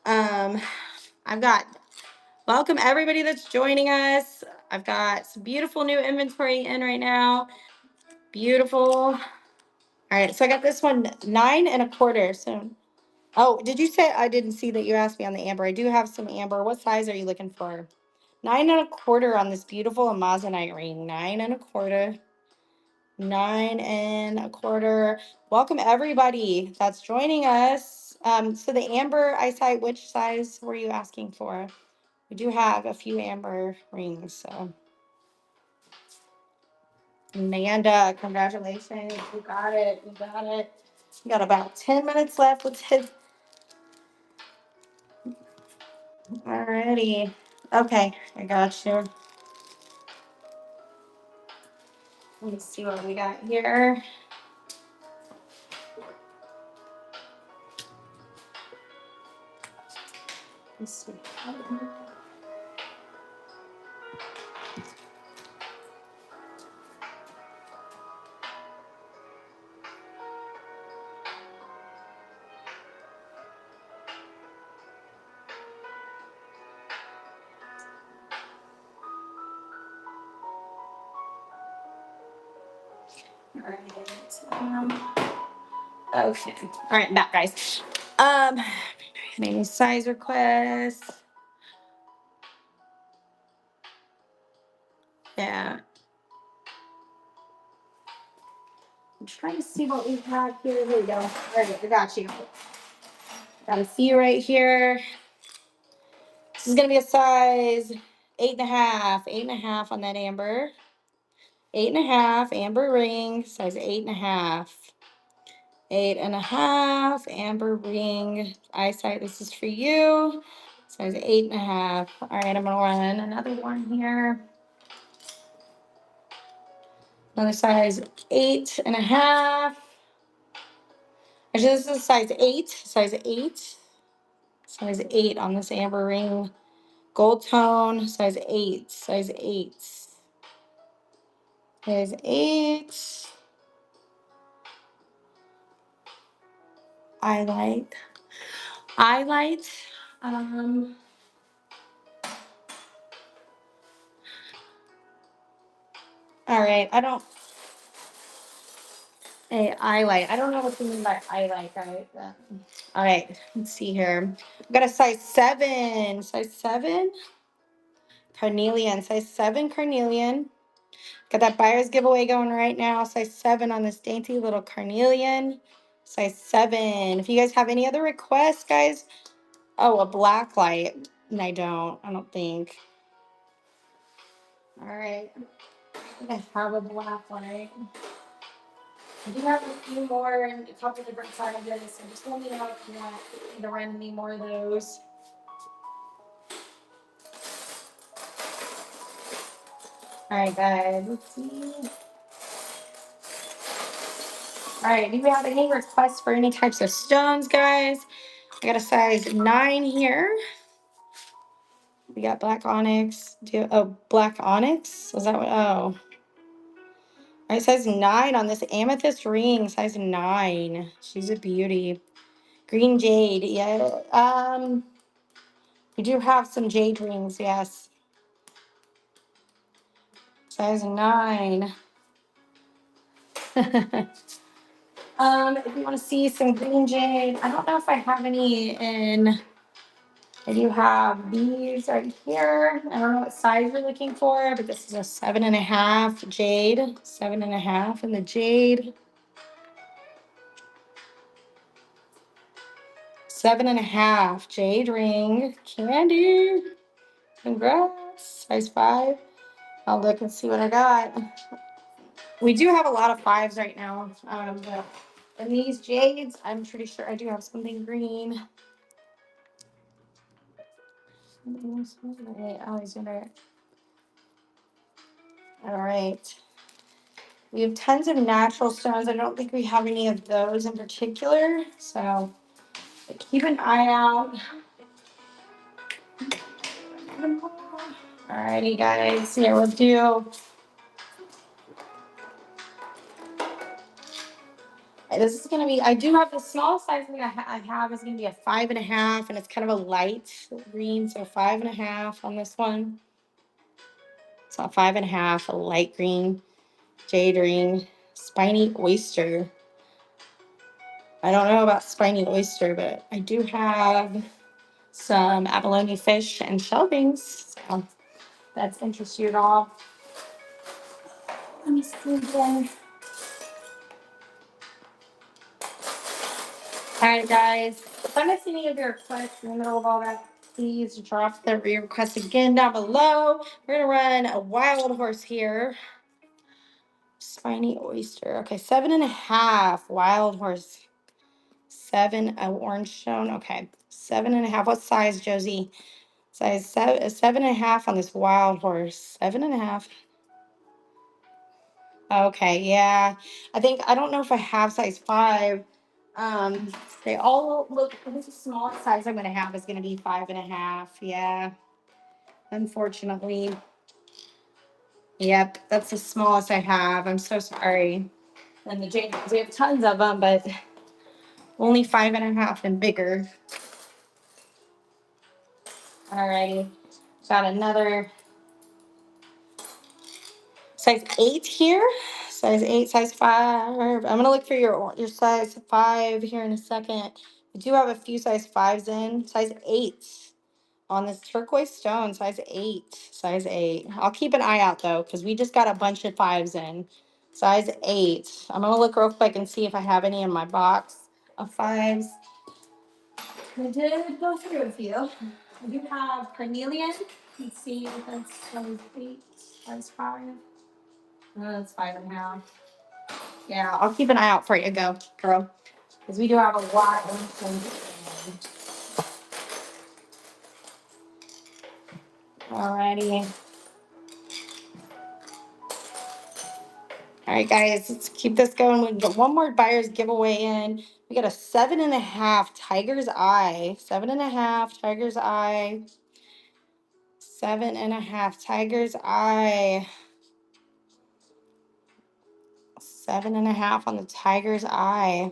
I've got welcome everybody that's joining us. I've got some beautiful new inventory in right now. Beautiful. All right, so I got this one 9 1/4. So, oh, did you say I didn't see that you asked me on the amber? I do have some amber. What size are you looking for? 9 1/4 on this beautiful amazonite ring. 9 1/4. 9 1/4. Welcome everybody that's joining us. So the amber eyesight, which size were you asking for? We do have a few amber rings, so. Amanda, congratulations. You got it. You got it. You got about 10 minutes left. Let's hit. Alrighty. Okay, I got you. Let me see what we got here. Let's see. Alright. Okay. All right, back, guys. Any size requests? Yeah. I'm trying to see what we have here. Here we go. All right, I got you. Got a few right here. This is gonna be a size 8.5. 8.5 on that amber. 8.5 amber ring, size 8.5. 8.5. Amber ring eyesight. This is for you. Size 8.5. All right, I'm gonna run another one here. Another size 8.5. Actually, this is size 8. Size 8. Size 8 on this amber ring. Gold tone. Size 8. Size 8. Size 8. Highlight. Highlight. Um, all right. I don't. Hey, highlight. I don't know what you mean by highlight, guys. All right. Let's see here. I've got a size 7. Size 7. Carnelian. Size 7 carnelian. Got that buyer's giveaway going right now. Size 7 on this dainty little carnelian. Size 7. If you guys have any other requests, guys. Oh, a black light. And I don't think. All right. I have a black light. I do have a few more and a couple different sizes. So just let me know if you want me to run any more of those. All right, guys. Let's see. All right. Do we have any requests for any types of stones, guys? I got a size 9 here. We got black onyx. Black onyx? Is that what? Oh. All right, size 9 on this amethyst ring. Size 9. She's a beauty. Green jade. Yeah. We do have some jade rings. Yes. Size 9. If you want to see some green jade, I don't know if I have any in. I do have these right here. I don't know what size you're looking for, but this is a 7.5 jade. 7.5 in the jade. 7.5 jade ring. Candy. Congrats. Size 5. I'll look and see what I got. We do have a lot of 5s right now. But in these jades, I'm pretty sure I do have something green. Alexander. All right. We have tons of natural stones. I don't think we have any of those in particular. So keep an eye out. Alrighty, guys. Here we'll do. This is gonna be. I do have the smallest size thing I have is gonna be a 5.5, and it's kind of a light green, so 5.5 on this one. So 5.5, a light green jade ring, spiny oyster. I don't know about spiny oyster, but I do have some abalone fish and shell rings. So that's interests you at all. Let me see again. All right, guys. If I miss any of your requests in the middle of all that, please drop the request again down below. We're gonna run a wild horse here. Spiny oyster. Okay, 7.5 wild horse. 7 orange stone. Okay, 7.5. What size, Josie? Size 7.5 on this wild horse. 7.5. Okay, yeah. I don't know if I have size 5. They all look. I think the smallest size I'm gonna have is gonna be 5.5. Yeah, unfortunately. Yep, that's the smallest I have. I'm so sorry. And the James, we have tons of them, but only 5.5 and bigger. Alrighty, got another size 8 here. Size 8, size 5. I'm gonna look for your size 5 here in a second. We do have a few size 5s in. Size 8 on this turquoise stone. Size 8. Size 8. I'll keep an eye out though, because we just got a bunch of 5s in. Size 8. I'm gonna look real quick and see if I have any in my box of 5s. I did go through a few. I do have carnelian. Let's see if that's size 8, size 5. No, that's 5.5. Yeah, I'll keep an eye out for you. Go, girl. because we do have a lot of things. Alrighty. All right, guys, let's keep this going. We can get one more buyer's giveaway in. We got a 7.5 Tiger's Eye. 7.5 Tiger's Eye. 7.5 Tiger's Eye. 7.5 on the Tiger's Eye.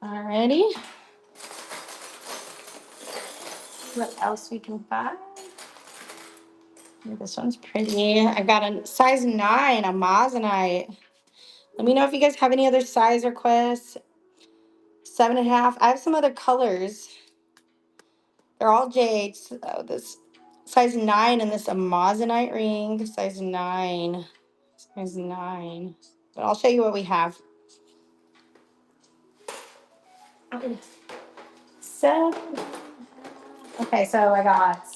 Alrighty. What else we can find? Ooh, this one's pretty. I've got a size 9, a Moissanite. Let me know if you guys have any other size requests. 7.5. I have some other colors. They're all jades. Oh, this size 9 and this a Moissanite ring. Size 9. Size 9. But I'll show you what we have. Okay. 7. Okay, so I got.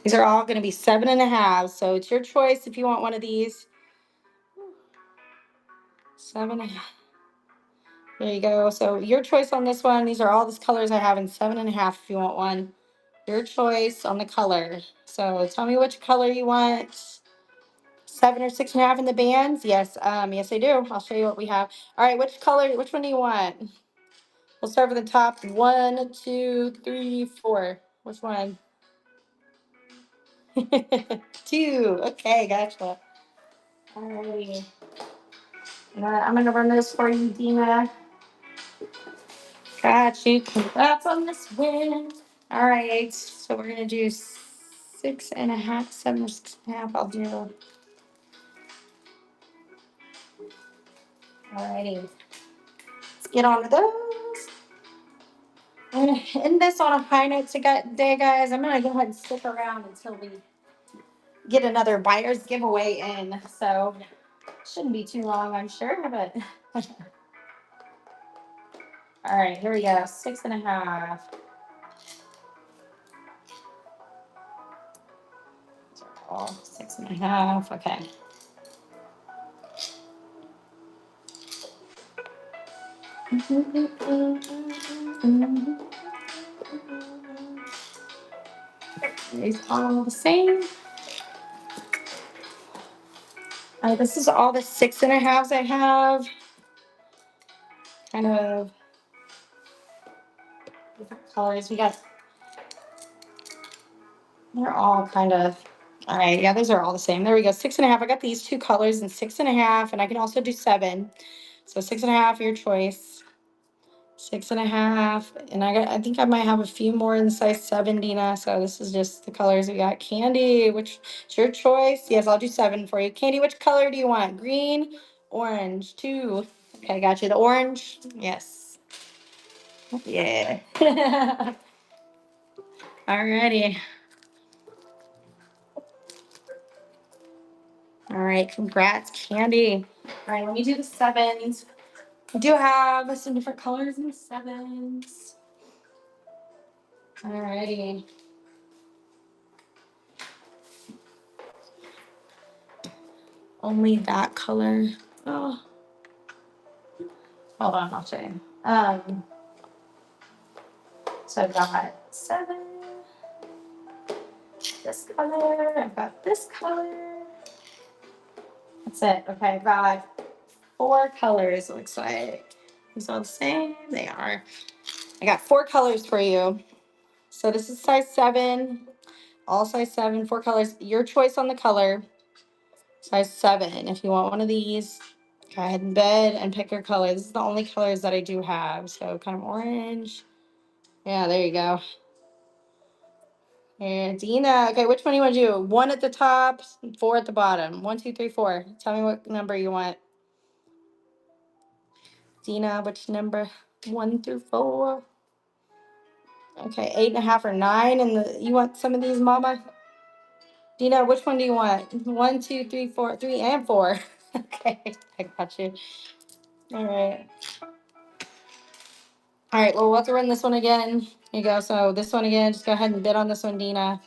These are all going to be 7.5. So it's your choice if you want one of these. 7.5. There you go. So your choice on this one. These are all the colors I have in 7.5 if you want one. Your choice on the color. So tell me which color you want. 7 or 6.5 in the bands? Yes, yes I do. I'll show you what we have. All right, which color, which one do you want? We'll start with the top. 1, 2, 3, 4. Which one? 2. Okay, gotcha. Alrighty. I'm gonna run this for you, Dina. Got you. Congrats on this win. All right, so we're gonna do 6.5, 7 or 6.5. I'll do. Alrighty, let's get on to those. I'm gonna end this on a high note today, guys. I'm gonna go ahead and stick around until we get another buyer's giveaway in. So shouldn't be too long, I'm sure. But all right, here we go. 6.5. All 6.5. Okay. These all the same. This is all the 6.5s I have. Kind of different colors. They're all kind of, all right. Yeah, those are all the same. There we go. 6.5. I got these 2 colors in 6.5, and I can also do 7. So 6.5, your choice. 6.5, and I think I might have a few more in size 7, Dina. So this is just the colors we got. Candy, which is your choice? Yes, I'll do 7 for you. Candy, which color do you want? Green, orange, 2. Okay, got you. The orange. Yes. Yeah. Alrighty. All right. Congrats, Candy. All right, let me do the 7s. I do have some different colors in the 7s. Alrighty. Only that color. Oh, hold on, I'll show you. So I've got 7. This color. I've got this color. That's it. Okay, I've got 4 colors. It looks like these all the same. They are. I got 4 colors for you. So this is size 7. All size 7. 4 colors. Your choice on the color. Size 7. If you want one of these, go ahead and bed and pick your color. This is the only colors that I do have. So kind of orange. Yeah, there you go. And Dina, okay, which one do you want to do? 1 at the top, 4 at the bottom. 1, 2, 3, 4. Tell me what number you want. Dina, which number? 1 through 4. Okay, 8.5 or 9. And you want some of these, Mama? Dina, which one do you want? 1, 2, 3, 4. 3 and 4. Okay, I got you. All right. All right, well, we'll have to run this one again. Here you go. So this one again, just go ahead and bid on this one, Dina.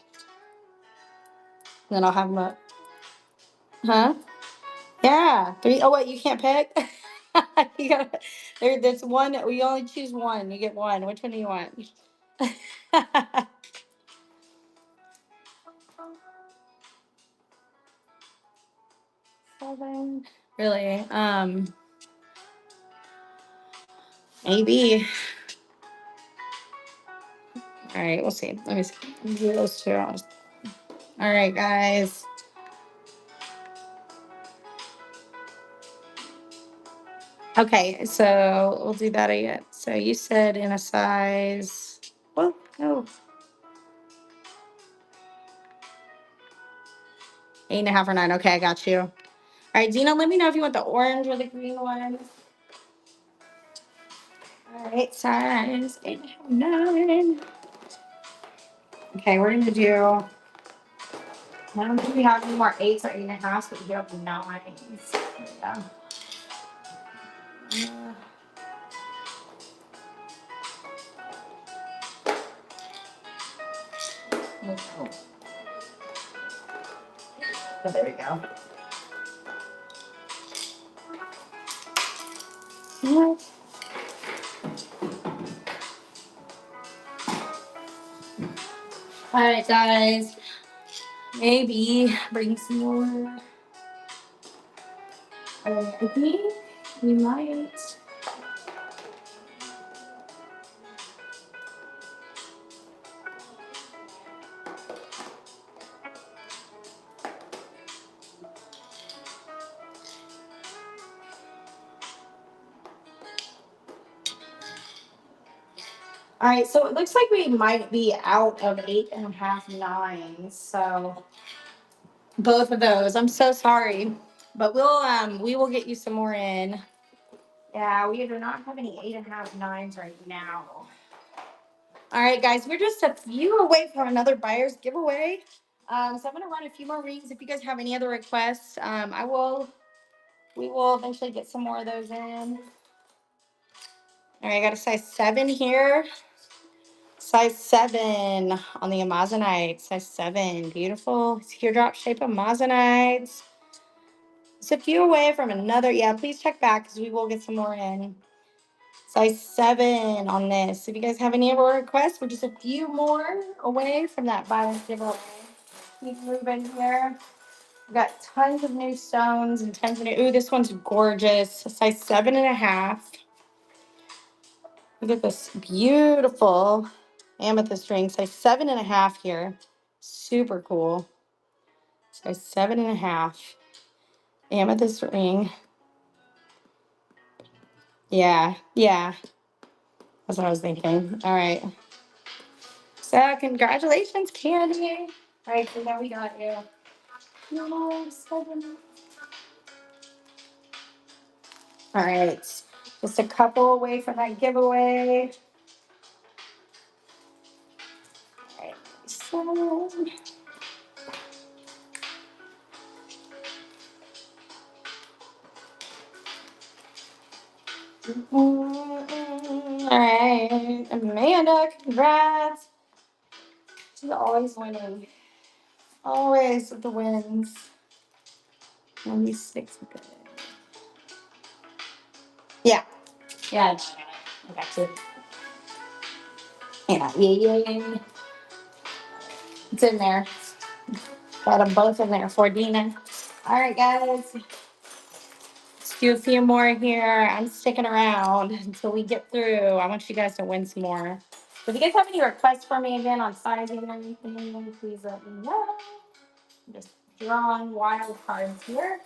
And then I'll have them up. Huh? Yeah. Three. Oh, wait, you can't pick? You gotta, there's one. We only choose one. You get one. Which one do you want? Seven. Really? Maybe. All right, we'll see. Let me see. Do those two. All right, guys. Okay, so we'll do that again. So you said in a size. Well, no. 8.5 or 9. Okay, I got you. All right, Dina, let me know if you want the orange or the green one. All right, size 8.5, 9. Okay, we're gonna do. I don't think we have any more 8s or 8.5s, but we do have 9s. Yeah. So there we go. What? All right, guys. Maybe bring some more. I think we might. All right, so it looks like we might be out of 8.5, 9s. So both of those. I'm so sorry, but we will get you some more in. Yeah, we do not have any 8.5, 9s right now. All right, guys, we're just a few away from another buyer's giveaway. So I'm gonna run a few more readings. If you guys have any other requests, we will eventually get some more of those in. All right, I got a size 7 here. Size 7 on the Amazonite. Size 7, beautiful teardrop shape Amazonites. It's a few away from another. Yeah, please check back because we will get some more in. Size 7 on this. If you guys have any other requests, we're just a few more away from that buyer's giveaway. Keep moving here. We've got tons of new stones and tons of new. Ooh, this one's gorgeous. Size 7.5. Look at this beautiful amethyst ring. Size 7.5 here. Super cool. Size 7.5. Amethyst ring. Yeah, yeah. That's what I was thinking. All right. So congratulations, Candy. All right, so now we got you. No, 7. All right. Just a couple away from that giveaway. All right. 7. All right. Amanda, congrats. She's always winning. Always with the wins. 96. Yeah. Yeah. I got you. Yeah. It's in there. Got them both in there for Dina. All right, guys. Let's do a few more here. I'm sticking around until we get through. I want you guys to win some more. If you guys have any requests for me again on sizing or anything, please let me know. I'm just drawing wild cards here.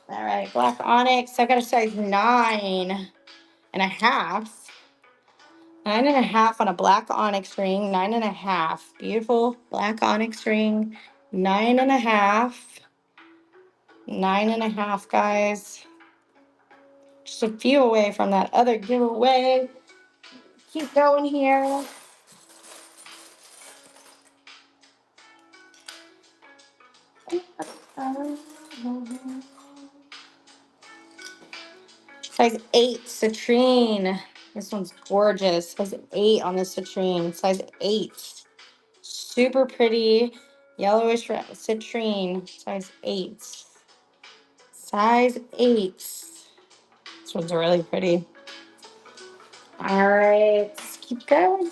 All right, black onyx. I got a size 9.5. 9.5 on a black onyx ring. 9.5. Beautiful black onyx ring. 9.5. 9.5, guys. Just a few away from that other giveaway. Keep going here. Size 8, citrine. This one's gorgeous. Size 8 on the citrine. Size 8. Super pretty. Yellowish citrine. Size 8. Size 8. This one's really pretty. All right. Let's keep going.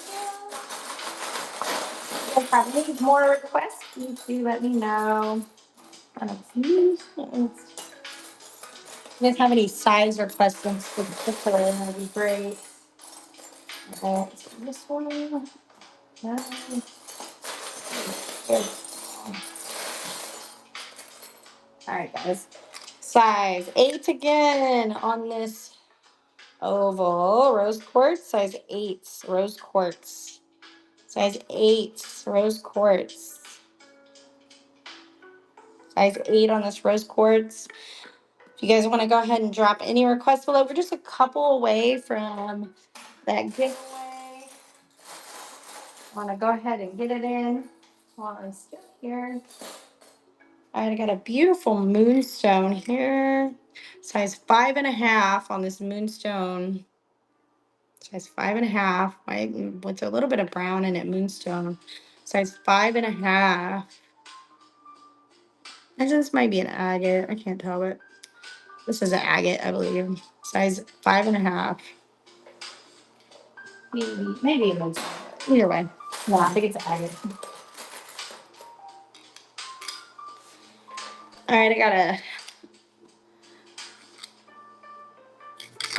If you have any more requests, please do let me know. You guys have any size or questions for particular, that'd be great. So this one. Yeah. Good. All right, guys. Size 8 again on this oval. Rose quartz, size 8. Rose quartz. Size 8. Rose quartz. Size 8 on this rose quartz. If you guys want to go ahead and drop any requests below, we're just a couple away from that giveaway. Want to go ahead and get it in while I'm still here. All right, I got a beautiful moonstone here. Size 5.5 on this moonstone. Size 5.5. White with a little bit of brown in it, moonstone. Size 5.5. And this might be an agate. I can't tell, but this is an agate, I believe. Size 5.5. Maybe a moonstone. Either way. No, I think it's an agate. All right, I got a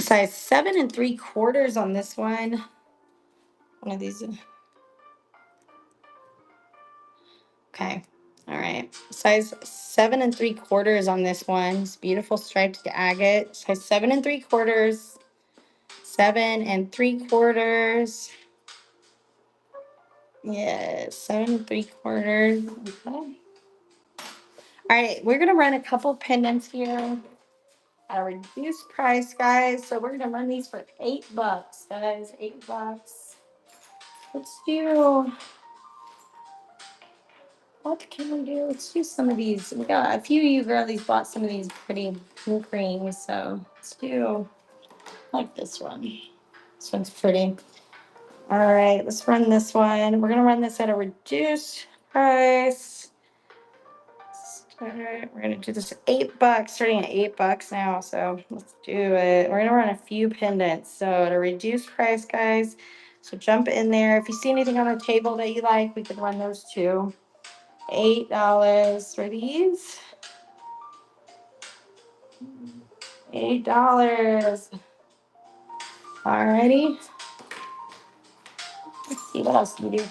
size 7 3/4 on this one. One of these. Okay. All right. Size 7 3/4 on this one. It's beautiful striped agate. Size 7 3/4. 7 3/4. Yes, 7 3/4. Okay. All right, we're gonna run a couple pendants here at a reduced price, guys. So we're gonna run these for $8, guys. $8. Let's do. What can we do? Let's do some of these. We got a few of you girlies bought some of these pretty pink rings, so let's do like this one. This one's pretty. All right, let's run this one. We're gonna run this at a reduced price. We're gonna do this at $8, starting at $8 now. So let's do it. We're gonna run a few pendants. So at a reduced price, guys. So jump in there. If you see anything on the table that you like, we could run those too. $8 for these. $8. Alrighty. Let's see what else do we do.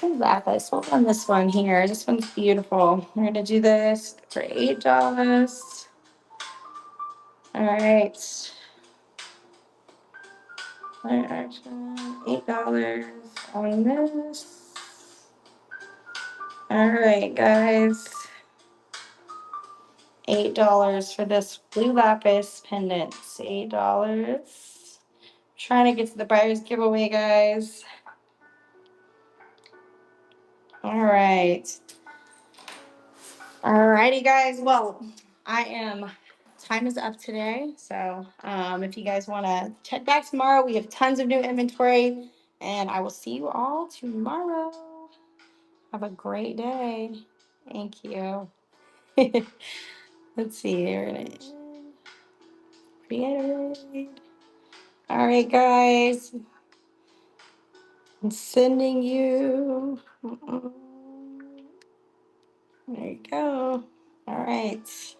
Lapis. We'll run this one here. This one's beautiful. We're gonna do this for $8. All right. $8 on this. All right, guys. $8 for this blue lapis pendant. $8. Trying to get to the buyer's giveaway, guys. All right. Alrighty, guys. Well, time is up today. So if you guys want to check back tomorrow, we have tons of new inventory. And I will see you all tomorrow. Have a great day. Thank you. Let's see here. Create. All right, guys. I'm sending you. There you go. All right.